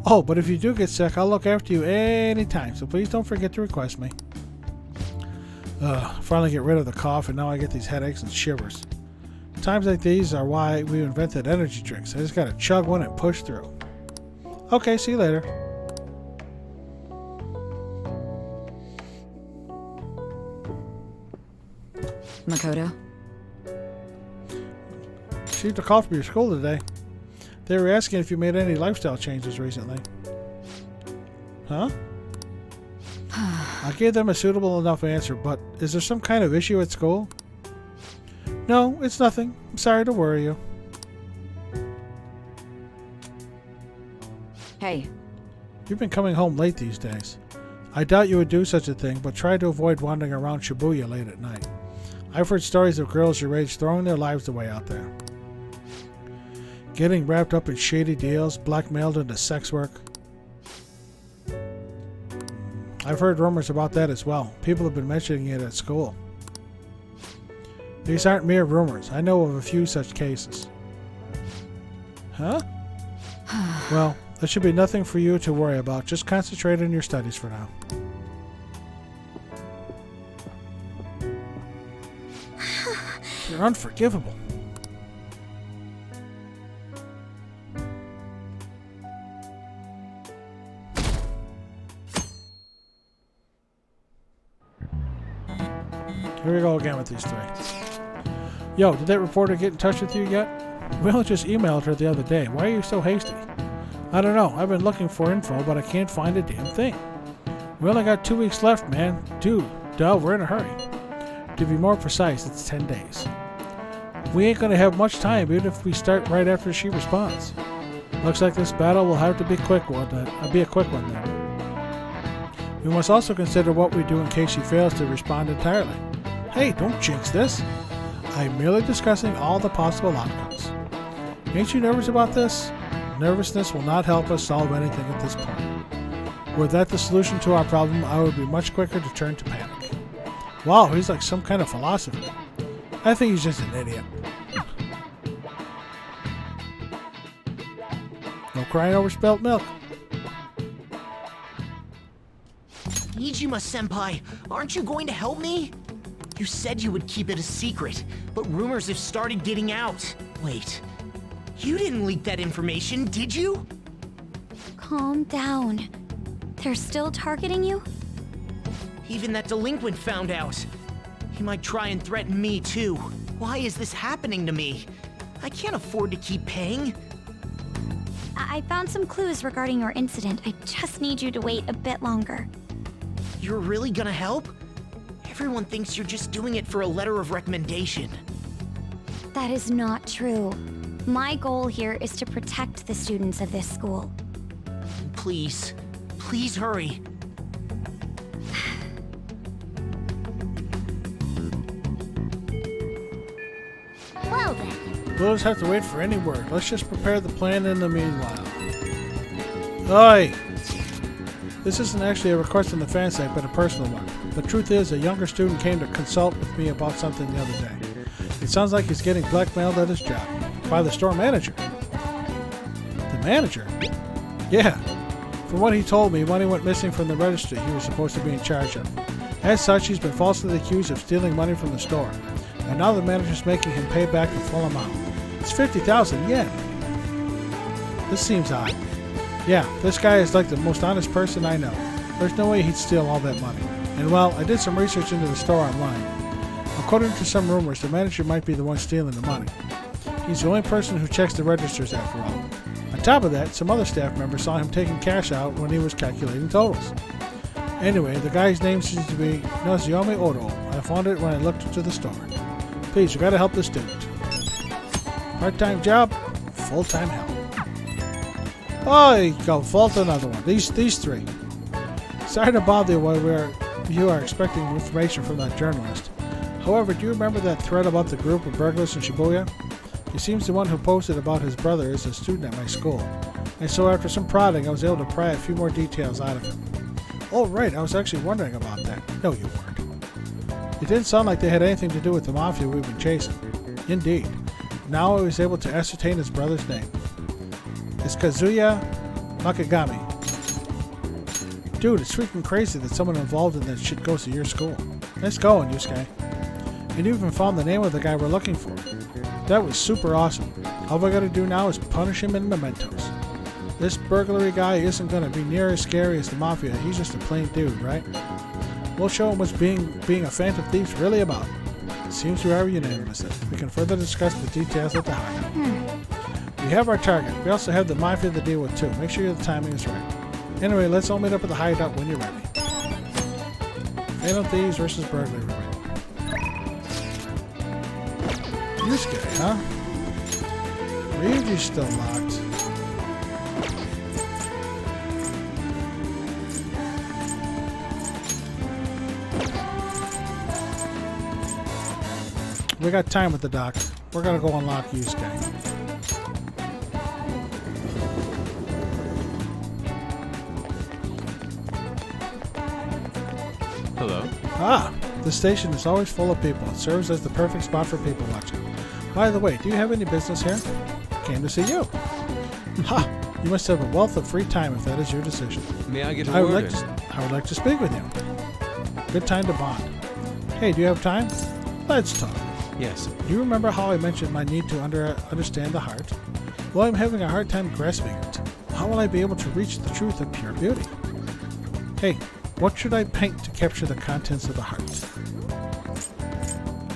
Oh, but if you do get sick, I'll look after you anytime, so please don't forget to request me. Finally get rid of the cough, and now I get these headaches and shivers. Times like these are why we invented energy drinks. I just gotta chug one and push through. Okay, see you later. Makoto? Received a call from your school today. They were asking if you made any lifestyle changes recently. Huh? I gave them a suitable enough answer, but is there some kind of issue at school? No, it's nothing. I'm sorry to worry you. Hey. You've been coming home late these days. I doubt you would do such a thing, but try to avoid wandering around Shibuya late at night. I've heard stories of girls your age throwing their lives away out there. Getting wrapped up in shady deals, blackmailed into sex work. I've heard rumors about that as well. People have been mentioning it at school. These aren't mere rumors. I know of a few such cases. Huh? Well, there should be nothing for you to worry about. Just concentrate on your studies for now. You're unforgivable. Here we go again with these three. Yo, did that reporter get in touch with you yet? We only just emailed her the other day. Why are you so hasty? I don't know. I've been looking for info, but I can't find a damn thing. We only got 2 weeks left, man. Dude, we're in a hurry. To be more precise, it's 10 days. We ain't gonna have much time, even if we start right after she responds. Looks like this battle will have to be a quick one then. We must also consider what we do in case she fails to respond entirely. Hey, don't jinx this. I'm merely discussing all the possible outcomes. Ain't you nervous about this? Nervousness will not help us solve anything at this point. Were that the solution to our problem, I would be much quicker to turn to panic. Wow, he's like some kind of philosopher. I think he's just an idiot. No crying over spilt milk. Nijima-senpai, aren't you going to help me? You said you would keep it a secret, but rumors have started getting out. Wait, you didn't leak that information, did you? Calm down. They're still targeting you? Even that delinquent found out. He might try and threaten me too. Why is this happening to me? I can't afford to keep paying. I found some clues regarding your incident. I just need you to wait a bit longer. You're really gonna help? Everyone thinks you're just doing it for a letter of recommendation. That is not true. My goal here is to protect the students of this school. Please, please hurry. Well then. We'll just have to wait for any word. Let's just prepare the plan in the meanwhile. Oi! This isn't actually a request on the fan site, but a personal one. The truth is, a younger student came to consult with me about something the other day. It sounds like he's getting blackmailed at his job. by the store manager. The manager? Yeah. From what he told me, money went missing from the register he was supposed to be in charge of. As such, he's been falsely accused of stealing money from the store. And now the manager's making him pay back the full amount. It's 50,000 yen. This seems odd. Yeah, this guy is like the most honest person I know. There's no way he'd steal all that money. And well, I did some research into the store online. According to some rumors, the manager might be the one stealing the money. He's the only person who checks the registers after all. On top of that, some other staff members saw him taking cash out when he was calculating totals. Anyway, the guy's name seems to be Nozomi Odo. I found it when I looked into the store. Please, you gotta help the student. Part-time job, full-time help. Oh, you go, fault another one. These three. Sorry to bother you while you are expecting information from that journalist. However, do you remember that thread about the group of burglars in Shibuya? He seems the one who posted about his brother is a student at my school. And so after some prodding, I was able to pry a few more details out of him. Oh right, I was actually wondering about that. No, you weren't. It didn't sound like they had anything to do with the mafia we've been chasing. Indeed. Now I was able to ascertain his brother's name. It's Kazuya Makagami. Dude, it's freaking crazy that someone involved in that shit goes to your school. Nice going, Yusuke. And you even found the name of the guy we're looking for. That was super awesome. All we gotta do now is punish him in mementos. This burglary guy isn't gonna be near as scary as the mafia. He's just a plain dude, right? We'll show him what's being a phantom thief's really about. It seems we are unanimous. We can further discuss the details at the hideout. We have our target. We also have the mafia to deal with too. Make sure the timing is right. Anyway, let's all meet up at the hideout when you're ready. Phantom thieves versus burglary. This guy, huh? Reeves still locked. We got time with the doc. We're gonna go unlock Yusuke. Hello. Ah, the station is always full of people. It serves as the perfect spot for people watching. By the way, do you have any business here? Came to see you. Ha! You must have a wealth of free time if that is your decision. May I get a I would word? like to speak with you. Good time to bond. Hey, do you have time? Let's talk. Yes. Do you remember how I mentioned my need to understand the heart? Well, I'm having a hard time grasping it. How will I be able to reach the truth of pure beauty? Hey, what should I paint to capture the contents of the heart?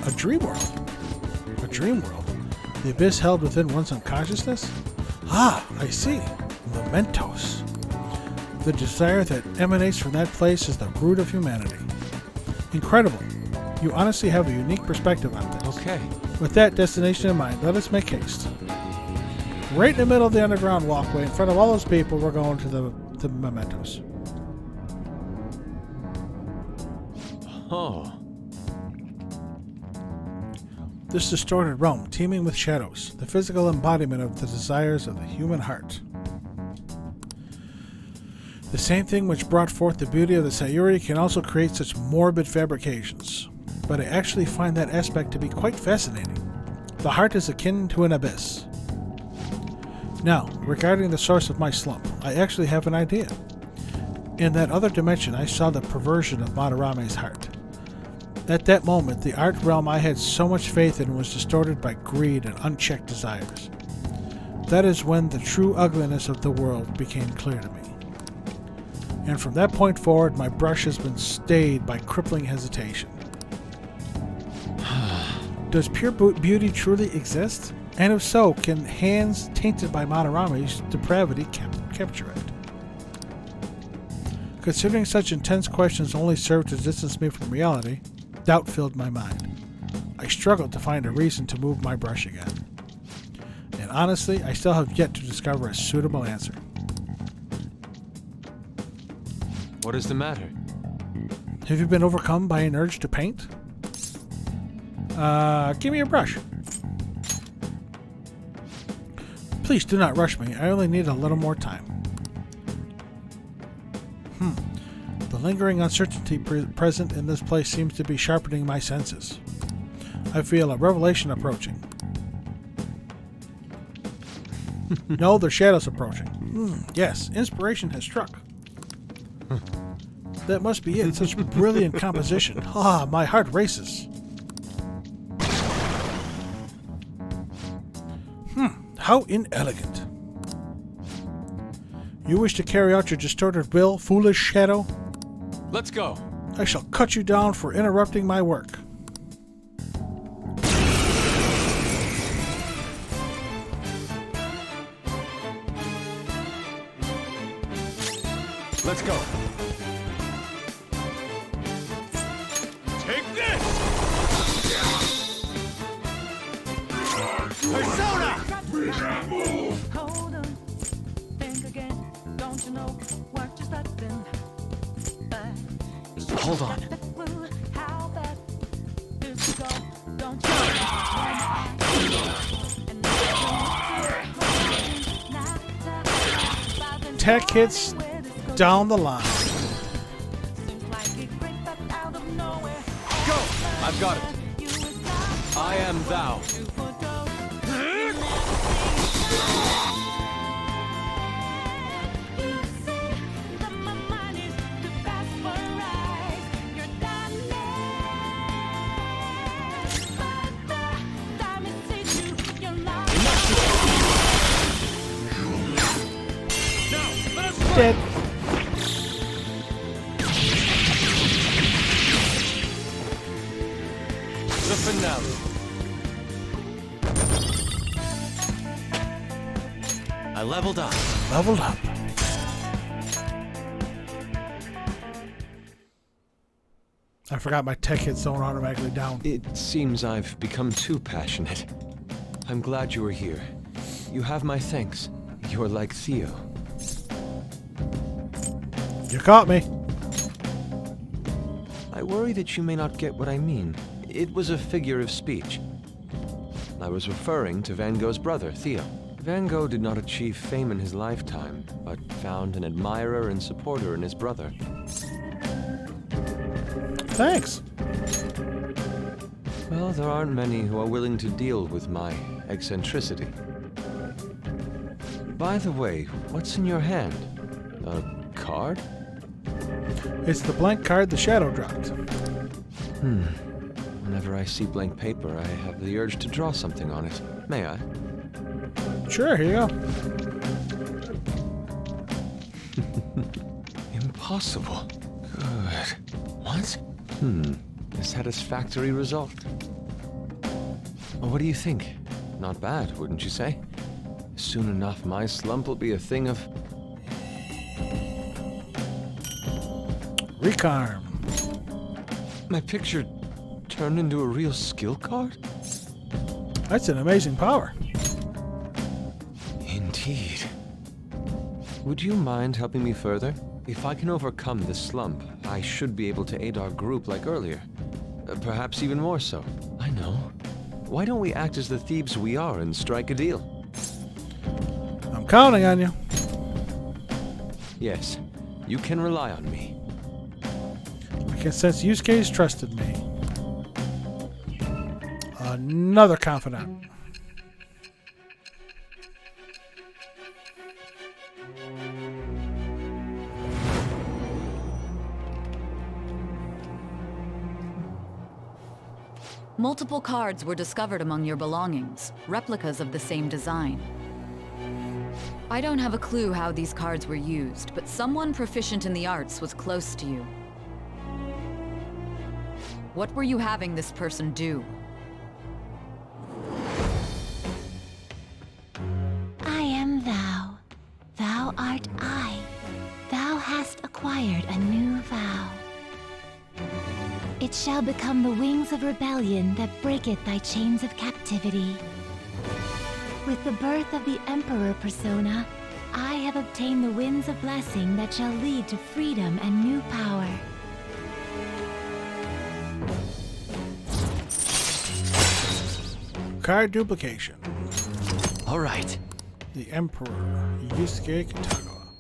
A dream world. A dream world. The abyss held within one's unconsciousness? Ah, I see. Mementos. The desire that emanates from that place is the root of humanity. Incredible. You honestly have a unique perspective on this. Okay. With that destination in mind, let us make haste. Right in the middle of the underground walkway, in front of all those people, we're going to the mementos. Oh. This distorted realm, teeming with shadows, the physical embodiment of the desires of the human heart. The same thing which brought forth the beauty of the Sayuri can also create such morbid fabrications. But I actually find that aspect to be quite fascinating. The heart is akin to an abyss. Now, regarding the source of my slump, I actually have an idea. In that other dimension, I saw the perversion of Madarame's heart. At that moment, the art realm I had so much faith in was distorted by greed and unchecked desires. That is when the true ugliness of the world became clear to me. And from that point forward, my brush has been stayed by crippling hesitation. Does pure beauty truly exist? And if so, can hands tainted by Madarame's depravity capture it? Considering such intense questions only serve to distance me from reality, doubt filled my mind. I struggled to find a reason to move my brush again. And honestly, I still have yet to discover a suitable answer. What is the matter? Have you been overcome by an urge to paint? Give me your brush. Please do not rush me. I only need a little more time. The lingering uncertainty present in this place seems to be sharpening my senses. I feel a revelation approaching. No, the shadow's approaching. Yes, inspiration has struck. That must be it. Such brilliant composition. Ah, my heart races. How inelegant. You wish to carry out your distorted will, foolish shadow? Let's go. I shall cut you down for interrupting my work. Let's go. Take this! Persona! Hold on, think again. Don't you know what just happened? Hold on. How bad is it go? Don't you Tech hits down the line. Go! I've got it. I am thou. Dead. The finale. I leveled up. Leveled up. I forgot my tech hits don't automatically down. It seems I've become too passionate. I'm glad you are here. You have my thanks. You're like Theo. You caught me. I worry that you may not get what I mean. It was a figure of speech. I was referring to Van Gogh's brother, Theo. Van Gogh did not achieve fame in his lifetime, but found an admirer and supporter in his brother. Thanks. Well, there aren't many who are willing to deal with my eccentricity. By the way, what's in your hand? A card? It's the blank card the shadow dropped. Whenever I see blank paper, I have the urge to draw something on it. May I? Sure, here you go. Impossible. Good. What? A satisfactory result. Well, what do you think? Not bad, wouldn't you say? Soon enough, my slump will be a thing of... Recarm. My picture turned into a real skill card? That's an amazing power. Indeed. Would you mind helping me further? If I can overcome this slump, I should be able to aid our group like earlier. Perhaps even more so. I know. Why don't we act as the thieves we are and strike a deal? I'm counting on you. Yes, you can rely on me. I can sense Yusuke's trusted me. Another confidant. Multiple cards were discovered among your belongings, replicas of the same design. I don't have a clue how these cards were used, but someone proficient in the arts was close to you. What were you having this person do? I am thou. Thou art I. Thou hast acquired a new vow. It shall become the wings of rebellion that breaketh thy chains of captivity. With the birth of the Emperor persona, I have obtained the winds of blessing that shall lead to freedom and new power. Card duplication. All right. The Emperor, Yusuke Kitagawa.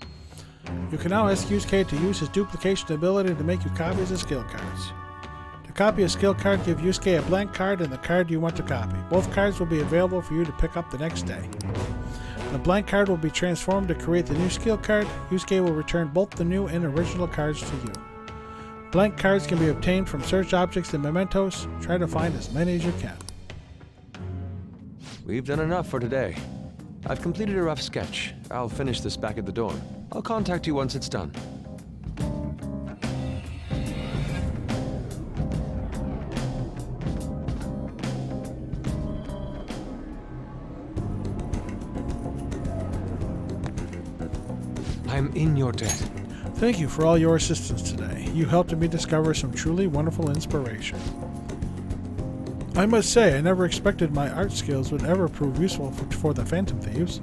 You can now ask Yusuke to use his duplication ability to make you copies of skill cards. To copy a skill card, give Yusuke a blank card and the card you want to copy. Both cards will be available for you to pick up the next day. The blank card will be transformed to create the new skill card. Yusuke will return both the new and original cards to you. Blank cards can be obtained from search objects and mementos. Try to find as many as you can. We've done enough for today. I've completed a rough sketch. I'll finish this back at the dorm. I'll contact you once it's done. I'm in your debt. Thank you for all your assistance today. You helped me discover some truly wonderful inspiration. I must say, I never expected my art skills would ever prove useful for the Phantom Thieves.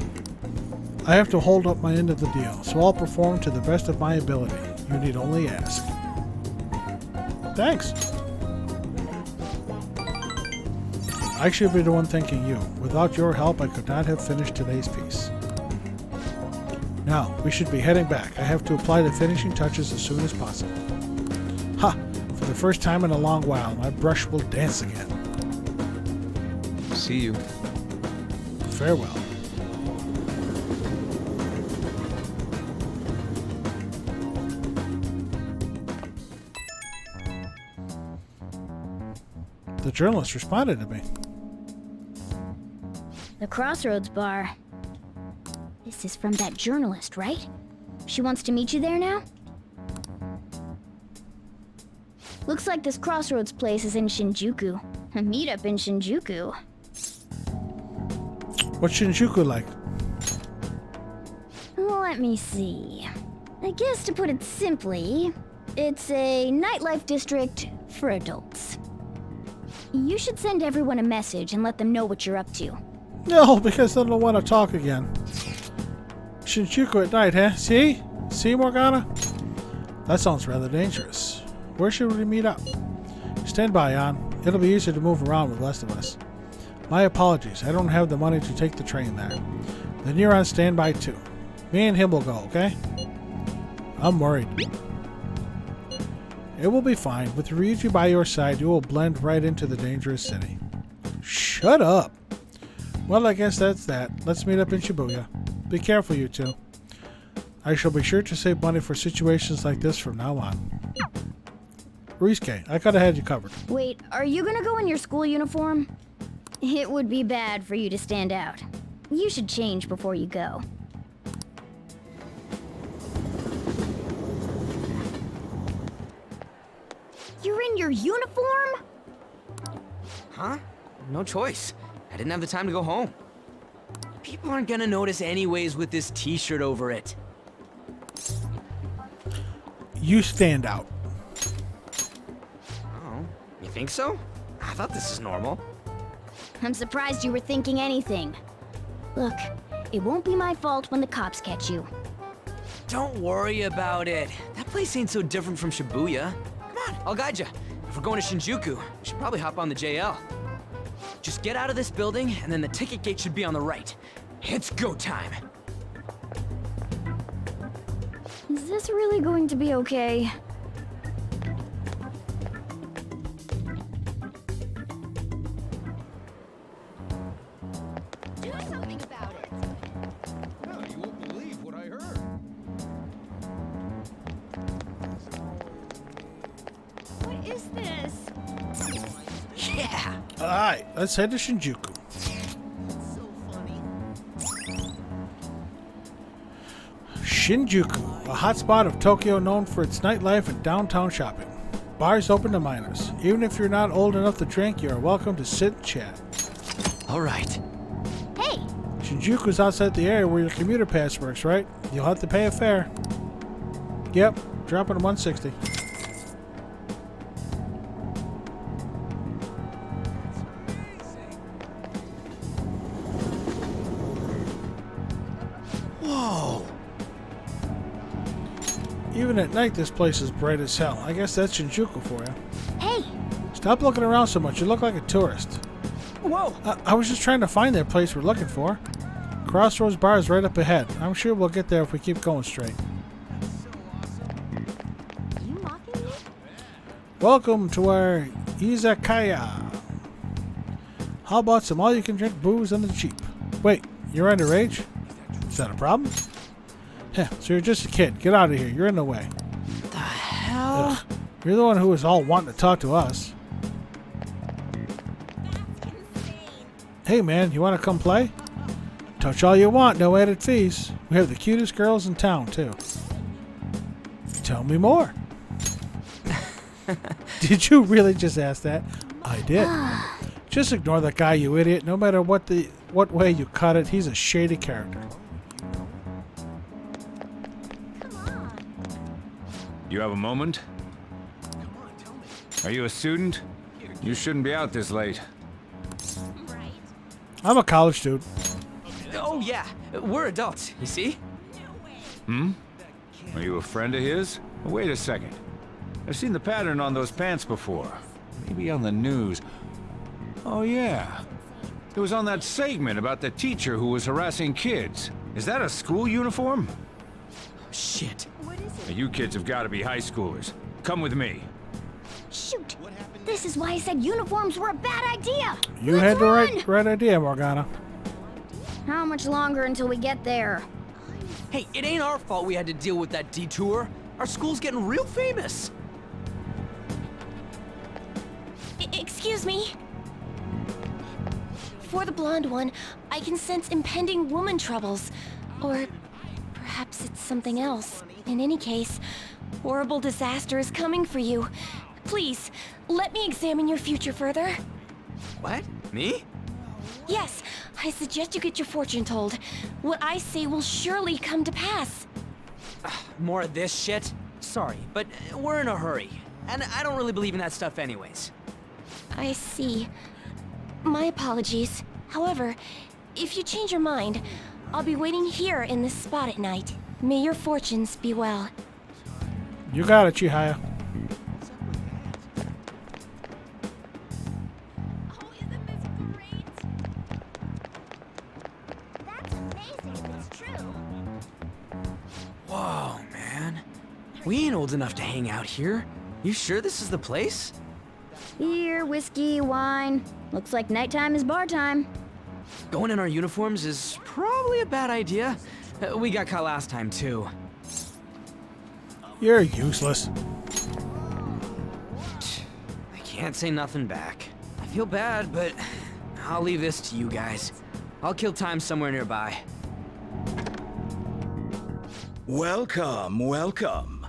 I have to hold up my end of the deal, so I'll perform to the best of my ability. You need only ask. Thanks. I should be the one thanking you. Without your help, I could not have finished today's piece. Now, we should be heading back. I have to apply the finishing touches as soon as possible. Ha! For the first time in a long while, my brush will dance again. See you. Farewell. The journalist responded to me. The Crossroads Bar. This is from that journalist, right? She wants to meet you there now? Looks like this Crossroads place is in Shinjuku. A meetup in Shinjuku. What's Shinjuku like? Let me see. I guess to put it simply, it's a nightlife district for adults. You should send everyone a message and let them know what you're up to. No, because they don't want to talk again. Shinjuku at night, huh? See? See, Morgana? That sounds rather dangerous. Where should we meet up? Stand by, Jan. It'll be easier to move around with less of us. My apologies. I don't have the money to take the train there. Then you're on standby too. Me and him will go, okay? I'm worried. It will be fine. With Ryuji by your side, you will blend right into the dangerous city. Shut up! Well, I guess that's that. Let's meet up in Shibuya. Be careful, you two. I shall be sure to save money for situations like this from now on. Ryusuke, I could have had you covered. Wait, are you gonna go in your school uniform? It would be bad for you to stand out. You should change before you go. You're in your uniform? Huh? No choice. I didn't have the time to go home. People aren't gonna notice anyways with this t-shirt over it. You stand out. Oh, you think so? I thought this is normal. I'm surprised you were thinking anything. Look, it won't be my fault when the cops catch you. Don't worry about it. That place ain't so different from Shibuya. Come on, I'll guide you. If we're going to Shinjuku, we should probably hop on the JL. Just get out of this building, and then the ticket gate should be on the right. It's go time. Is this really going to be okay? Do something about it. No, you won't believe what I heard. What is this? Yeah! Alright, let's head to Shinjuku. Shinjuku, a hotspot of Tokyo known for its nightlife and downtown shopping. Bars open to minors. Even if you're not old enough to drink, you are welcome to sit and chat. Alright. Hey! Shinjuku's outside the area where your commuter pass works, right? You'll have to pay a fare. Yep, dropping to 160. Whoa! Even at night, this place is bright as hell. I guess that's Shinjuku for you. Hey! Stop looking around so much. You look like a tourist. Whoa! I was just trying to find that place we're looking for. Crossroads Bar is right up ahead. I'm sure we'll get there if we keep going straight. Are you mocking me? Welcome to our izakaya. How about some all-you-can-drink booze on the cheap? Wait, you're underage? Is that a problem? Heh, so you're just a kid. Get out of here. You're in the way. The hell? Ugh. You're the one who was all wanting to talk to us. Hey man, you want to come play? Touch all you want, no added fees. We have the cutest girls in town, too. Tell me more. Did you really just ask that? I did. Just ignore that guy, you idiot. No matter what way you cut it, he's a shady character. You have a moment? Are you a student? You shouldn't be out this late. I'm a college student. Oh yeah, we're adults, you see? Hmm? Are you a friend of his? Wait a second. I've seen the pattern on those pants before. Maybe on the news. Oh yeah. It was on that segment about the teacher who was harassing kids. Is that a school uniform? Shit. Now, you kids have got to be high schoolers. Come with me. Shoot! This is why I said uniforms were a bad idea! You had the right idea, Morgana. How much longer until we get there? Hey, it ain't our fault we had to deal with that detour. Our school's getting real famous. Excuse me? For the blonde one, I can sense impending woman troubles. Or perhaps it's something else. In any case, horrible disaster is coming for you. Please, let me examine your future further. What? Me? Yes, I suggest you get your fortune told. What I say will surely come to pass. More of this shit? Sorry, but we're in a hurry. And I don't really believe in that stuff anyways. I see. My apologies. However, if you change your mind, I'll be waiting here in this spot at night. May your fortunes be well. You got it, Chihaya. Whoa, man. We ain't old enough to hang out here. You sure this is the place? Beer, whiskey, wine. Looks like nighttime is bar time. Going in our uniforms is probably a bad idea. We got caught last time, too. You're useless. I can't say nothing back. I feel bad, but I'll leave this to you guys. I'll kill time somewhere nearby. Welcome, welcome.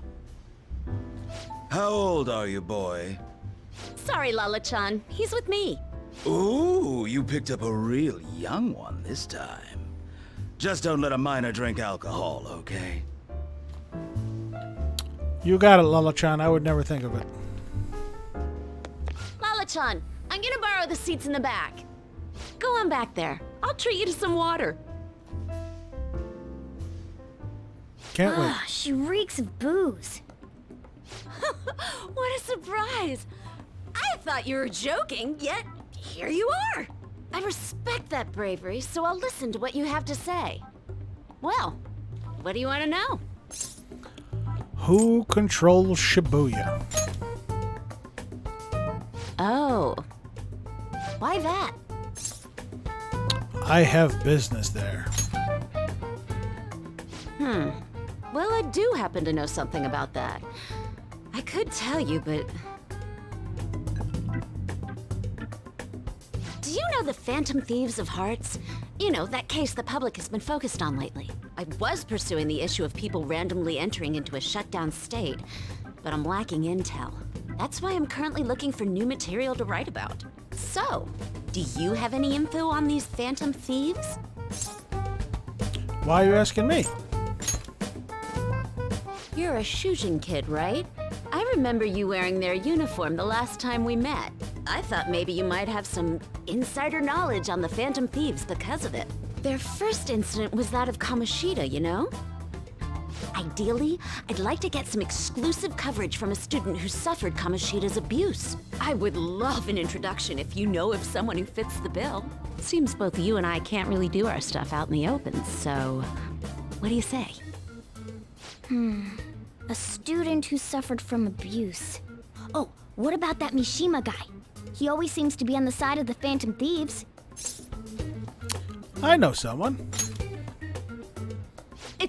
How old are you, boy? Sorry, Lala-chan. He's with me. Ooh, you picked up a real young one this time. Just don't let a minor drink alcohol, okay? You got it, Lala-chan. I would never think of it. Lala-chan, I'm gonna borrow the seats in the back. Go on back there. I'll treat you to some water. Can't wait. She reeks of booze. What a surprise! I thought you were joking, yet here you are. I respect that bravery, so I'll listen to what you have to say. Well, what do you want to know? Who controls Shibuya? Oh. Why that? I have business there. Well, I do happen to know something about that. I could tell you, but... Do you know the Phantom Thieves of Hearts? You know, that case the public has been focused on lately. I was pursuing the issue of people randomly entering into a shutdown state, but I'm lacking intel. That's why I'm currently looking for new material to write about. So, do you have any info on these Phantom Thieves? Why are you asking me? You're a Shujin kid, right? I remember you wearing their uniform the last time we met. I thought maybe you might have some insider knowledge on the Phantom Thieves because of it. Their first incident was that of Kamoshida, you know? Ideally, I'd like to get some exclusive coverage from a student who suffered Kamoshida's abuse. I would love an introduction if you know of someone who fits the bill. Seems both you and I can't really do our stuff out in the open, so what do you say? A student who suffered from abuse. Oh, what about that Mishima guy? He always seems to be on the side of the Phantom Thieves. I know someone.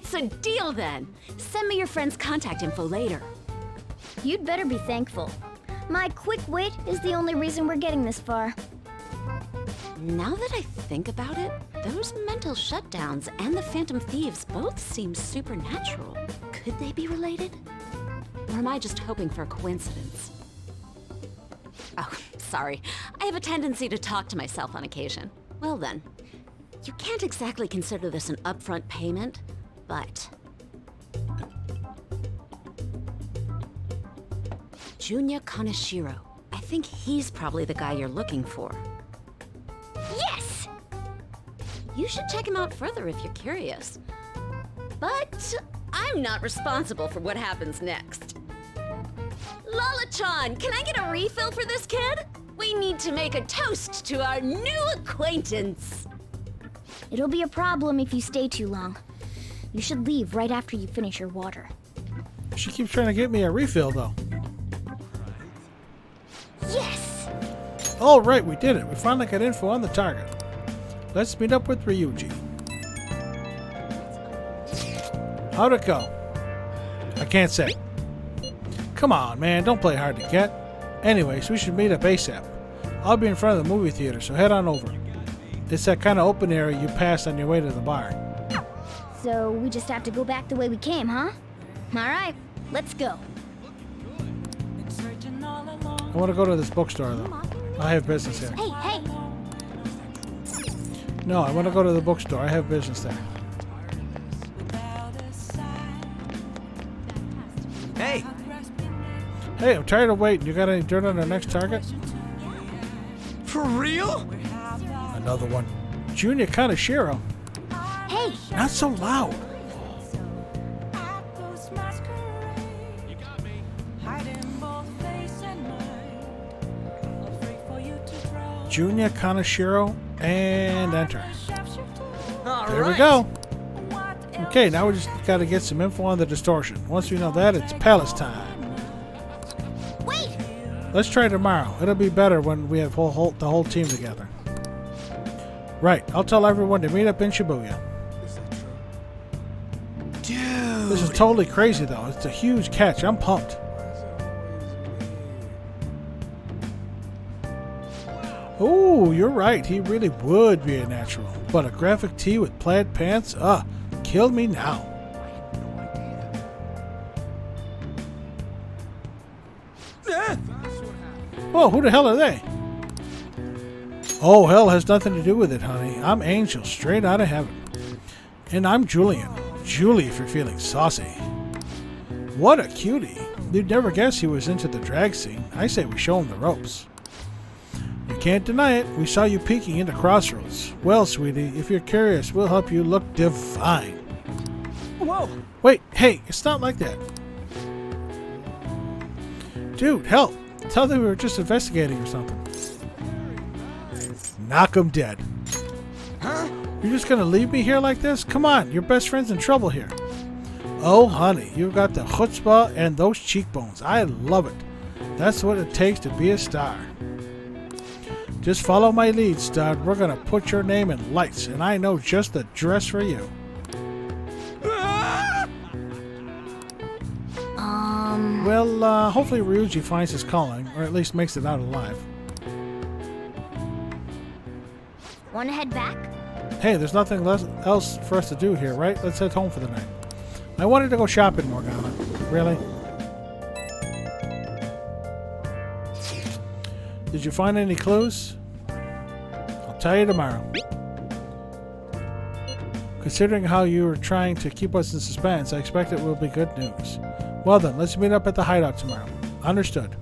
It's a deal then. Send me your friend's contact info later. You'd better be thankful. My quick wit is the only reason we're getting this far. Now that I think about it, those mental shutdowns and the Phantom Thieves both seem supernatural. Could they be related? Or am I just hoping for a coincidence? Oh, sorry. I have a tendency to talk to myself on occasion. Well then, you can't exactly consider this an upfront payment, but... Junya Kaneshiro. I think he's probably the guy you're looking for. Yes! You should check him out further if you're curious. But I'm not responsible for what happens next. Lala-chan, can I get a refill for this kid? We need to make a toast to our new acquaintance. It'll be a problem if you stay too long. You should leave right after you finish your water. She keeps trying to get me a refill, though. Yes! All right, we did it. We finally got info on the target. Let's meet up with Ryuji. How'd it go? I can't say. Come on, man. Don't play hard to get. Anyways, we should meet up ASAP. I'll be in front of the movie theater, so head on over. It's that kind of open area you passed on your way to the bar. So we just have to go back the way we came, huh? Alright, let's go. I want to go to this bookstore, though. I have business here. Hey, hey! No, I want to go to the bookstore. I have business there. Hey! Hey, I'm tired of waiting. You got any dirt on the next target? For real? Another one. Junya Kaneshiro. Hey! Not so loud. Junya Kaneshiro and enter. There we go. Okay, now we just got to get some info on the distortion. Once we know that, it's palace time. Wait! Let's try tomorrow. It'll be better when we have the whole team together. Right, I'll tell everyone to meet up in Shibuya. Dude! This is totally crazy, though. It's a huge catch. I'm pumped. Oh, you're right. He really would be a natural. But a graphic tee with plaid pants? Kill me now. Whoa, who the hell are they? Oh, hell has nothing to do with it, honey. I'm Angel, straight out of heaven. And I'm Julian. Julie, if you're feeling saucy. What a cutie. You'd never guess he was into the drag scene. I say we show him the ropes. You can't deny it. We saw you peeking into Crossroads. Well, sweetie, if you're curious, we'll help you look divine. Whoa! Wait, hey, it's not like that. Dude, help. Tell them we were just investigating or something. Knock 'em dead. Huh? You're just gonna leave me here like this? Come on, your best friend's in trouble here. Oh, honey, you've got the chutzpah and those cheekbones. I love it. That's what it takes to be a star. Just follow my lead, stud. We're gonna put your name in lights, and I know just the dress for you. Well, hopefully Ryuji finds his calling, or at least makes it out alive. Wanna head back? Hey, there's nothing else for us to do here, right? Let's head home for the night. I wanted to go shopping, Morgana. Really? Did you find any clues? I'll tell you tomorrow. Considering how you were trying to keep us in suspense, I expect it will be good news. Well then, let's meet up at the hideout tomorrow. Understood.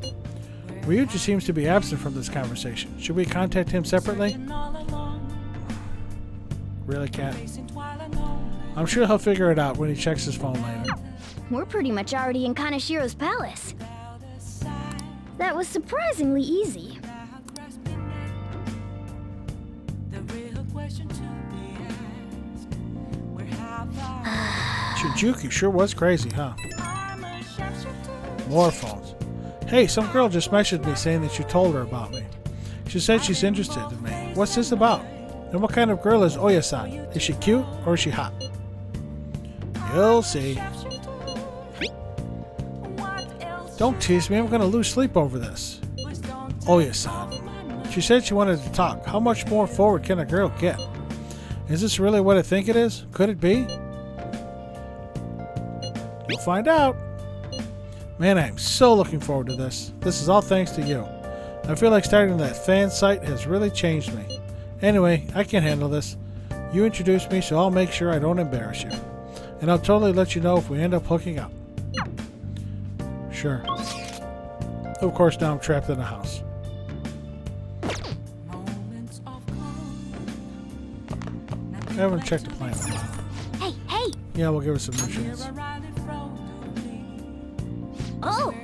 Ryuji seems to be absent from this conversation. Should we contact him separately? Really can't. I'm sure he'll figure it out when he checks his phone later. We're pretty much already in Kaneshiro's palace. That was surprisingly easy. Shinjuku sure was crazy, huh? More phones. Hey, some girl just messaged me saying that you told her about me. She said she's interested in me. What's this about? And what kind of girl is Oya-san? Is she cute or is she hot? You'll see. Don't tease me. I'm gonna lose sleep over this. Oh, yes, son. She said she wanted to talk. How much more forward can a girl get? Is this really what I think it is? Could it be? We'll find out. Man, I am so looking forward to this. This is all thanks to you. I feel like starting that fan site has really changed me. Anyway, I can't handle this. You introduced me, so I'll make sure I don't embarrass you. And I'll totally let you know if we end up hooking up. Sure. Of course, now I'm trapped in a house. I haven't checked the plan. Hey, hey! Yeah, we'll give it some nutrients. Oh!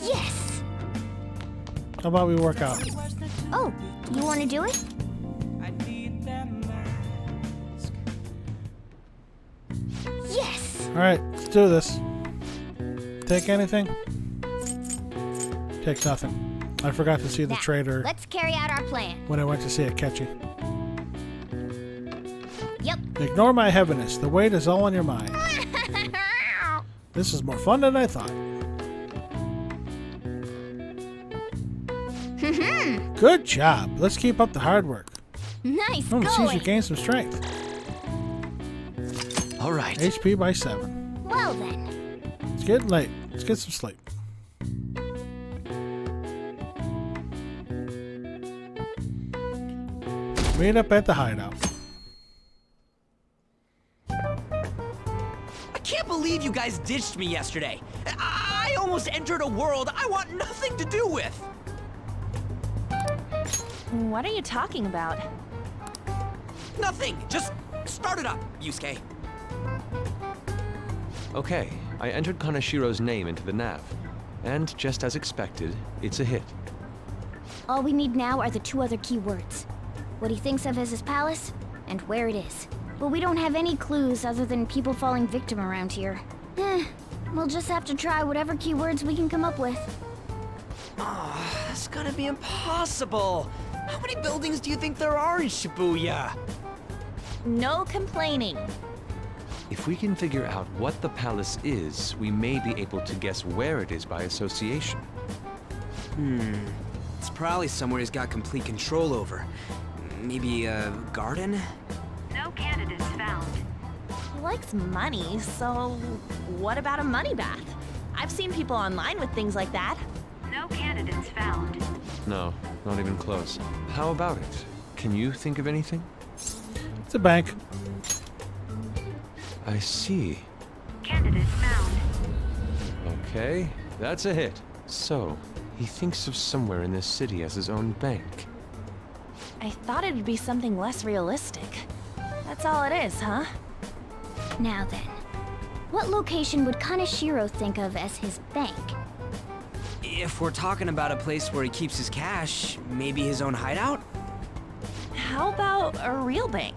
Yes! How about we work out? Oh, you want to do it? Yes! Alright, let's do this. Take anything? Takes nothing. I forgot to see the Now, trader let's carry out our plan. when I went to see Akechi. Yep. Ignore my heaviness. The weight is all on your mind. This is more fun than I thought. Good job. Let's keep up the hard work. Nice Seems you going. gained some strength. All right. HP by 7. Well then. It's getting late. Let's get some sleep. Meet up at the hideout. I can't believe you guys ditched me yesterday. I almost entered a world I want nothing to do with. What are you talking about? Nothing. Just start it up, Yusuke. Okay, I entered Kanashiro's name into the nav. And just as expected, it's a hit. All we need now are the 2 other keywords. What he thinks of as his palace, and where it is. But we don't have any clues other than people falling victim around here. We'll just have to try whatever keywords we can come up with. Oh, that's gonna be impossible. How many buildings do you think there are in Shibuya? No complaining. If we can figure out what the palace is, we may be able to guess where it is by association. It's probably somewhere he's got complete control over. Maybe a garden? No candidates found. He likes money, so what about a money bath? I've seen people online with things like that. No candidates found. No, not even close. How about it? Can you think of anything? It's a bank. I see. Candidates found. Okay, that's a hit. So, he thinks of somewhere in this city as his own bank. I thought it'd be something less realistic. That's all it is, huh? Now then, what location would Kaneshiro think of as his bank? If we're talking about a place where he keeps his cash, maybe his own hideout? How about a real bank?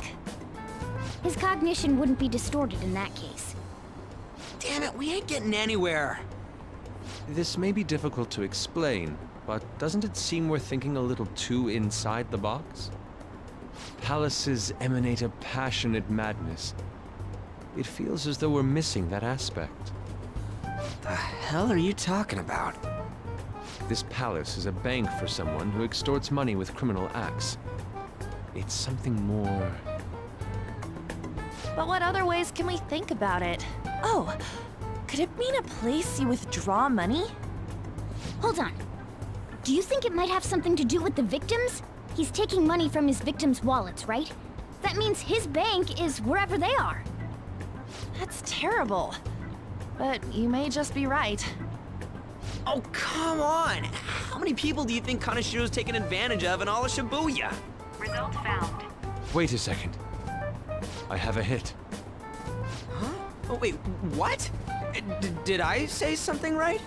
His cognition wouldn't be distorted in that case. Damn it, we ain't getting anywhere. This may be difficult to explain, but doesn't it seem we're thinking a little too inside the box? Palaces emanate a passionate madness. It feels as though we're missing that aspect. The hell are you talking about? This palace is a bank for someone who extorts money with criminal acts. It's something more. But what other ways can we think about it? Oh, could it mean a place you withdraw money? Hold on. Do you think it might have something to do with the victims? He's taking money from his victims' wallets, right? That means his bank is wherever they are. That's terrible. But you may just be right. Oh, come on! How many people do you think Kanashiro's taken advantage of in all of Shibuya? Result found. Wait a second. I have a hit. Huh? Oh, wait, what? Did I say something right?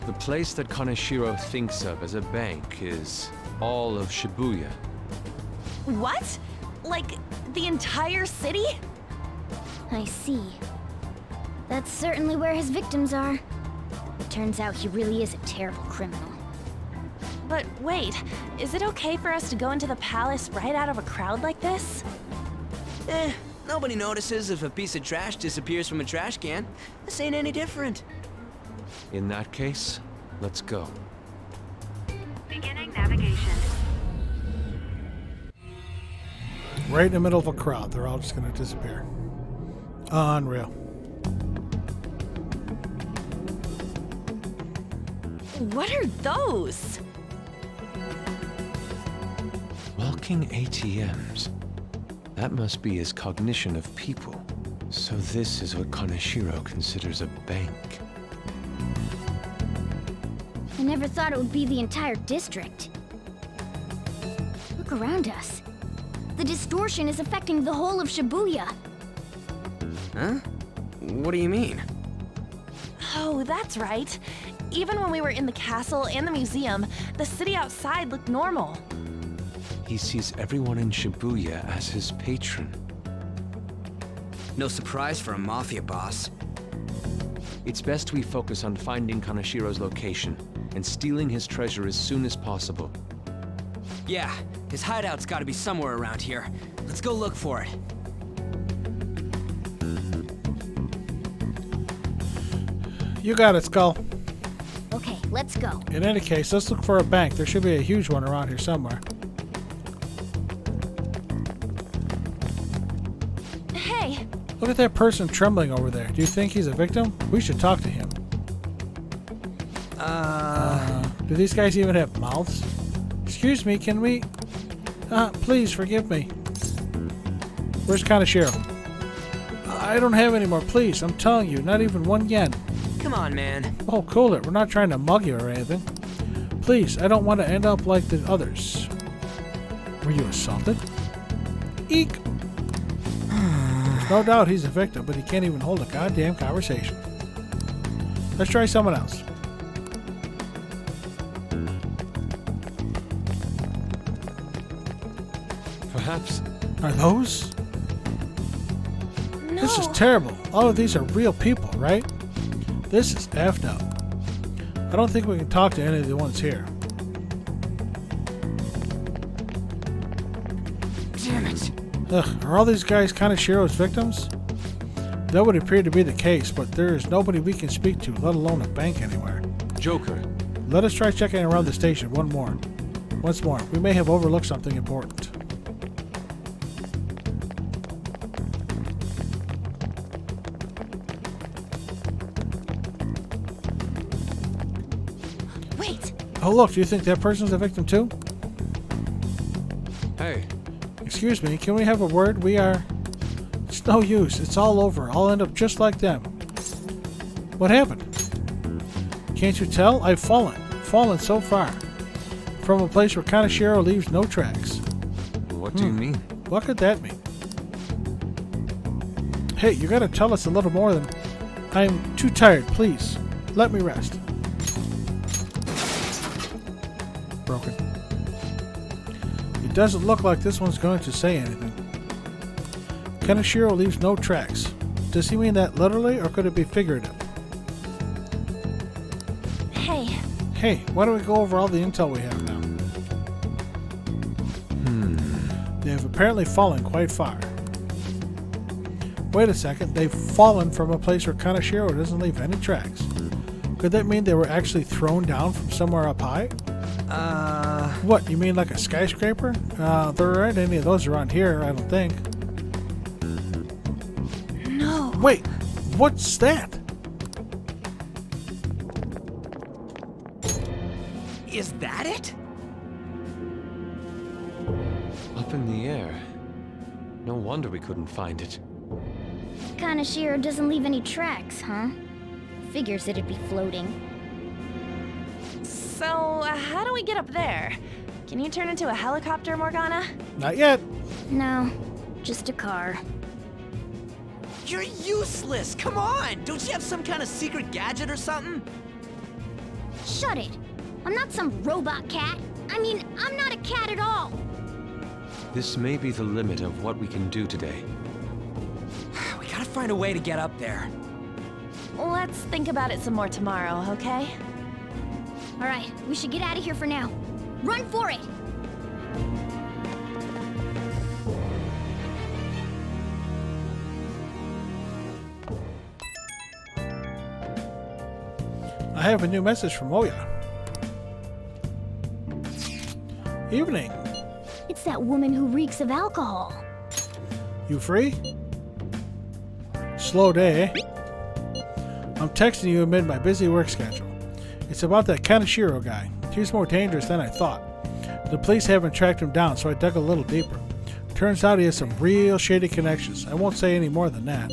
The place that Kaneshiro thinks of as a bank is all of Shibuya. What? Like, the entire city? I see. That's certainly where his victims are. Turns out he really is a terrible criminal. But wait, is it okay for us to go into the palace right out of a crowd like this? Nobody notices if a piece of trash disappears from a trash can. This ain't any different. In that case, let's go. Beginning navigation. Right in the middle of a crowd. They're all just going to disappear. Unreal. What are those? Walking ATMs. That must be his cognition of people. So this is what Kaneshiro considers a bank. I never thought it would be the entire district. Look around us. The distortion is affecting the whole of Shibuya. Huh? What do you mean? Oh, that's right. Even when we were in the castle and the museum, the city outside looked normal. He sees everyone in Shibuya as his patron. No surprise for a mafia boss. It's best we focus on finding Kaneshiro's location and stealing his treasure as soon as possible. Yeah, his hideout's gotta be somewhere around here. Let's go look for it. You got it, Skull. Okay, let's go. In any case, let's look for a bank. There should be a huge one around here somewhere. Hey! Look at that person trembling over there. Do you think he's a victim? We should talk to him. Do these guys even have mouths? Excuse me, can we... please forgive me. Where's Kaneshiro? I don't have any more, please. I'm telling you, not even 1 yen. Come on, man. Oh, cool it. We're not trying to mug you or anything. Please, I don't want to end up like the others. Were you assaulted? Eek! There's no doubt he's a victim, but he can't even hold a goddamn conversation. Let's try someone else. Perhaps. Are those? No. This is terrible. All of these are real people, right? This is effed up. I don't think we can talk to any of the ones here. Damn it. Ugh, are all these guys Kaneshiro's victims? That would appear to be the case, but there is nobody we can speak to, let alone a bank anywhere. Joker. Let us try checking around the station once more. We may have overlooked something important. Wait! Oh look, do you think that person's a victim too? Hey. Excuse me, can we have a word? It's no use. It's all over. I'll end up just like them. What happened? Can't you tell? I've fallen so far. From a place where Kaneshiro leaves no tracks. What do you mean? What could that mean? Hey, you gotta tell us a little more than... I'm too tired, please. Let me rest. Broken. It doesn't look like this one's going to say anything. Kaneshiro leaves no tracks. Does he mean that literally, or could it be figurative? Hey. Hey, why don't we go over all the intel we have now? They have apparently fallen quite far. Wait a second, they've fallen from a place where Kaneshiro doesn't leave any tracks. Could that mean they were actually thrown down from somewhere up high? What, you mean like a skyscraper? There aren't any of those around here, I don't think. No. Wait, what's that? Is that it? Up in the air. No wonder we couldn't find it. Kaneshiro doesn't leave any tracks, huh? Figures it'd be floating. So, how do we get up there? Can you turn into a helicopter, Morgana? Not yet. No, just a car. You're useless! Come on! Don't you have some kind of secret gadget or something? Shut it! I'm not some robot cat. I mean, I'm not a cat at all. This may be the limit of what we can do today. We gotta find a way to get up there. Let's think about it some more tomorrow, okay? Alright, we should get out of here for now. Run for it! I have a new message from Oya. Evening. It's that woman who reeks of alcohol. You free? Slow day, eh? I'm texting you amid my busy work schedule. It's about that Kaneshiro guy. He's more dangerous than I thought. The police haven't tracked him down, so I dug a little deeper. Turns out he has some real shady connections. I won't say any more than that.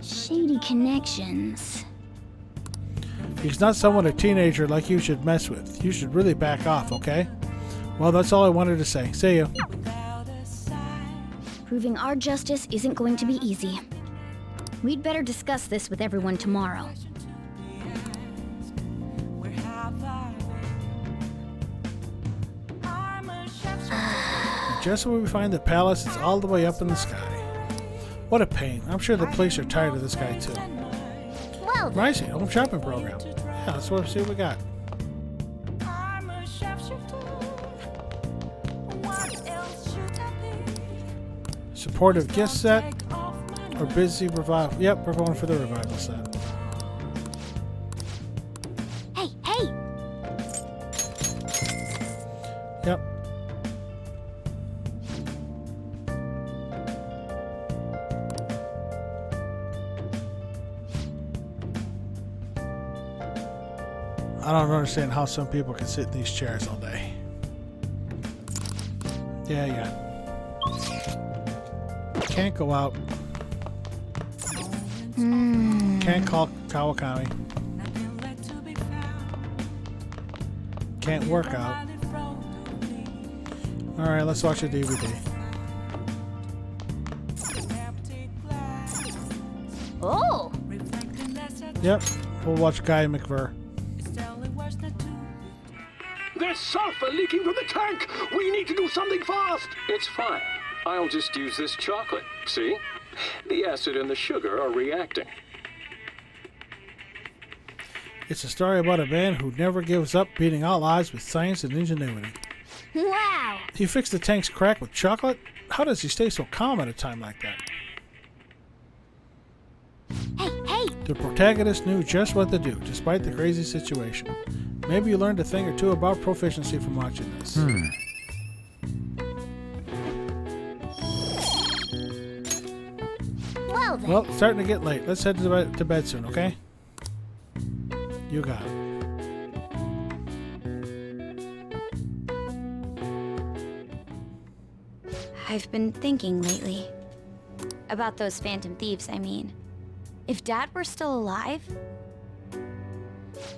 Shady connections. He's not someone a teenager like you should mess with. You should really back off, okay? Well, that's all I wanted to say. See you. Proving our justice isn't going to be easy. We'd better discuss this with everyone tomorrow. Just when we find the palace, it's all the way up in the sky. What a pain. I'm sure the police are tired of this guy too. Well, Rising, home shopping program. Yeah, let's see what we got. Supportive gift set or busy revival. Yep, we're going for the revival set. Hey, hey! Yep. I don't understand how some people can sit in these chairs all day. Yeah. Can't go out. Can't call Kawakami. Can't work out. Alright, let's watch a DVD. Oh! Yep, we'll watch Guy McVer. There's sulfur leaking from the tank! We need to do something fast! It's fine. I'll just use this chocolate. See? The acid and the sugar are reacting. It's a story about a man who never gives up, beating all odds with science and ingenuity. Wow! He fixed the tank's crack with chocolate? How does he stay so calm at a time like that? Hey! The protagonist knew just what to do, despite the crazy situation. Maybe you learned a thing or two about proficiency from watching this. Well then. Well, it's starting to get late. Let's head to bed soon, okay? You got it. I've been thinking lately. About those phantom thieves, I mean. If Dad were still alive...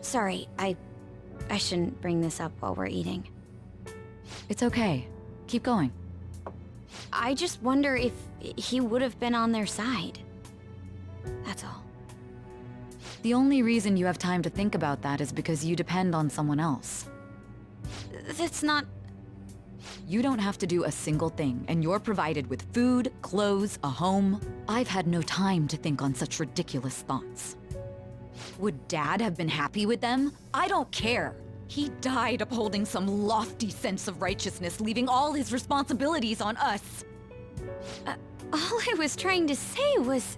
Sorry, I shouldn't bring this up while we're eating. It's okay. Keep going. I just wonder if he would have been on their side. That's all. The only reason you have time to think about that is because you depend on someone else. That's not... You don't have to do a single thing, and you're provided with food, clothes, a home. I've had no time to think on such ridiculous thoughts. Would Dad have been happy with them? I don't care. He died upholding some lofty sense of righteousness, leaving all his responsibilities on us. All I was trying to say was...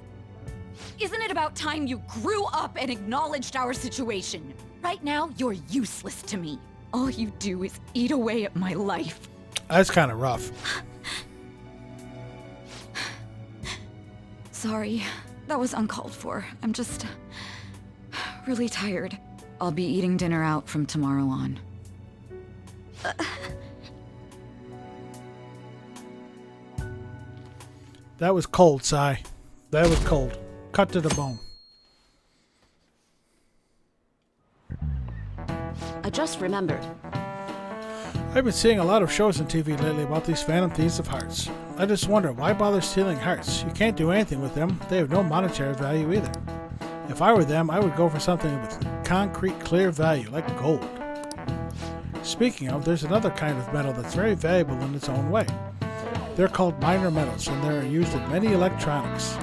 Isn't it about time you grew up and acknowledged our situation? Right now, you're useless to me. All you do is eat away at my life. That's kind of rough. Sorry, that was uncalled for. I'm just... really tired. I'll be eating dinner out from tomorrow on. That was cold, Sai. That was cold. Cut to the bone. I just remembered. I've been seeing a lot of shows on TV lately about these phantom thieves of hearts. I just wonder, why bother stealing hearts? You can't do anything with them. They have no monetary value either. If I were them, I would go for something with concrete, clear value, like gold. Speaking of, there's another kind of metal that's very valuable in its own way. They're called minor metals, and they're used in many electronics.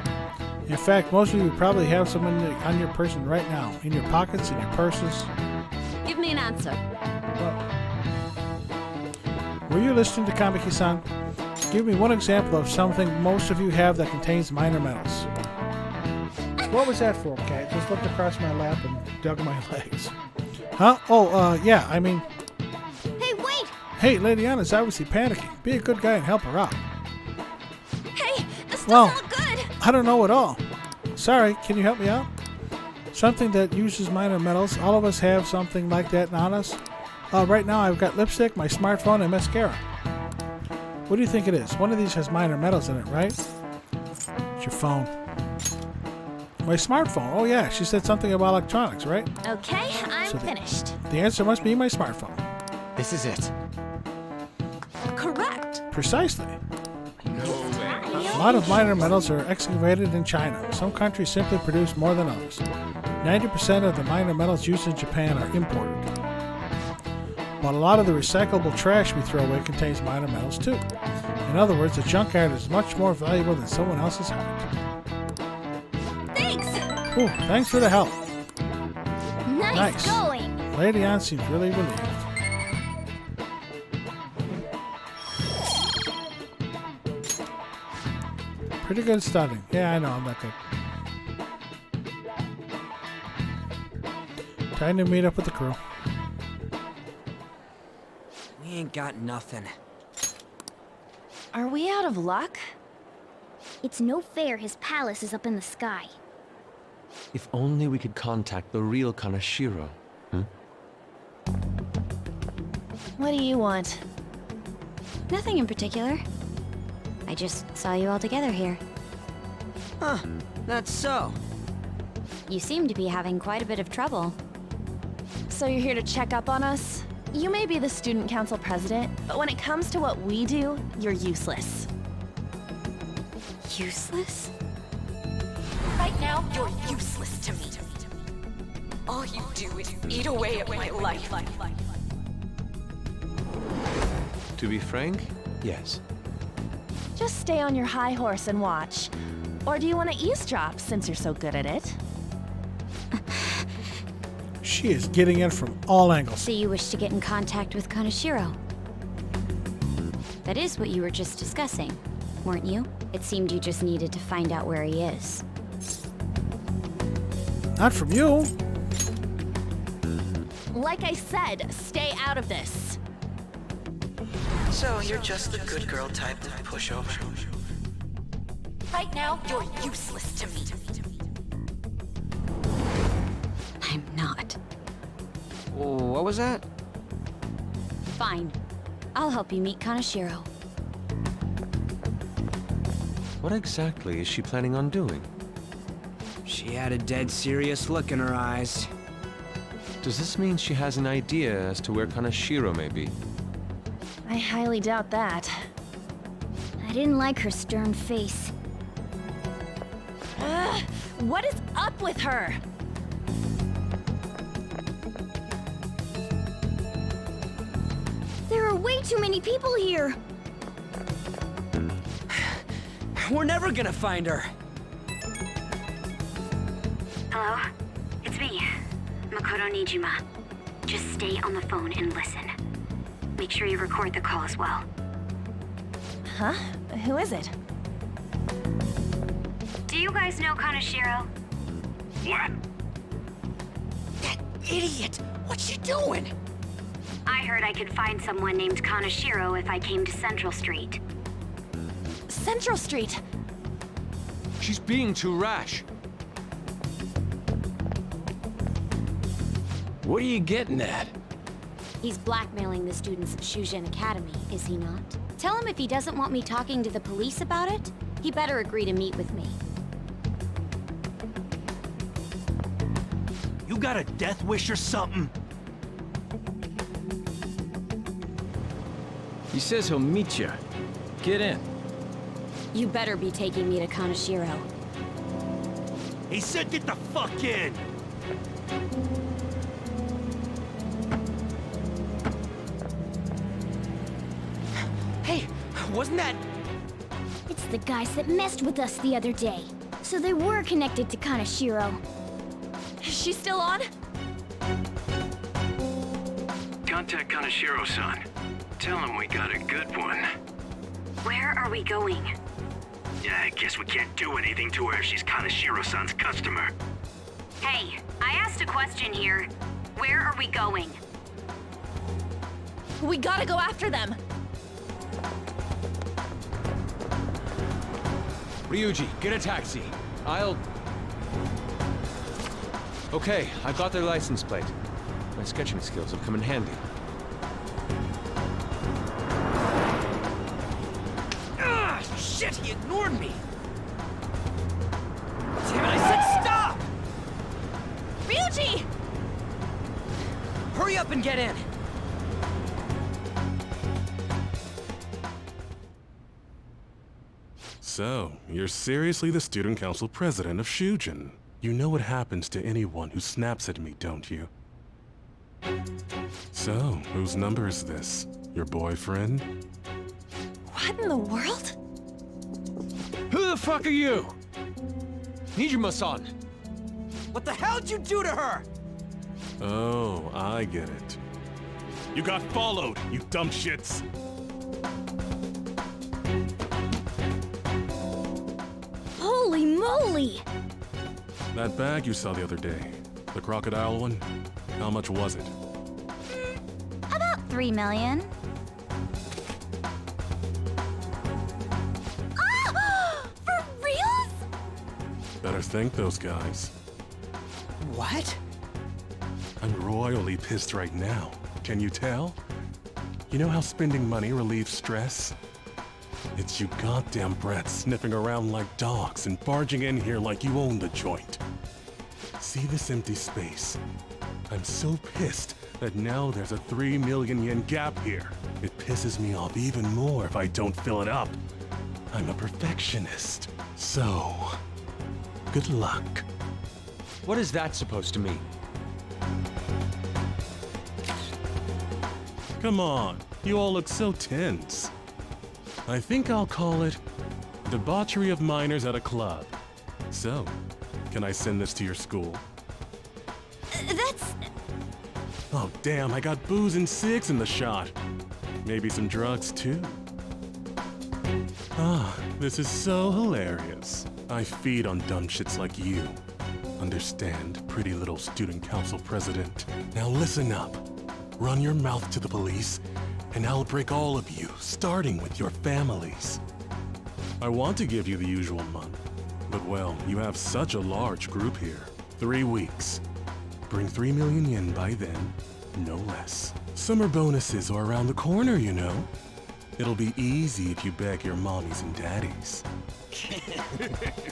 In fact, most of you probably have some on your person right now, in your pockets, in your purses. Give me an answer. Were you listening to Kamiki-san? Give me one example of something most of you have that contains minor metals. What was that for, Kat? Just looked across my lap and dug my legs. Huh? Oh, yeah, I mean... Hey, wait! Hey, Lady Anna's obviously panicking. Be a good guy and help her out. Hey, this Well, doesn't look good! I don't know at all. Sorry, can you help me out? Something that uses minor metals. All of us have something like that on us. Right now I've got lipstick, my smartphone, and mascara. What do you think it is? One of these has minor metals in it, right? It's your phone. My smartphone. Oh yeah, she said something about electronics, right? Okay, I'm finished. The answer must be my smartphone. This is it. Correct. Precisely. A lot of minor metals are excavated in China. Some countries simply produce more than others. 90% of the minor metals used in Japan are imported. But a lot of the recyclable trash we throw away contains minor metals too. In other words, a junkyard is much more valuable than someone else's heart. Thanks! Ooh, thanks for the help. Nice going! Lady Ann seems really relieved. Pretty good studying. Yeah, I know, I'm not good. Time to meet up with the crew. We ain't got nothing. Are we out of luck? It's no fair his palace is up in the sky. If only we could contact the real Kanashiro. What do you want? Nothing in particular. I just saw you all together here. Huh, that's so. You seem to be having quite a bit of trouble. So you're here to check up on us? You may be the student council president, but when it comes to what we do, you're useless. Useless? Right now, you're useless to me. All you do is eat away at my life. To be frank, yes. Just stay on your high horse and watch. Or do you want to eavesdrop, since you're so good at it? She is getting in from all angles. So you wish to get in contact with Kanashiro? That is what you were just discussing, weren't you? It seemed you just needed to find out where he is. Not from you. Like I said, stay out of this. So you're just the good girl type to push over. Right now, you're useless to me. I'm not. What was that? Fine. I'll help you meet Kanashiro. What exactly is she planning on doing? She had a dead serious look in her eyes. Does this mean she has an idea as to where Kanashiro may be? I highly doubt that. I didn't like her stern face. Ugh, what is up with her? There are way too many people here. We're never gonna find her. Hello? It's me, Makoto Nijima. Just stay on the phone and listen. Make sure you record the call as well. Huh? Who is it? Do you guys know Kanashiro? What? That idiot! What's she doing? I heard I could find someone named Kanashiro if I came to Central Street. Central Street! She's being too rash. What are you getting at? He's blackmailing the students at Shujin Academy, is he not? Tell him if he doesn't want me talking to the police about it, he better agree to meet with me. You got a death wish or something? He says he'll meet you. Get in. You better be taking me to Kanashiro. He said get the fuck in! Hey, wasn't that... It's the guys that messed with us the other day. So they were connected to Kanashiro. Is she still on? Contact Kanashiro-san. Tell him we got a good one. Where are we going? Yeah, I guess we can't do anything to her if she's Kaneshiro-san's customer. Hey, I asked a question here. Where are we going? We gotta go after them. Ryuji, get a taxi. Okay, I got their license plate. My sketching skills will come in handy. Ah, shit, he ignored me! Damn it, I said stop! Ryuji! Hurry up and get in! So, you're seriously the student council president of Shujin. You know what happens to anyone who snaps at me, don't you? So, whose number is this? Your boyfriend? What in the world? Who the fuck are you? Nijima-san! What the hell did you do to her? Oh, I get it. You got followed, you dumb shits! Holy moly! That bag you saw the other day, the crocodile one, how much was it? About 3 million. Ah! For reals? Better thank those guys. What? I'm royally pissed right now. Can you tell? You know how spending money relieves stress? It's you goddamn brats sniffing around like dogs and barging in here like you own the joint. See this empty space? I'm so pissed that now there's a 3 million yen gap here. It pisses me off even more if I don't fill it up. I'm a perfectionist. So, good luck. What is that supposed to mean? Come on, you all look so tense. I think I'll call it debauchery of minors at a club. So, can I send this to your school? That's... Oh damn, I got booze and cigs in the shot. Maybe some drugs too. Ah, this is so hilarious. I feed on dumb shits like you. Understand, pretty little student council president. Now listen up. Run your mouth to the police, and I'll break all of you, starting with your families. I want to give you the usual month, but well, you have such a large group here. 3 weeks. Bring 3 million yen by then, no less. Summer bonuses are around the corner, you know. It'll be easy if you beg your mommies and daddies.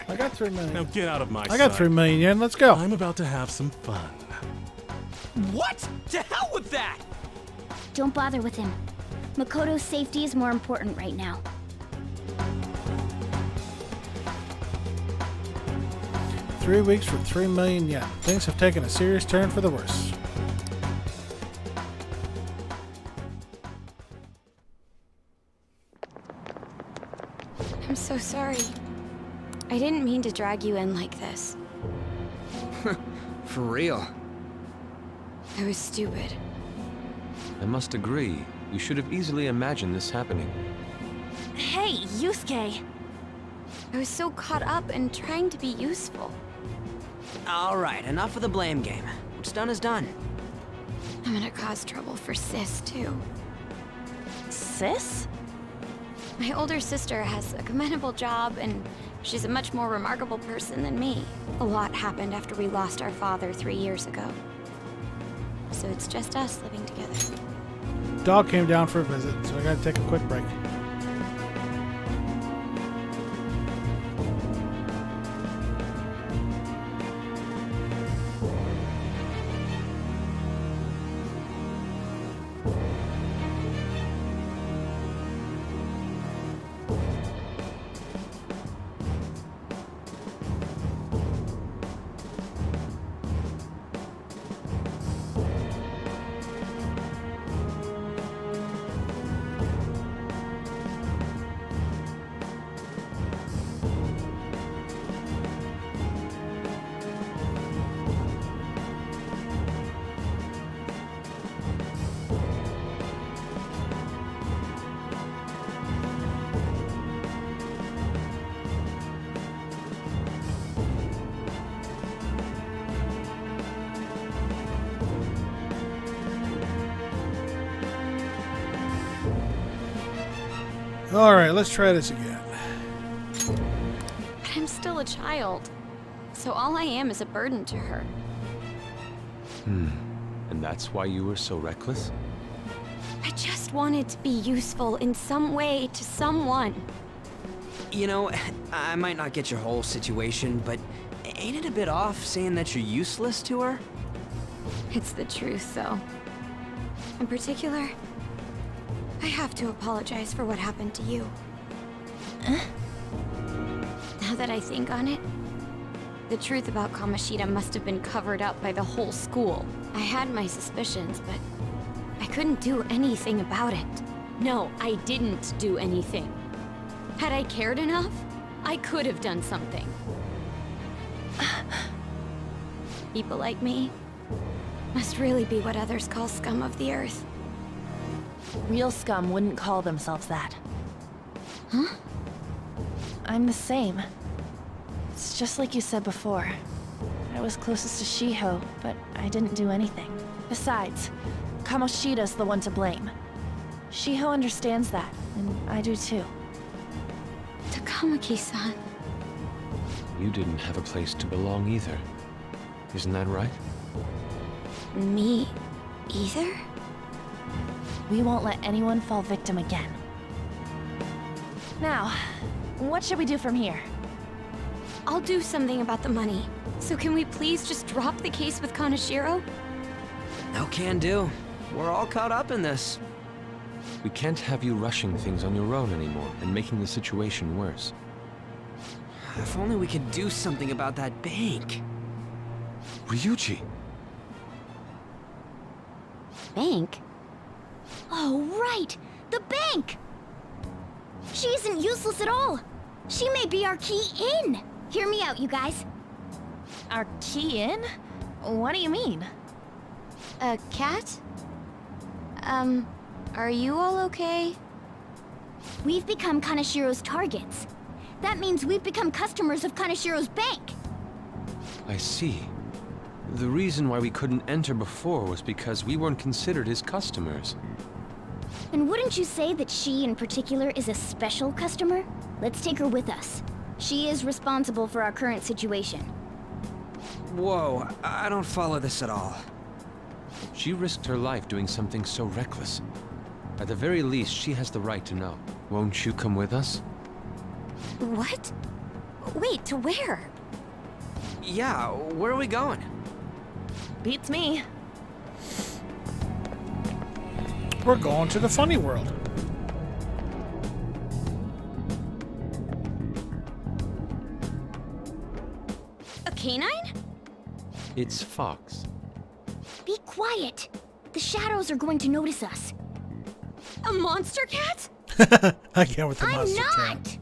I got 3 million. Now get out of my I got sight. 3 million yen. Let's go. I'm about to have some fun. What? To hell with that! Don't bother with him. Makoto's safety is more important right now. Three weeks for 3 million yen. Things have taken a serious turn for the worse. I'm so sorry. I didn't mean to drag you in like this. For real. I was stupid. I must agree. You should have easily imagined this happening. Hey, Yusuke! I was so caught up in trying to be useful. Alright, enough of the blame game. What's done is done. I'm gonna cause trouble for Sis, too. Sis? My older sister has a commendable job, and she's a much more remarkable person than me. A lot happened after we lost our father 3 years ago. So it's just us living together. Dog came down for a visit, so I gotta take a quick break. Alright, let's try this again. But I'm still a child. So all I am is a burden to her. And that's why you were so reckless? I just wanted to be useful in some way to someone. You know, I might not get your whole situation, but ain't it a bit off saying that you're useless to her? It's the truth, though. In particular, I have to apologize for what happened to you. Now that I think on it, the truth about Kamoshida must have been covered up by the whole school. I had my suspicions, but I couldn't do anything about it. No, I didn't do anything. Had I cared enough, I could have done something. People like me must really be what others call scum of the earth. Real scum wouldn't call themselves that. Huh? I'm the same. It's just like you said before. I was closest to Shiho, but I didn't do anything. Besides, Kamoshida's the one to blame. Shiho understands that, and I do too. Takamaki-san. You didn't have a place to belong either. Isn't that right? Me either? We won't let anyone fall victim again. Now, what should we do from here? I'll do something about the money. So can we please just drop the case with Kaneshiro? No can do. We're all caught up in this. We can't have you rushing things on your own anymore and making the situation worse. If only we could do something about that bank. Ryuji! Bank? Oh, right! The bank! She isn't useless at all! She may be our key in! Hear me out, you guys. Our key in? What do you mean? A cat? Are you all okay? We've become Kaneshiro's targets. That means we've become customers of Kaneshiro's bank. I see. The reason why we couldn't enter before was because we weren't considered his customers. And wouldn't you say that she in particular is a special customer? Let's take her with us. She is responsible for our current situation. Whoa, I don't follow this at all. She risked her life doing something so reckless. At the very least, she has the right to know. Won't you come with us? What? Wait, to where? Yeah, where are we going? Beats me. We're going to the funny world. A canine? It's Fox. Be quiet. The shadows are going to notice us. A monster cat? Again with the I'm monster not! cat.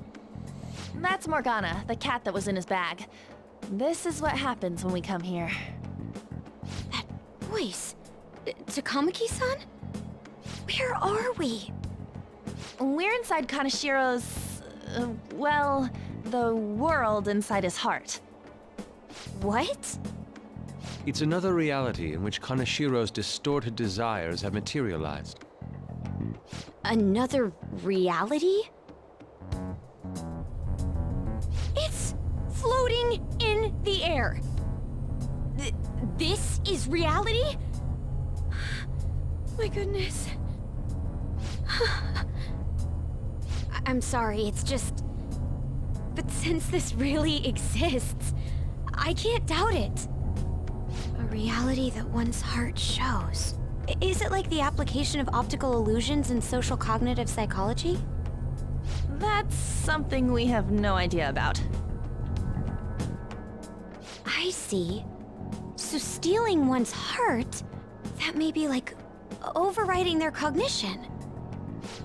That's Morgana, the cat that was in his bag. This is what happens when we come here. That voice. Takamaki-san? Where are we? We're inside Kaneshiro's... well, the world inside his heart. What? It's another reality in which Kaneshiro's distorted desires have materialized. Another reality? It's floating in the air. This is reality? My goodness. I'm sorry, it's just... But since this really exists, I can't doubt it. A reality that one's heart shows. Is it like the application of optical illusions in social cognitive psychology? That's something we have no idea about. I see. So stealing one's heart, that may be like overriding their cognition.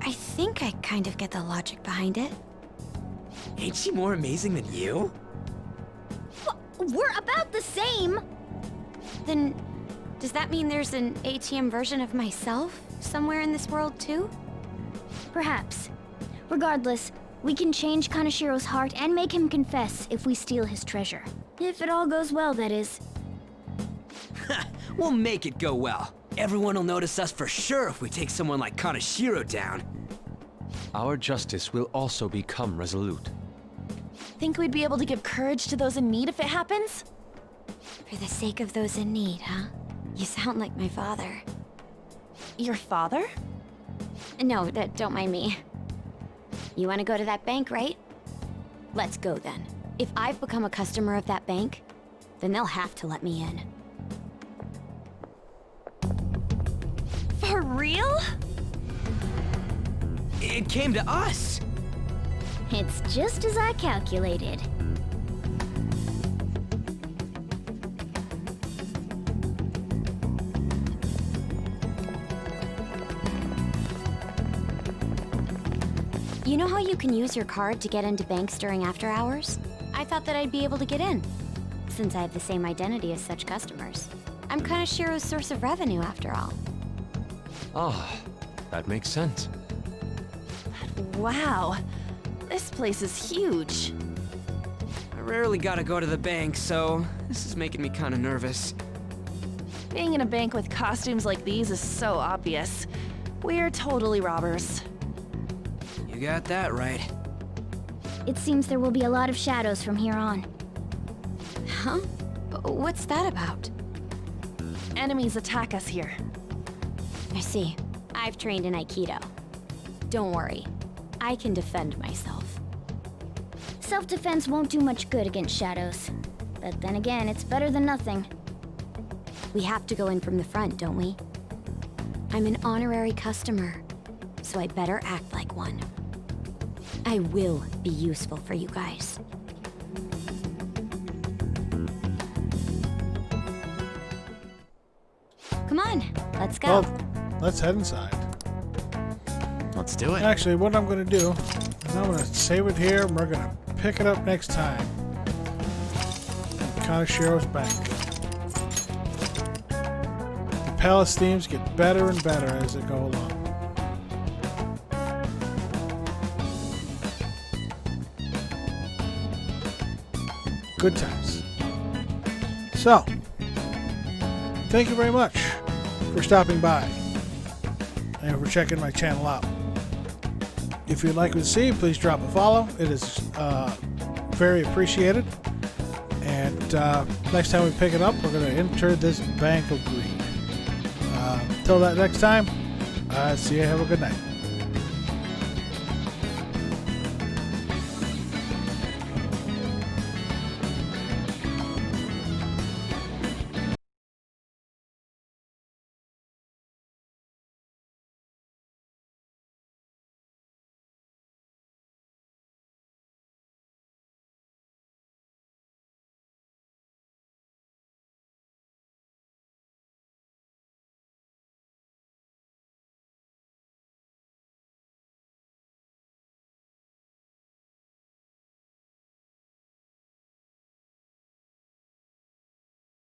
I think I kind of get the logic behind it. Ain't she more amazing than you? We're about the same! Then, does that mean there's an ATM version of myself somewhere in this world too? Perhaps. Regardless, we can change Kaneshiro's heart and make him confess if we steal his treasure. If it all goes well, that is. We'll make it go well. Everyone will notice us for sure if we take someone like Kaneshiro down. our justice will also become resolute. Think we'd be able to give courage to those in need if it happens? For the sake of those in need, huh? You sound like my father. Your father? No, don't mind me. You want to go to that bank, right? Let's go then. If I've become a customer of that bank, then they'll have to let me in. For real? It came to us! It's just as I calculated. You know how you can use your card to get into banks during after hours? I thought that I'd be able to get in, since I have the same identity as such customers. I'm Kanashiro's source of revenue, after all. Ah, that makes sense. Wow. This place is huge. I rarely gotta go to the bank, so this is making me kinda nervous. Being in a bank with costumes like these is so obvious. We're totally robbers. You got that right. It seems there will be a lot of shadows from here on. Huh? What's that about? Enemies attack us here. I see. I've trained in Aikido. Don't worry. I can defend myself. Self-defense won't do much good against shadows. But then again, it's better than nothing. We have to go in from the front, don't we? I'm an honorary customer, so I better act like one. I will be useful for you guys. Come on, let's go. Well, let's head inside. Let's do it. Actually, what I'm going to do is I'm going to save it here, and we're going to pick it up next time. Kanashiro's Bank. The palace themes get better and better as they go along. Good times. So, thank you very much for stopping by and for checking my channel out. If you'd like to see, please drop a follow. It is very appreciated. And next time we pick it up, we're going to enter this bank of greed. Until that next time, see you. Have a good night.